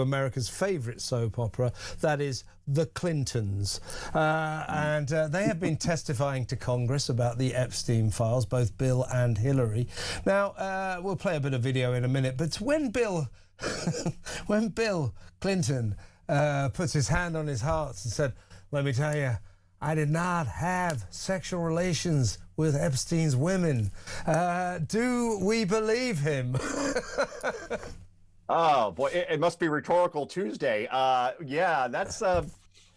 America's favourite soap opera, that is The Clintons. And they have been testifying to Congress about the Epstein files, both Bill and Hillary. Now, we'll play a bit of video in a minute, but when Bill Clinton puts his hand on his heart and said, let me tell you, I did not have sexual relations with Epstein's women. Do we believe him? Oh, boy, it must be Rhetorical Tuesday. Yeah, that's...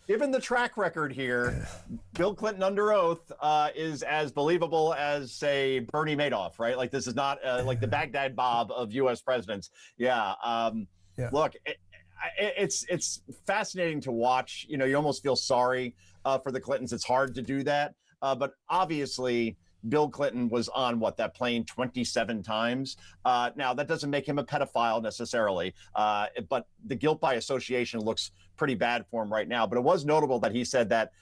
given the track record here, Bill Clinton under oath is as believable as, say, Bernie Madoff, right? Like, this is not like the Baghdad Bob of U.S. presidents. Yeah. Look, it's fascinating to watch. You know, you almost feel sorry for the Clintons. It's hard to do that. But obviously, Bill Clinton was on, that plane 27 times. Now, that doesn't make him a pedophile necessarily, but the guilt by association looks pretty bad for him right now. But it was notable that he said that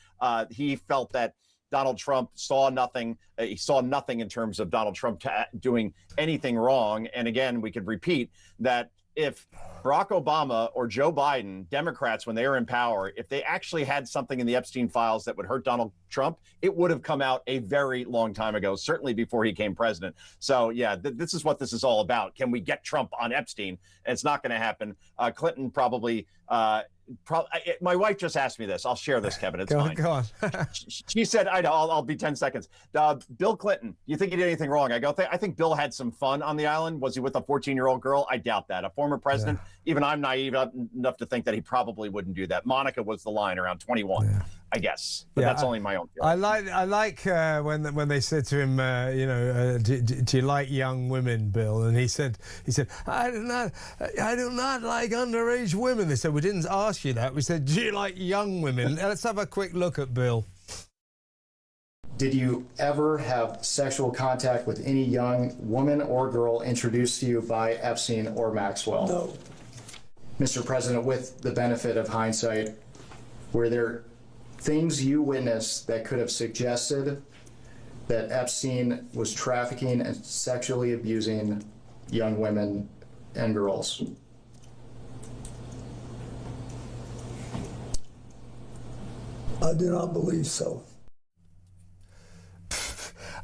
he felt that Donald Trump saw nothing. He saw nothing in terms of Donald Trump doing anything wrong. And again, we could repeat that if Barack Obama or Joe Biden, Democrats, when they were in power, if they actually had something in the Epstein files that would hurt Donald Trump, it would have come out a very long time ago, certainly before he became president. So, yeah, this is what this is all about. Can we get Trump on Epstein? And it's not going to happen. Clinton probably... my wife just asked me this. I'll share this, Kevin. It's fine. Go on. She said, I'll be 10 seconds. Bill Clinton, do you think he did anything wrong? I go, I think Bill had some fun on the island. Was he with a 14-year-old girl? I doubt that. A former president, even I'm naive enough to think that he probably wouldn't do that. Monica was the line around 21. I guess, but that's only my own feeling. I like when they said to him, do you like young women, Bill? And he said, I do not like underage women. They said, we didn't ask you that. We said, do you like young women? Let's have a quick look at Bill. Did you ever have sexual contact with any young woman or girl introduced to you by Epstein or Maxwell? No. Mr. President, with the benefit of hindsight, were there things you witnessed that could have suggested that Epstein was trafficking and sexually abusing young women and girls? I do not believe so.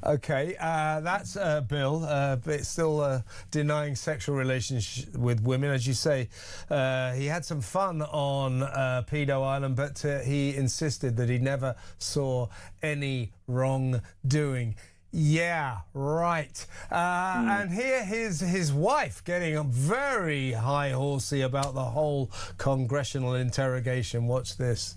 Okay, that's Bill, but still denying sexual relations with women. As you say, he had some fun on Pedo Island, but he insisted that he never saw any wrongdoing. Yeah, right. And here his wife getting very high-horsey about the whole congressional interrogation. Watch this.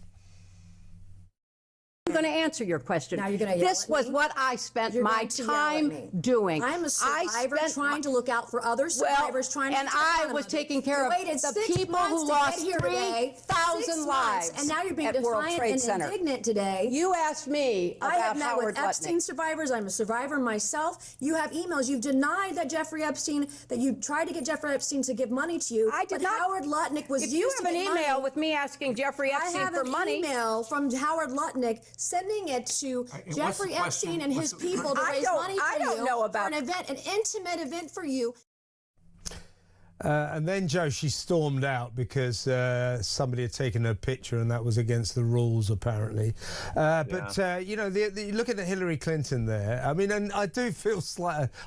I'm going to answer your question. Now you're going to yell This at was me? what I spent You're my going to yell at time me. doing. I'm a survivor trying to look out for other survivors, trying to and get I them was out of taking it. care You of waited the 6 people months who to lost get here today. 3,000 6 months, lives and now you're being at World defiant Trade and Center. indignant today. You asked me I have about met Howard with Epstein Lutnick. survivors. I'm a survivor myself. You have emails. You've denied that Jeffrey Epstein, that you tried to get Jeffrey Epstein to give money to you. I did but not. Howard Lutnick was If used you to have an get email money. with me asking Jeffrey Epstein I have for an money. email from Howard Lutnick sending it to what's Jeffrey the Epstein and his people to I raise don't- money for I don't you know about- for an event, an intimate event for you. And then, Joe, she stormed out because somebody had taken her picture and that was against the rules, apparently. But, you know, look at the Hillary Clinton there. I mean, and I do feel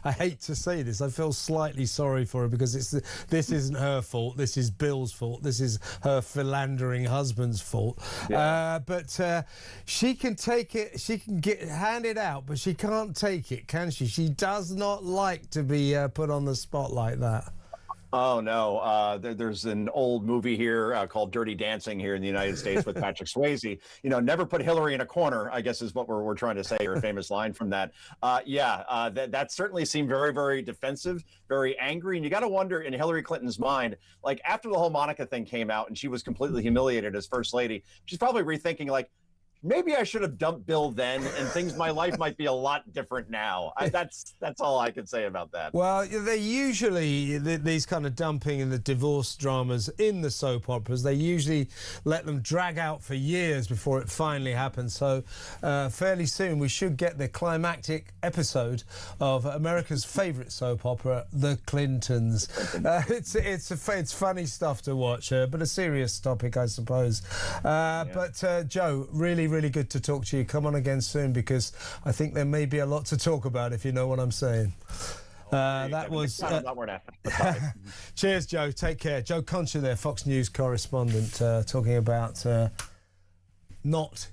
I hate to say this, I feel slightly sorry for her because this isn't her fault. This is Bill's fault. This is her philandering husband's fault. Yeah. But she can take it, she can hand it out, but she can't take it, can she? She does not like to be put on the spot like that. Oh, no. There's an old movie here called Dirty Dancing here in the United States with Patrick Swayze. You know, never put Hillary in a corner, I guess is what we're trying to say, or a famous line from that. That certainly seemed very, very defensive, very angry. And you got to wonder in Hillary Clinton's mind, like after the whole Monica thing came out and she was completely humiliated as first lady, she's probably rethinking like, maybe I should have dumped Bill then, and my life might be a lot different now. That's all I can say about that. Well, they usually, these kind of dumping and the divorce dramas in the soap operas, they usually let them drag out for years before it finally happens. So fairly soon we should get the climactic episode of America's favourite soap opera, The Clintons. It's funny stuff to watch, but a serious topic, I suppose. But Joe, really good to talk to you. Come on again soon because I think there may be a lot to talk about, if you know what I'm saying. That was cheers, Joe. Take care. Joe Concha there, Fox News correspondent, talking about not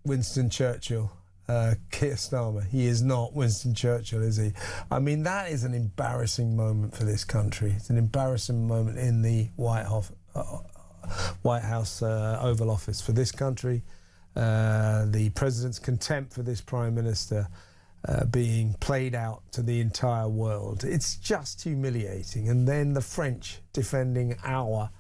Winston Churchill, Keir Starmer. He is not Winston Churchill, is he? I mean, that is an embarrassing moment for this country. It's an embarrassing moment in the White House Oval Office for this country. The president's contempt for this prime minister being played out to the entire world. It's just humiliating. And then the French defending our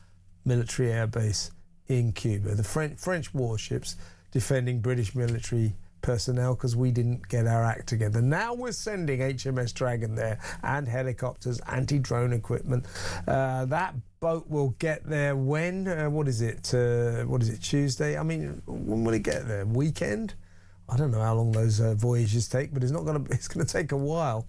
military airbase in Cuba. The French warships defending British military personnel because we didn't get our act together. Now we're sending HMS Dragon there and helicopters, anti-drone equipment. That boat will get there when? What is it, Tuesday? I mean, when will it get there? Weekend? I don't know how long those voyages take, but it's going to take a while.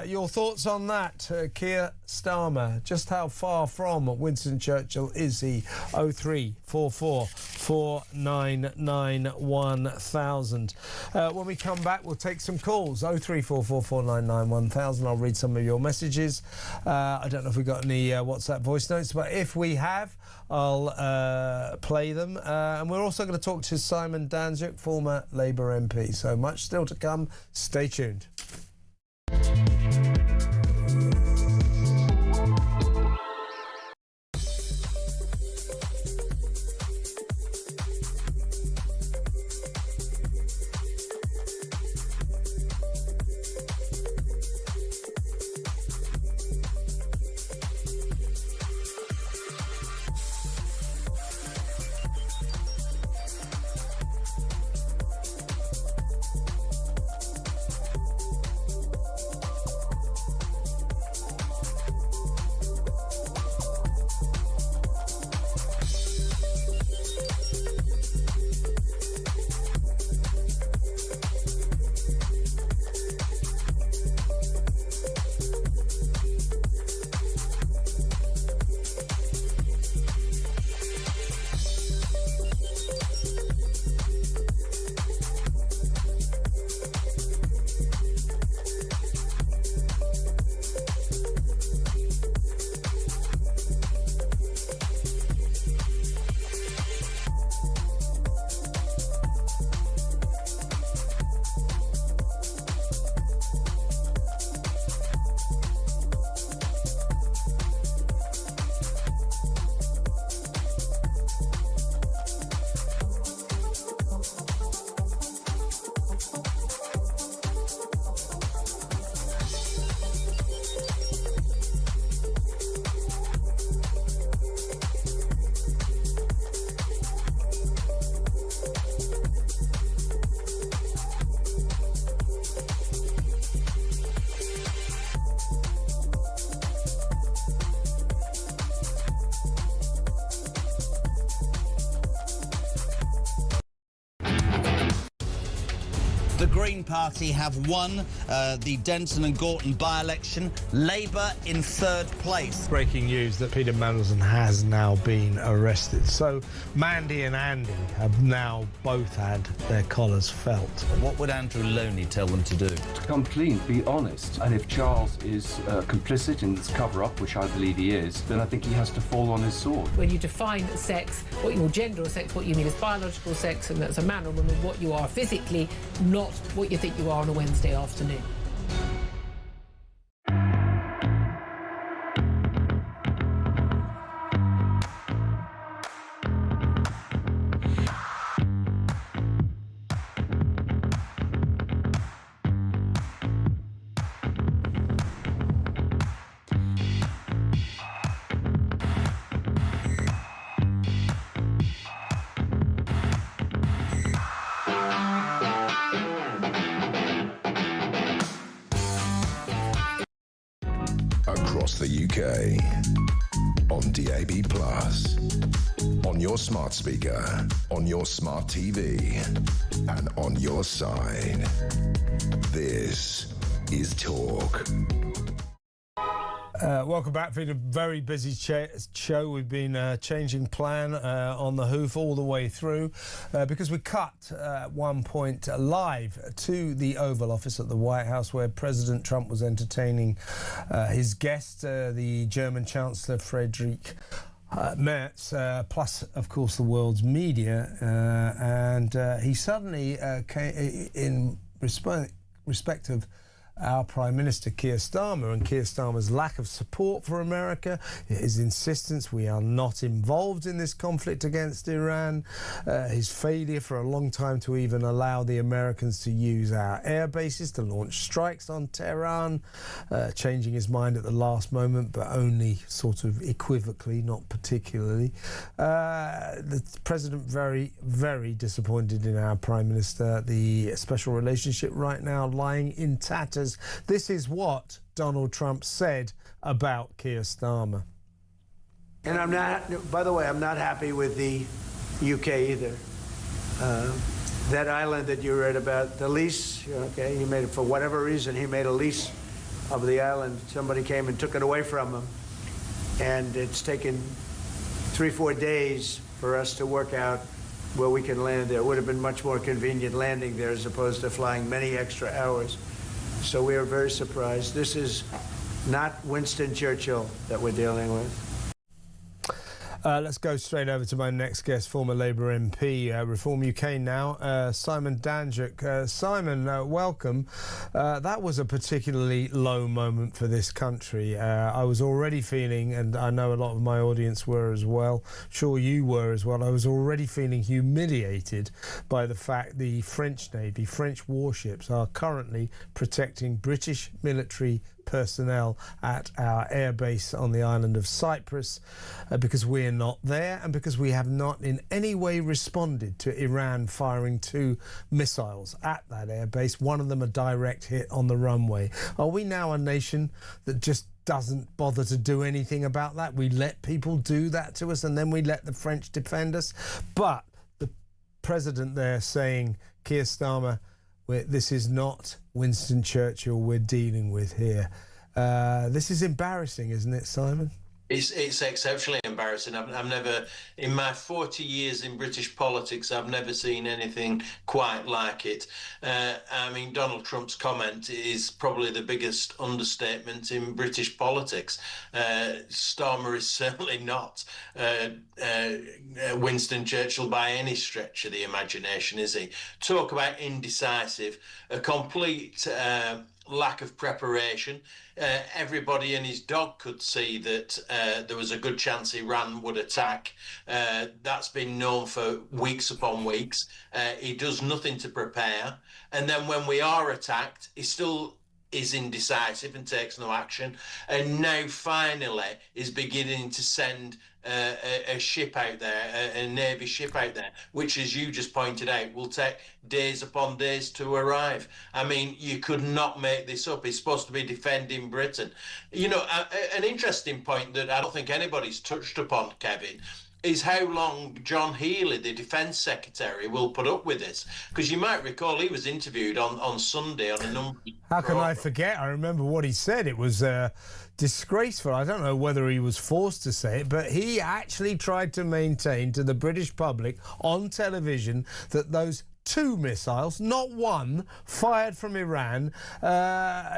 Your thoughts on that, Keir Starmer? Just how far from Winston Churchill is he? 0344 499 1000. When we come back, we'll take some calls. 0344 499 1000. I'll read some of your messages. I don't know if we've got any WhatsApp voice notes, but if we have, I'll play them. And we're also going to talk to Simon Danczuk, former Labour MP. So much still to come. Stay tuned. The Green Party have won the Denton and Gorton by-election. Labour in third place. Breaking news that Peter Mandelson has now been arrested. So Mandy and Andy have now both had their collars felt. What would Andrew Loney tell them to do? To come clean, be honest. And if Charles is complicit in this cover-up, which I believe he is, then I think he has to fall on his sword. When you define sex, what your gender or sex, what you mean is biological sex, and that's a man or woman, what you are physically, not what you think you are on a Wednesday afternoon. Across the UK, on DAB+, on your smart speaker, on your smart TV, and on your side. This is Talk. Welcome back. Been a very busy show. We've been changing plan on the hoof all the way through because we cut at one point live to the Oval Office at the White House, where President Trump was entertaining his guest, the German Chancellor Friedrich Merz, plus, of course, the world's media. And he suddenly came in respect of our Prime Minister Keir Starmer and Keir Starmer's lack of support for America, his insistence we are not involved in this conflict against Iran, his failure for a long time to even allow the Americans to use our air bases to launch strikes on Tehran, changing his mind at the last moment, but only sort of equivocally, not particularly. The President very, very disappointed in our Prime Minister. The special relationship right now lying in tatters. This is what Donald Trump said about Keir Starmer. And I'm not, by the way, I'm not happy with the UK either. That island that you read about, the lease, okay, he made it for whatever reason, he made a lease of the island. Somebody came and took it away from him. And it's taken 3-4 days for us to work out where we can land there. It would have been much more convenient landing there as opposed to flying many extra hours. So we are very surprised. This is not Winston Churchill that we're dealing with. Let's go straight over to my next guest, former Labour MP, Reform UK now, Simon Danjuk. Simon, welcome. That was a particularly low moment for this country. I was already feeling, and I know a lot of my audience were as well, sure you were as well, I was already feeling humiliated by the fact the French Navy, French warships, are currently protecting British military personnel at our airbase on the island of Cyprus because we're not there and because we have not in any way responded to Iran firing 2 missiles at that airbase, one of them a direct hit on the runway. Are we now a nation that just doesn't bother to do anything about that? We let people do that to us and then we let the French defend us? But the president there saying, Keir Starmer, this is not Winston Churchill we're dealing with here. This is embarrassing, isn't it, Simon? It's exceptionally embarrassing. I've never, in my 40 years in British politics, I've never seen anything quite like it. I mean, Donald Trump's comment is probably the biggest understatement in British politics. Starmer is certainly not Winston Churchill by any stretch of the imagination, is he? Talk about indecisive, a complete lack of preparation. Everybody and his dog could see that there was a good chance Iran would attack. That's been known for weeks upon weeks. He does nothing to prepare. And then when we are attacked, he still is indecisive and takes no action. And now finally is beginning to send a ship out there, a Navy ship out there, which, as you just pointed out, will take days upon days to arrive. I mean, you could not make this up. He's supposed to be defending Britain. You know, an interesting point that I don't think anybody's touched upon, Kevin, is how long John Healey, the Defence Secretary, will put up with this. Because you might recall he was interviewed on Sunday on a number of How can I forget? I remember what he said. It was disgraceful. I don't know whether he was forced to say it, but he actually tried to maintain to the British public on television that those 2 missiles, not one, fired from Iran,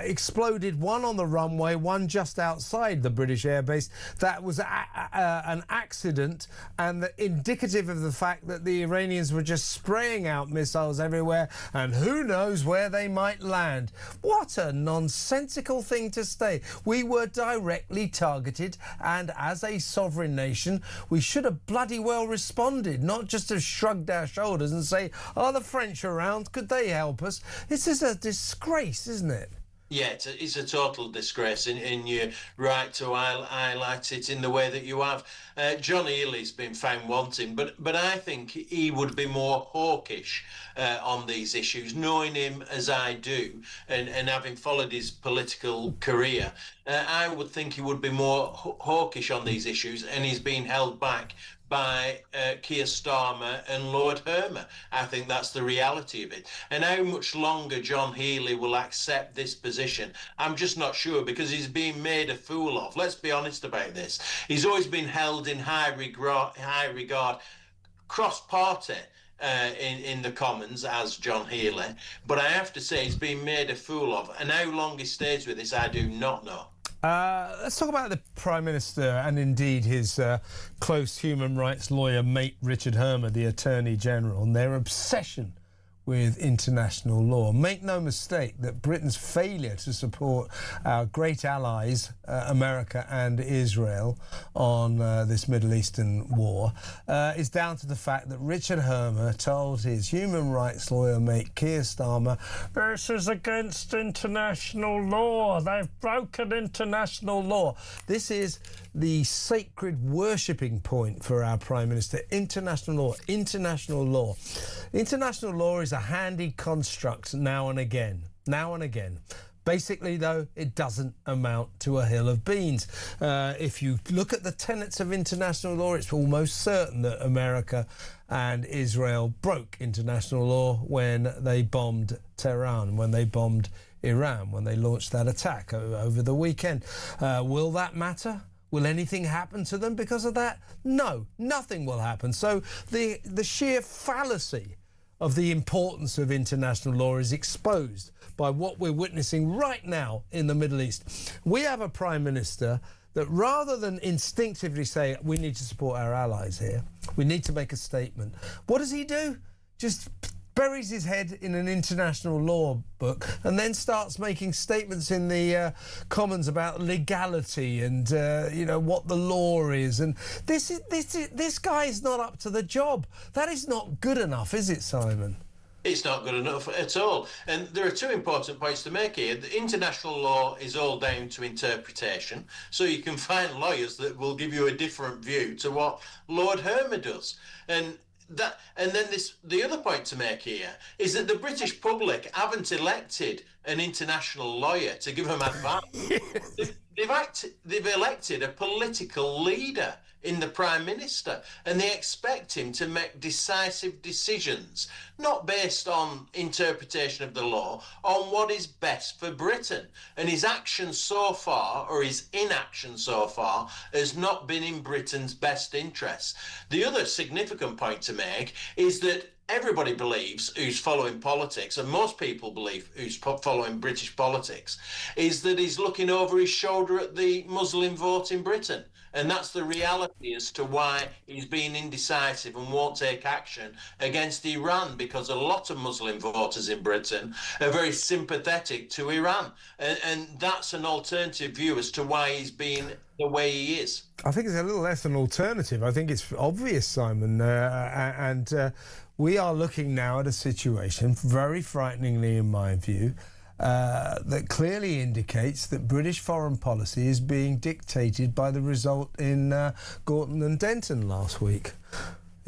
exploded, one on the runway, one just outside the British airbase. That was an accident and indicative of the fact that the Iranians were just spraying out missiles everywhere, and who knows where they might land. What a nonsensical thing to say. We were directly targeted, and as a sovereign nation, we should have bloody well responded, not just have shrugged our shoulders and say, oh, the French around, could they help us? This is a disgrace, isn't it? Yeah, it's a total disgrace, and you're right to highlight it in the way that you have. John Healey's been found wanting, but I think he would be more hawkish on these issues, knowing him as I do, and having followed his political career. I would think he would be more hawkish on these issues, and he's been held back by Keir Starmer and Lord Hermer. I think that's the reality of it. And how much longer John Healey will accept this position, I'm just not sure, because he's being made a fool of. Let's be honest about this. He's always been held in high regard cross-party in the Commons as John Healey. But I have to say he's been made a fool of. And how long he stays with this, I do not know. Let's talk about the Prime Minister and indeed his close human rights lawyer mate Richard Hermer, the Attorney General, and their obsession with international law. Make no mistake that Britain's failure to support our great allies, America and Israel, on this Middle Eastern war is down to the fact that Richard Hermer told his human rights lawyer mate Keir Starmer, this is against international law. They've broken international law. This is the sacred worshipping point for our Prime Minister. International law, international law. International law is a handy construct now and again. Basically, though, it doesn't amount to a hill of beans. If you look at the tenets of international law, it's almost certain that America and Israel broke international law when they bombed Tehran, when they bombed Iran, when they launched that attack over the weekend. Will that matter? Will anything happen to them because of that? No, nothing will happen. So the sheer fallacy of the importance of international law is exposed by what we're witnessing right now in the Middle East. We have a Prime Minister that, rather than instinctively say we need to support our allies here, we need to make a statement, what does he do? Just buries his head in an international law book and then starts making statements in the Commons about legality and what the law is. And this guy is not up to the job. That is not good enough, is it, Simon? It's not good enough at all. And there are 2 important points to make here. The international law is all down to interpretation. So you can find lawyers that will give you a different view to what Lord Hermer does. And then the other point to make here is that the British public haven't elected an international lawyer to give them advice. They've elected a political leader in the Prime Minister, and they expect him to make decisive decisions, not based on interpretation of the law, on what is best for Britain. And his action so far, or his inaction so far, has not been in Britain's best interests. The other significant point to make is that everybody believes, who's following politics, and most people believe who's following British politics, is that he's looking over his shoulder at the Muslim vote in Britain. And that's the reality as to why he's being indecisive and won't take action against Iran, because a lot of Muslim voters in Britain are very sympathetic to Iran. And that's an alternative view as to why he's being the way he is. I think it's a little less an alternative. I think it's obvious, Simon. We are looking now at a situation, very frighteningly in my view, that clearly indicates that British foreign policy is being dictated by the result in Gorton and Denton last week.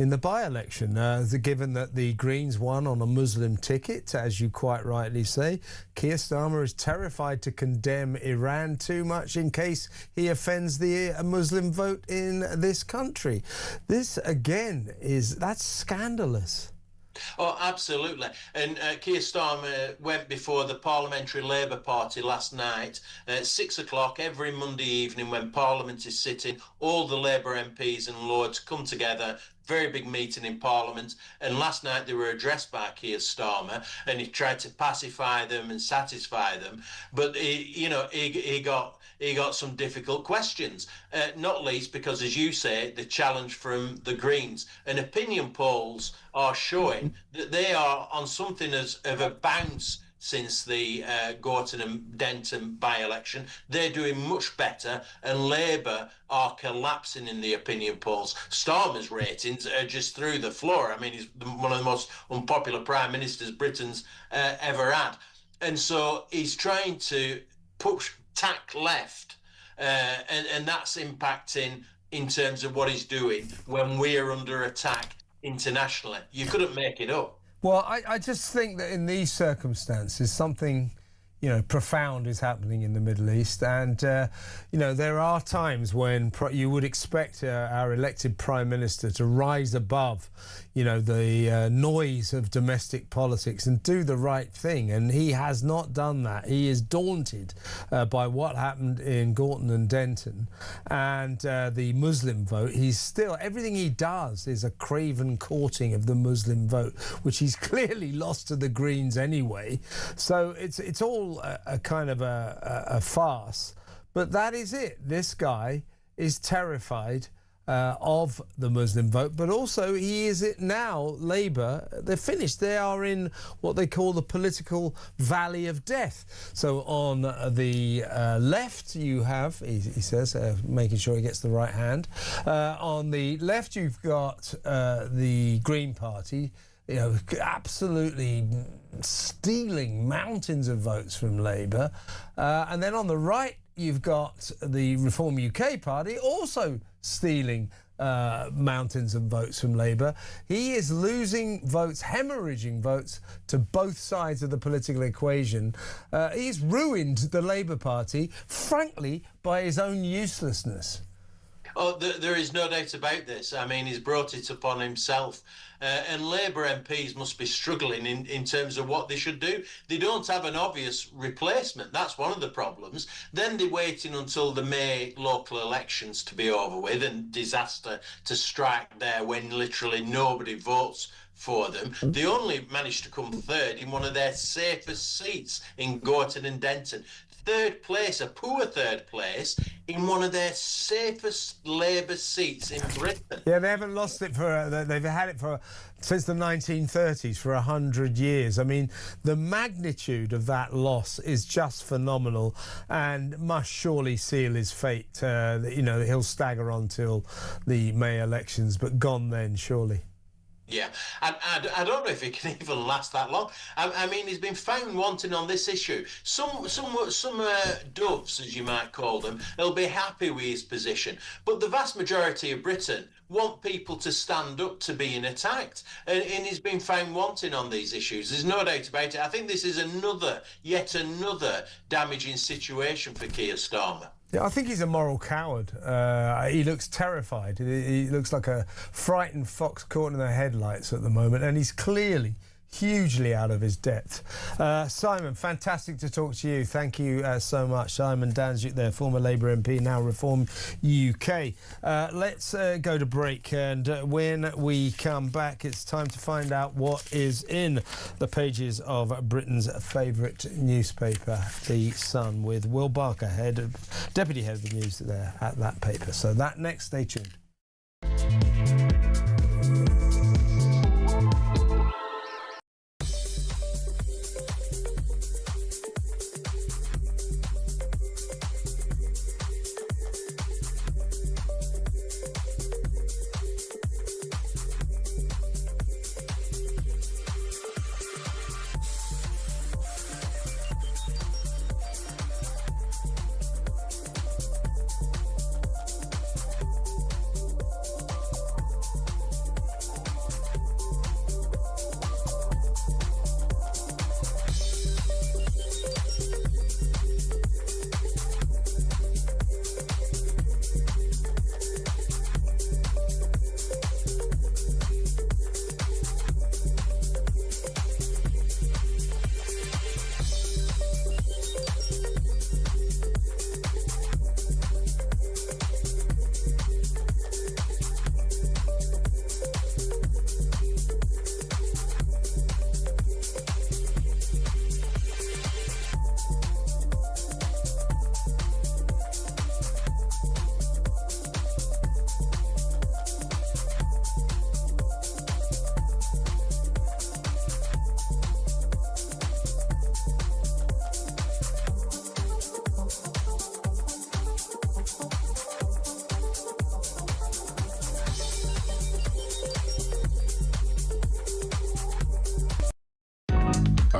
in the by-election. Given that the Greens won on a Muslim ticket, as you quite rightly say, Keir Starmer is terrified to condemn Iran too much in case he offends the Muslim vote in this country. This, again, that's scandalous. Oh, absolutely. And Keir Starmer went before the Parliamentary Labour Party last night at 6 o'clock every Monday evening when Parliament is sitting. All the Labour MPs and Lords come together. Very big meeting in Parliament. And last night they were addressed by Keir Starmer, and he tried to pacify them and satisfy them. But he got some difficult questions, not least because, as you say, the challenge from the Greens. And opinion polls are showing that they are on something of a bounce since the Gorton and Denton by-election. They're doing much better, and Labour are collapsing in the opinion polls. Starmer's ratings are just through the floor. I mean, he's one of the most unpopular prime ministers Britain's ever had. And so he's trying to tack left, and that's impacting in terms of what he's doing when we're under attack internationally. You couldn't make it up. Well, I just think that in these circumstances, something, profound is happening in the Middle East. And, there are times when you would expect our elected Prime Minister to rise above, the noise of domestic politics and do the right thing. And he has not done that. He is daunted by what happened in Gorton and Denton and the Muslim vote. Everything he does is a craven courting of the Muslim vote, which he's clearly lost to the Greens anyway. So it's all a kind of a farce. But that is it. This guy is terrified of the Muslim vote, but also he is it now. Labour, they're finished. They are in what they call the political valley of death. So on the left you have, he says, making sure he gets the right hand. On the left you've got the Green Party, absolutely stealing mountains of votes from Labour. And then on the right, you've got the Reform UK party also stealing mountains of votes from Labour. He is losing votes, hemorrhaging votes to both sides of the political equation. He's ruined the Labour Party, frankly, by his own uselessness. Oh, there is no doubt about this. I mean, he's brought it upon himself. And Labour MPs must be struggling in terms of what they should do. They don't have an obvious replacement. That's one of the problems. Then they're waiting until the May local elections to be over with, and disaster to strike there when literally nobody votes for them. They only managed to come third in one of their safest seats in Gorton and Denton. Third place, a poor third place, in one of their safest Labour seats in Britain. Yeah, they haven't lost it they've had it since the 1930s, for 100 years. I mean, the magnitude of that loss is just phenomenal and must surely seal his fate. He'll stagger on till the May elections, but gone then, surely. Yeah, I don't know if he can even last that long. I mean, he's been found wanting on this issue. Some doves, as you might call them, they'll be happy with his position. But the vast majority of Britain want people to stand up to being attacked. And he's been found wanting on these issues. There's no doubt about it. I think this is yet another damaging situation for Keir Starmer. Yeah, I think he's a moral coward. He looks terrified. He looks like a frightened fox caught in the headlights at the moment, and he's clearly hugely out of his depth. Simon, fantastic to talk to you. Thank you so much. Simon Danczuk there, former Labour MP, now Reform UK. Let's go to break, and when we come back, it's time to find out what is in the pages of Britain's favourite newspaper, The Sun, with Will Barker, Deputy Head of the News there at that paper. So that next, stay tuned.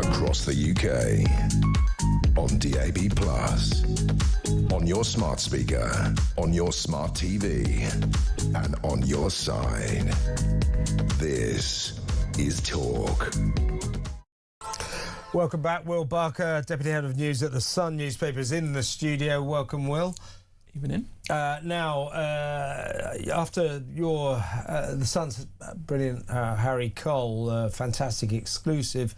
across the UK. On DAB+, on your smart speaker, on your smart TV, and on your side. This is Talk. Welcome back. Will Barker, Deputy Head of News at The Sun newspaper, is in the studio. Welcome, Will. Evening. Now, after The Sun's brilliant Harry Cole, fantastic exclusive,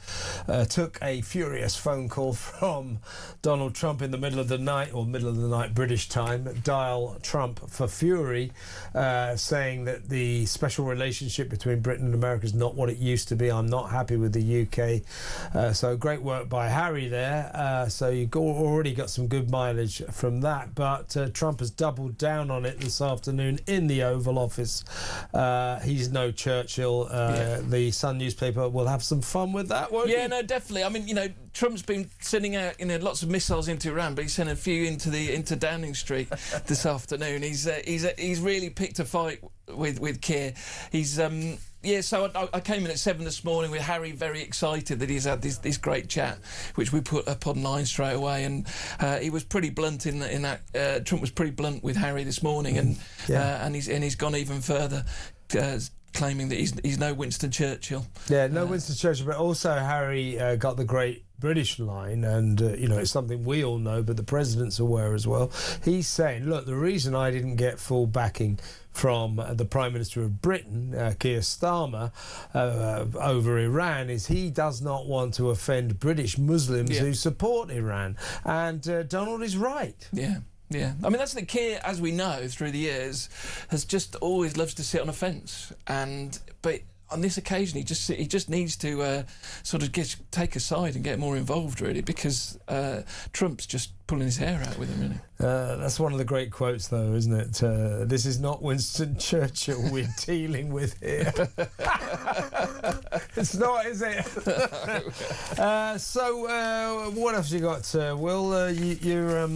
took a furious phone call from Donald Trump in the middle of the night, or middle of the night British time, dial Trump for fury, saying that the special relationship between Britain and America is not what it used to be. I'm not happy with the UK. So great work by Harry there. So you've already got some good mileage from that. But Trump has doubled down on it this afternoon in the Oval Office. He's no Churchill. The Sun newspaper will have some fun with that, won't he? No, definitely. I mean, you know, Trump's been sending out, you know, lots of missiles into Iran, but he sent a few into Downing Street this afternoon. He's really picked a fight with Keir. He's so I came in at 7 this morning with Harry, very excited that he's had this great chat, which we put up online straight away, and he was pretty blunt in that. Trump was pretty blunt with Harry this morning, and he's gone even further, claiming that he's no Winston Churchill. Yeah, no Winston Churchill, but also Harry got the great British line, and you know, it's something we all know, but the president's aware as well. He's saying, look, the reason I didn't get full backing from the Prime Minister of Britain, Keir Starmer, over Iran is he does not want to offend British Muslims who support Iran. And Donald is right. Yeah. I mean, that's the Keir, as we know through the years, has just always loves to sit on a fence, but on this occasion he just needs to sort of take a side and get more involved, really, because Trump's just pulling his hair out with him, really. That's one of the great quotes, though, isn't it? This is not Winston Churchill we're dealing with here. It's not, is it? So what else you got, Will? You're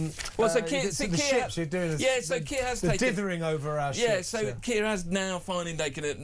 so Keir, the ships you're doing. So Keir has the taken dithering over our ships. Keir has now finally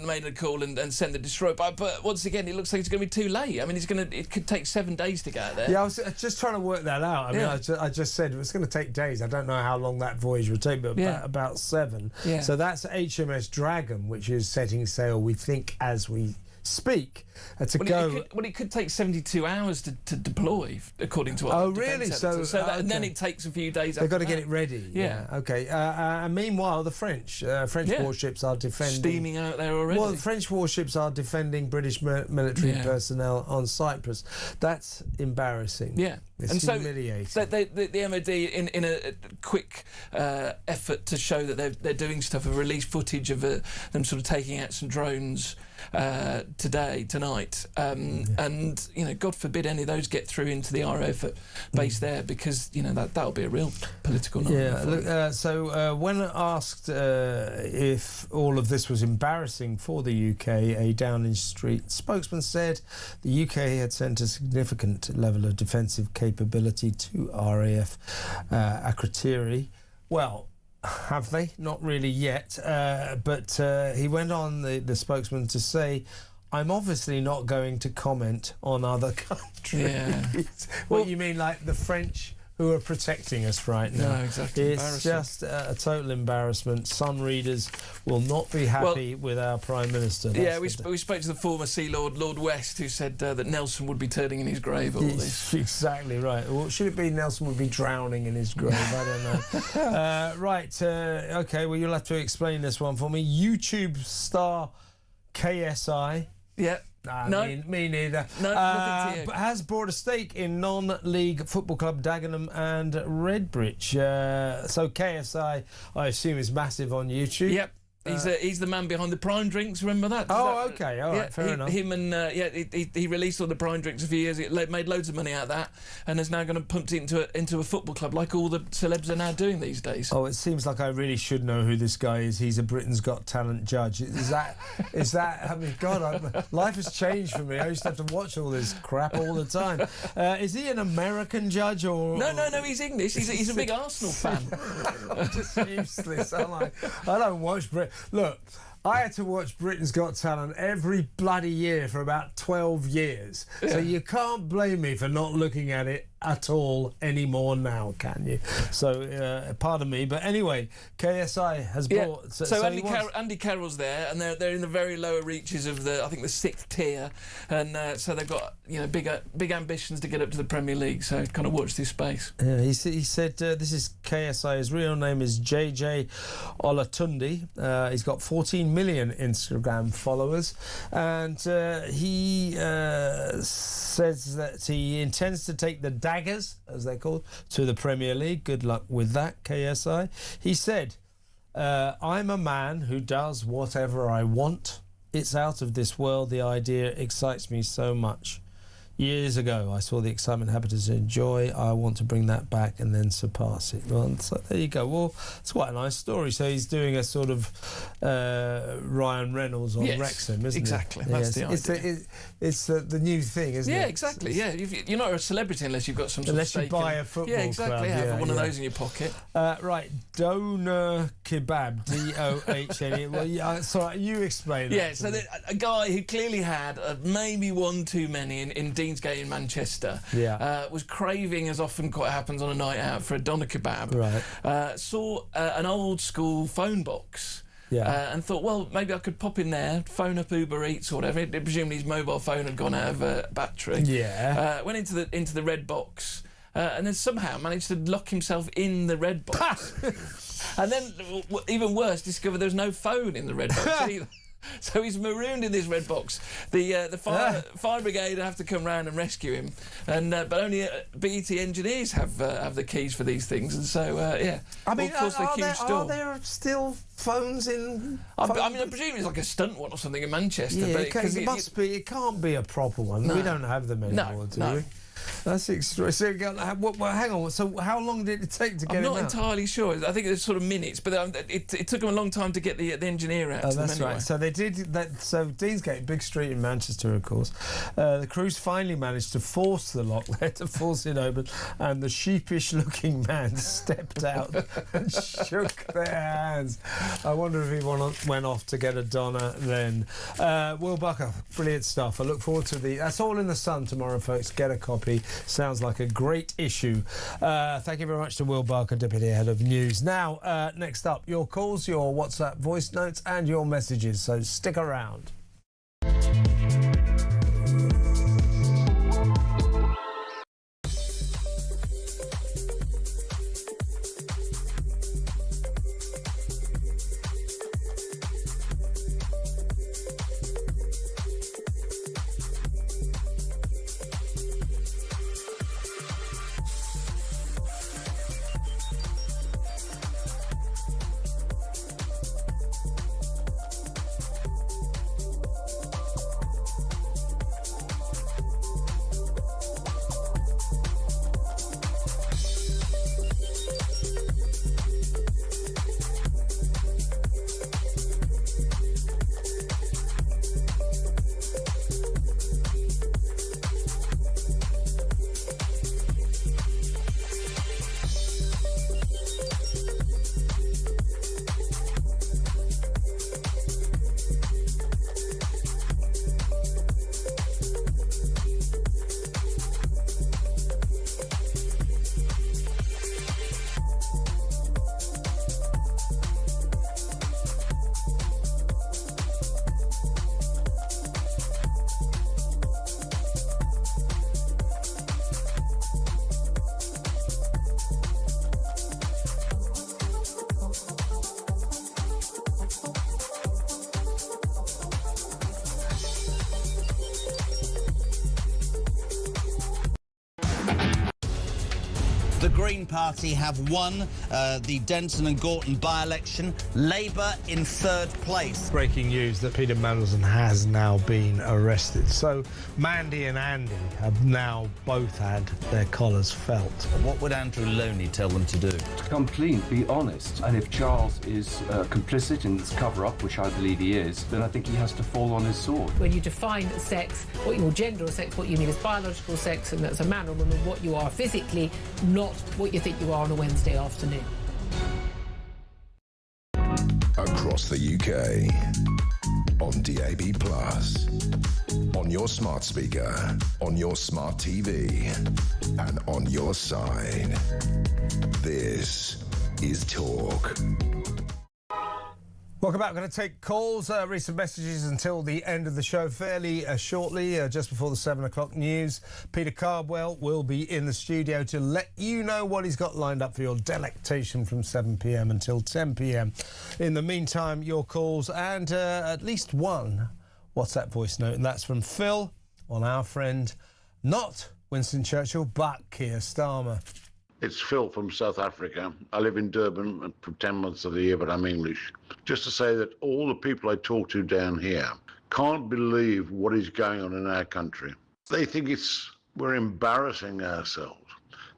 made a call and sent the destroyer. But once again, it looks like it's going to be too late. I mean, it could take 7 days to get out there. Yeah, I was just trying to work that out. I mean, I just said it's going to take days. I don't know how long that voyage will take, but about 7. Yeah. So that's HMS Dragon, which is setting sail, we think, as we speak, it could take 72 hours to deploy, according to our defence centre. And then it takes a few days. They've got to get it ready. Yeah. Okay. And meanwhile, the French warships are defending, steaming out there already. Well, the French warships are defending British military personnel on Cyprus. That's embarrassing. Yeah. It's humiliating. So the MOD, in a quick effort to show that they're doing stuff, have released footage of them sort of taking out some drones tonight, and you know, God forbid any of those get through into the RAF base there, because you know that'll be a real political nightmare. So when asked if all of this was embarrassing for the UK, a Downing Street spokesman said the UK had sent a significant level of defensive capability to RAF Akrotiri. Well, have they? Not really yet. But he went on, the spokesman, to say, I'm obviously not going to comment on other countries. Yeah. What you mean, like the French who are protecting us right now? No, exactly. It's just a total embarrassment. Sun readers will not be happy with our Prime Minister. We spoke to the former Sea Lord, Lord West, who said that Nelson would be turning in his grave all this. Exactly right. Well, should it be Nelson would be drowning in his grave? I don't know. OK, well, you'll have to explain this one for me. YouTube star KSI. Yeah. No, me neither. No, nothing to you. But has bought a stake in non-league football club Dagenham and Redbridge. So KSI, I assume, is massive on YouTube. Yep. He's the man behind the Prime drinks. Remember that? Okay, all right, fair enough. Him and he released all the Prime drinks a few years ago, made loads of money out of that, and is now going to pump it into a football club, like all the celebs are now doing these days. Oh, it seems like I really should know who this guy is. He's a Britain's Got Talent judge. Is that? I mean, God, life has changed for me. I used to have to watch all this crap all the time. Is he an American judge or? No, he's English. He's a big Arsenal fan. I'm just useless. I don't watch Britain. Look, I had to watch Britain's Got Talent every bloody year for about 12 years. Yeah. So you can't blame me for not looking at it at all anymore now, can you? So, pardon me. But anyway, KSI has brought... So Andy Carroll's there, and they're in the very lower reaches of I think the 6th tier. And so they've got, big ambitions to get up to the Premier League. So kind of watch this space. Yeah, he said this is KSI. His real name is JJ Olatunde. He's got 14 million Instagram followers, and he says that he intends to take the Daggers, as they're called, to the Premier League. Good luck with that, KSI. He said, I'm a man who does whatever I want. It's out of this world. The idea excites me so much. Years ago, I saw the excitement inhabitants enjoy. I want to bring that back and then surpass it. Well, so there you go. Well, it's quite a nice story. So he's doing a sort of Ryan Reynolds on Wrexham, isn't exactly. it? That's the idea. It's the new thing, isn't it? Yeah, exactly. You're not a celebrity unless you've got some sort of stake. Unless you buy a football club. Yeah, exactly. Have one of those in your pocket. Right, Doner Kebab, DOHN. Well, sorry, you explain that. Yeah, so a guy who clearly had maybe one too many in Deansgate in Manchester, was craving, as often quite happens on a night out, for a doner kebab. Right. Saw an old school phone box. And thought, well, maybe I could pop in there, phone up Uber Eats or whatever. Presumably his mobile phone had gone out of battery. Yeah. Went into the red box, and then somehow managed to lock himself in the red box. And then, even worse, discovered there's no phone in the red box either. So he's marooned in this red box. The fire brigade have to come round and rescue him, and but only BET engineers have the keys for these things, and so I mean, are there still phones in? I mean, I presume it's like a stunt one or something in Manchester. Yeah, but it must be. It can't be a proper one. No. We don't have them anymore, do we? That's extra. So, hang on. So, how long did it take to get him out? I'm not entirely sure. I think it was sort of minutes, but it took them a long time to get the engineer out. Oh, to that's them anyway. right. So they did that. So Deansgate, big street in Manchester, of course. The crews finally managed to force the lock there, to force it open, and the sheepish-looking man stepped out and shook their hands. I wonder if he went off to get a doner then. Will Bucker, brilliant stuff. I look forward to that's all in the Sun tomorrow, folks. Get a copy. Sounds like a great issue. Thank you very much to Will Barker, Deputy Head of News. Now, next up, your calls, your WhatsApp voice notes and your messages, so stick around. The Green Party have won the Denton and Gorton by-election. Labour in third place. Breaking news that Peter Mandelson has now been arrested. So Mandy and Andy have now both had their collars felt. What would Andrew Loney tell them to do? To come clean, be honest. And if Charles is complicit in this cover-up, which I believe he is, then I think he has to fall on his sword. When you define sex, what your gender or sex, what you mean is biological sex, and that's a man or woman, what you are physically, not what you think you are on a Wednesday afternoon. Across across the UK. On DAB+, on your smart speaker, on your smart TV, and on your side. This is Talk. Welcome back. I'm going to take calls, read some messages until the end of the show fairly shortly, just before the 7 o'clock news. Peter Cardwell will be in the studio to let you know what he's got lined up for your delectation from 7 p.m. until 10 p.m. In the meantime, your calls and at least one WhatsApp voice note, and that's from Phil on our friend, not Winston Churchill, but Keir Starmer. It's Phil from South Africa. I live in Durban for 10 months of the year, but I'm English. Just to say that all the people I talk to down here can't believe what is going on in our country. They think we're embarrassing ourselves.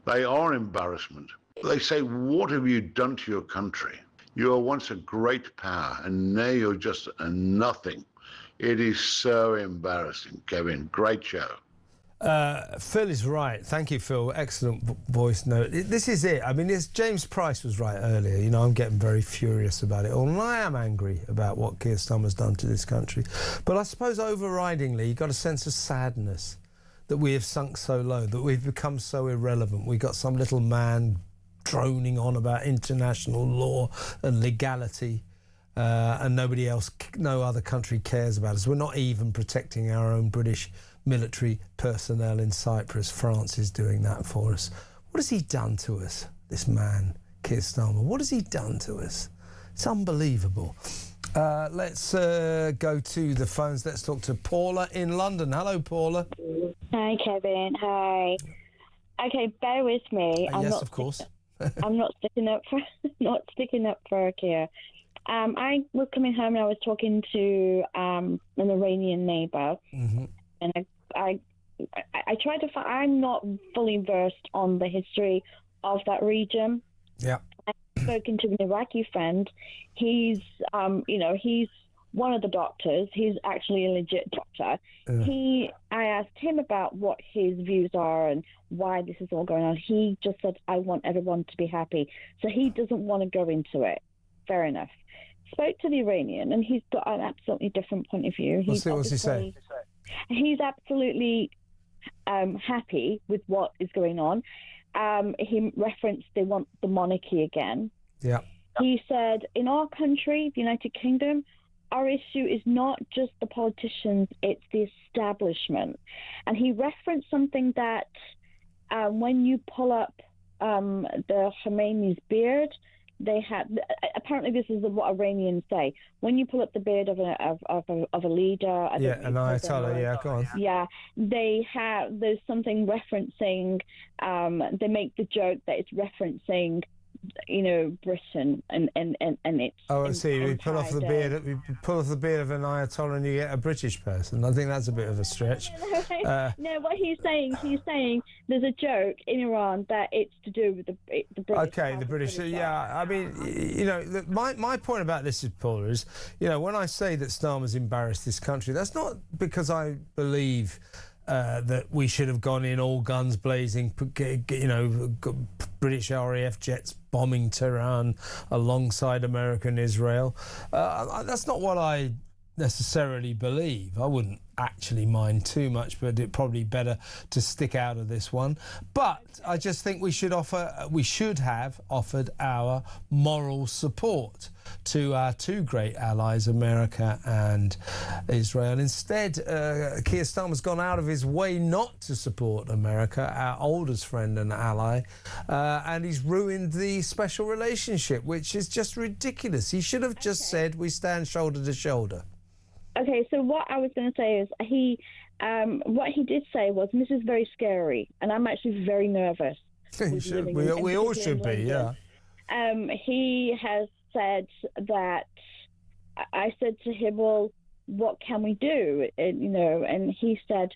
They are embarrassment. They say, what have you done to your country? You were once a great power, and now you're just a nothing. It is so embarrassing, Kevin. Great show. Phil is right. Thank you, Phil. Excellent voice note. This is it. I mean, James Price was right earlier. You know, I'm getting very furious about it all, and I am angry about what Keir Starmer's done to this country. But I suppose overridingly, you've got a sense of sadness that we have sunk so low, that we've become so irrelevant. We've got some little man droning on about international law and legality, and no other country cares about us. We're not even protecting our own British military personnel in Cyprus. France is doing that for us. What has he done to us, this man, Keir Starmer? What has he done to us? It's unbelievable. Let's go to the phones. Let's talk to Paula in London. Hello, Paula. Hi, Kevin. Hi. Okay, bear with me. Yes, of course. I'm not sticking up for Keir. I was coming home and I was talking to an Iranian neighbour, and I tried to find. I'm not fully versed on the history of that region. Yeah. I've spoken to an Iraqi friend. He's he's one of the doctors. He's actually a legit doctor. I asked him about what his views are and why this is all going on. He just said, I want everyone to be happy. So he doesn't want to go into it. Fair enough. Spoke to the Iranian, and he's got an absolutely different point of view. What's he saying? He's absolutely happy with what is going on. He referenced they want the monarchy again. Yeah. He said, in our country, the United Kingdom, our issue is not just the politicians, it's the establishment. And he referenced something that when you pull up the Khomeini's beard, they had, apparently this is what Iranians say, when you pull up the beard of a leader, an Ayatollah, go on. Yeah, there's something referencing, they make the joke that it's referencing, Britain and it's. Oh, I see. We pull off the beard of an Ayatollah, and you get a British person. I think that's a bit of a stretch. No, what he's saying there's a joke in Iran that it's to do with the British. Okay, the British. Yeah, I mean, my point about this is, Paula, is, when I say that Starmer's embarrassed this country, that's not because I believe that we should have gone in all guns blazing, British RAF jets bombing Tehran alongside America and Israel. That's not what I necessarily believe. I wouldn't actually mind too much, but it's probably better to stick out of this one. But I just think we should have offered our moral support to our two great allies, America and Israel. Instead, Keir Starmer's gone out of his way not to support America, our oldest friend and ally, and he's ruined the special relationship, which is just ridiculous. He should have just said, we stand shoulder to shoulder. Okay, so what I was going to say is what he did say was, and this is very scary, and I'm actually very nervous. We all should be, yeah. He has said that, I said to him, well, what can we do? And he says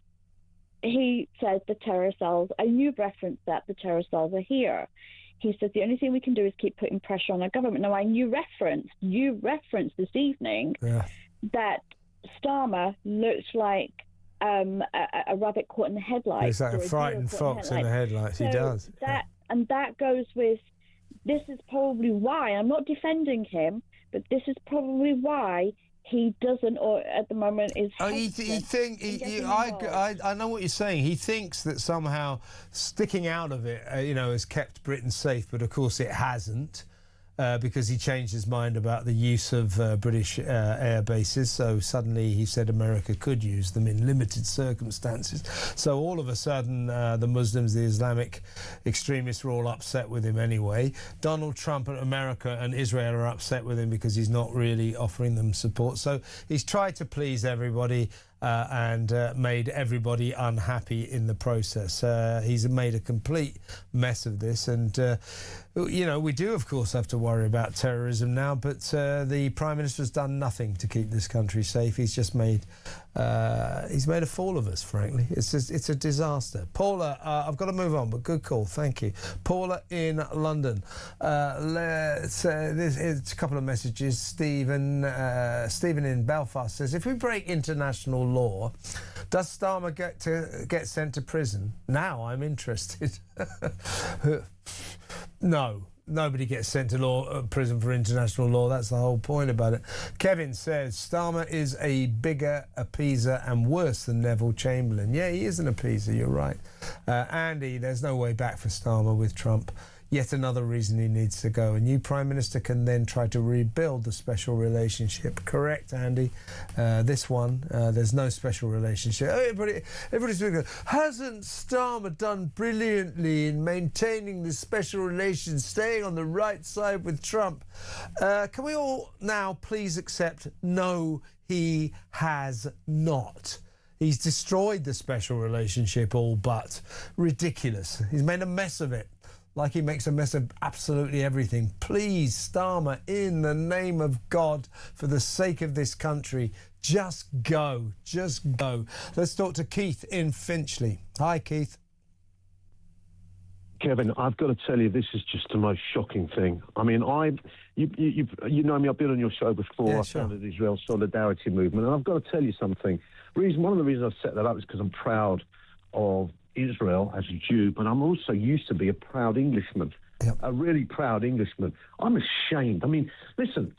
the terror cells, and you referenced that the terror cells are here. He said the only thing we can do is keep putting pressure on our government. Now, you referenced this evening that Starmer looks like a rabbit caught in the headlights. He's like a frightened fox in the headlights. He does. And that goes with, this is probably why, I'm not defending him, But this is probably why he doesn't, or at the moment is. I know what you're saying. He thinks that somehow sticking out of it, has kept Britain safe, but of course it hasn't. Because he changed his mind about the use of British air bases. So suddenly he said America could use them in limited circumstances. So all of a sudden, the Muslims, the Islamic extremists are all upset with him anyway. Donald Trump and America and Israel are upset with him because he's not really offering them support. So he's tried to please everybody. And made everybody unhappy in the process. He's made a complete mess of this, and we do of course have to worry about terrorism now, but the Prime Minister's done nothing to keep this country safe. He's just made a fool of us, frankly. It's a disaster. Paula, I've got to move on, but good call, thank you. Paula in London. It's a couple of messages. Stephen in Belfast says, if we break international law, does Starmer get sent to prison? Now I'm interested. No. Nobody gets sent to prison for international law. That's the whole point about it. Kevin says Starmer is a bigger appeaser and worse than Neville Chamberlain. Yeah, he is an appeaser, you're right. Andy, there's no way back for Starmer with Trump. Yet another reason he needs to go. A new Prime Minister can then try to rebuild the special relationship. Correct, Andy. This one, there's no special relationship. Everybody's doing it. Hasn't Starmer done brilliantly in maintaining this special relation, staying on the right side with Trump? Can we all now please accept, no, he has not. He's destroyed the special relationship all but. Ridiculous. He's made a mess of it. Like he makes a mess of absolutely everything. Please, Starmer, in the name of God, for the sake of this country, just go. Just go. Let's talk to Keith in Finchley. Hi, Keith. Kevin, I've got to tell you, this is just the most shocking thing. I mean, you know me, I've been on your show before. Yeah, I sure. founded the Israel Solidarity Movement, and I've got to tell you something. One of the reasons I set that up is because I'm proud of Israel as a Jew, but I'm also used to be a proud Englishman, a really proud Englishman. I'm ashamed. I mean, listen,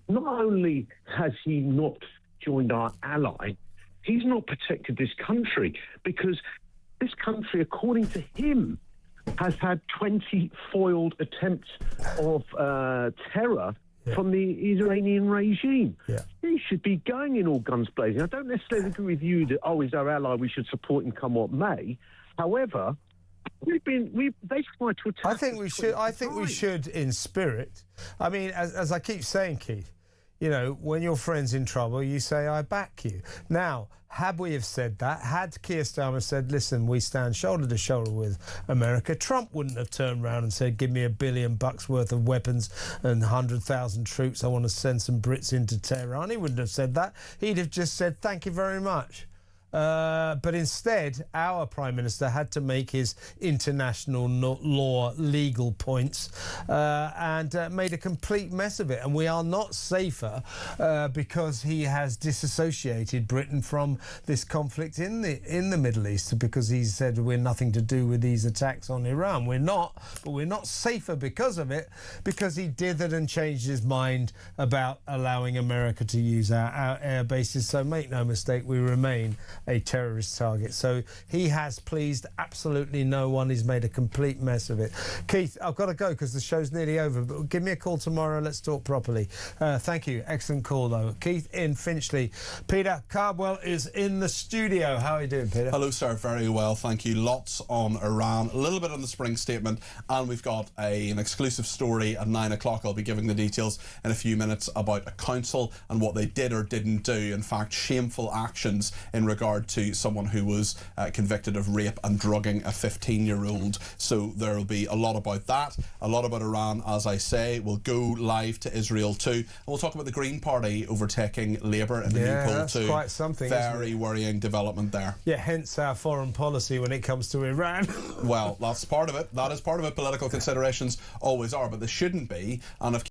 not only has he not joined our ally, he's not protected this country, because this country, according to him, has had 20 foiled attempts of terror from the Iranian regime. He should be going in all guns blazing. I don't necessarily agree with you that, he's our ally, we should support him come what may. However, they've tried to attack. I think we should in spirit. I mean, as I keep saying, Keith, when your friend's in trouble, you say, I back you. Now, had we have said that, had Keir Starmer said, listen, we stand shoulder to shoulder with America, Trump wouldn't have turned around and said, give me $1 billion worth of weapons and 100,000 troops. I want to send some Brits into Tehran. He wouldn't have said that. He'd have just said, thank you very much. But instead, our Prime Minister had to make his international law legal points and made a complete mess of it. And we are not safer because he has disassociated Britain from this conflict in the Middle East, because he said we're nothing to do with these attacks on Iran. We're not, but we're not safer because of it, because he dithered and changed his mind about allowing America to use our air bases. So make no mistake, we remain a terrorist target. So he has pleased absolutely no one. He's made a complete mess of it. Keith, I've got to go because the show's nearly over, but give me a call tomorrow. Let's talk properly. Thank you. Excellent call, though. Keith in Finchley. Peter Cardwell is in the studio. How are you doing, Peter? Hello, sir. Very well, thank you. Lots on Iran, a little bit on the spring statement, and we've got an exclusive story at 9 o'clock. I'll be giving the details in a few minutes about a council and what they did or didn't do. In fact, shameful actions in regard to someone who was convicted of rape and drugging a 15-year-old. So there will be a lot about that, a lot about Iran, as I say. We'll go live to Israel too, and we'll talk about the Green Party overtaking Labour in the new poll that's too. quite something. Very worrying development there. Yeah, hence our foreign policy when it comes to Iran. Well, that's part of it. That is part of it. Political considerations always are, but they shouldn't be. And if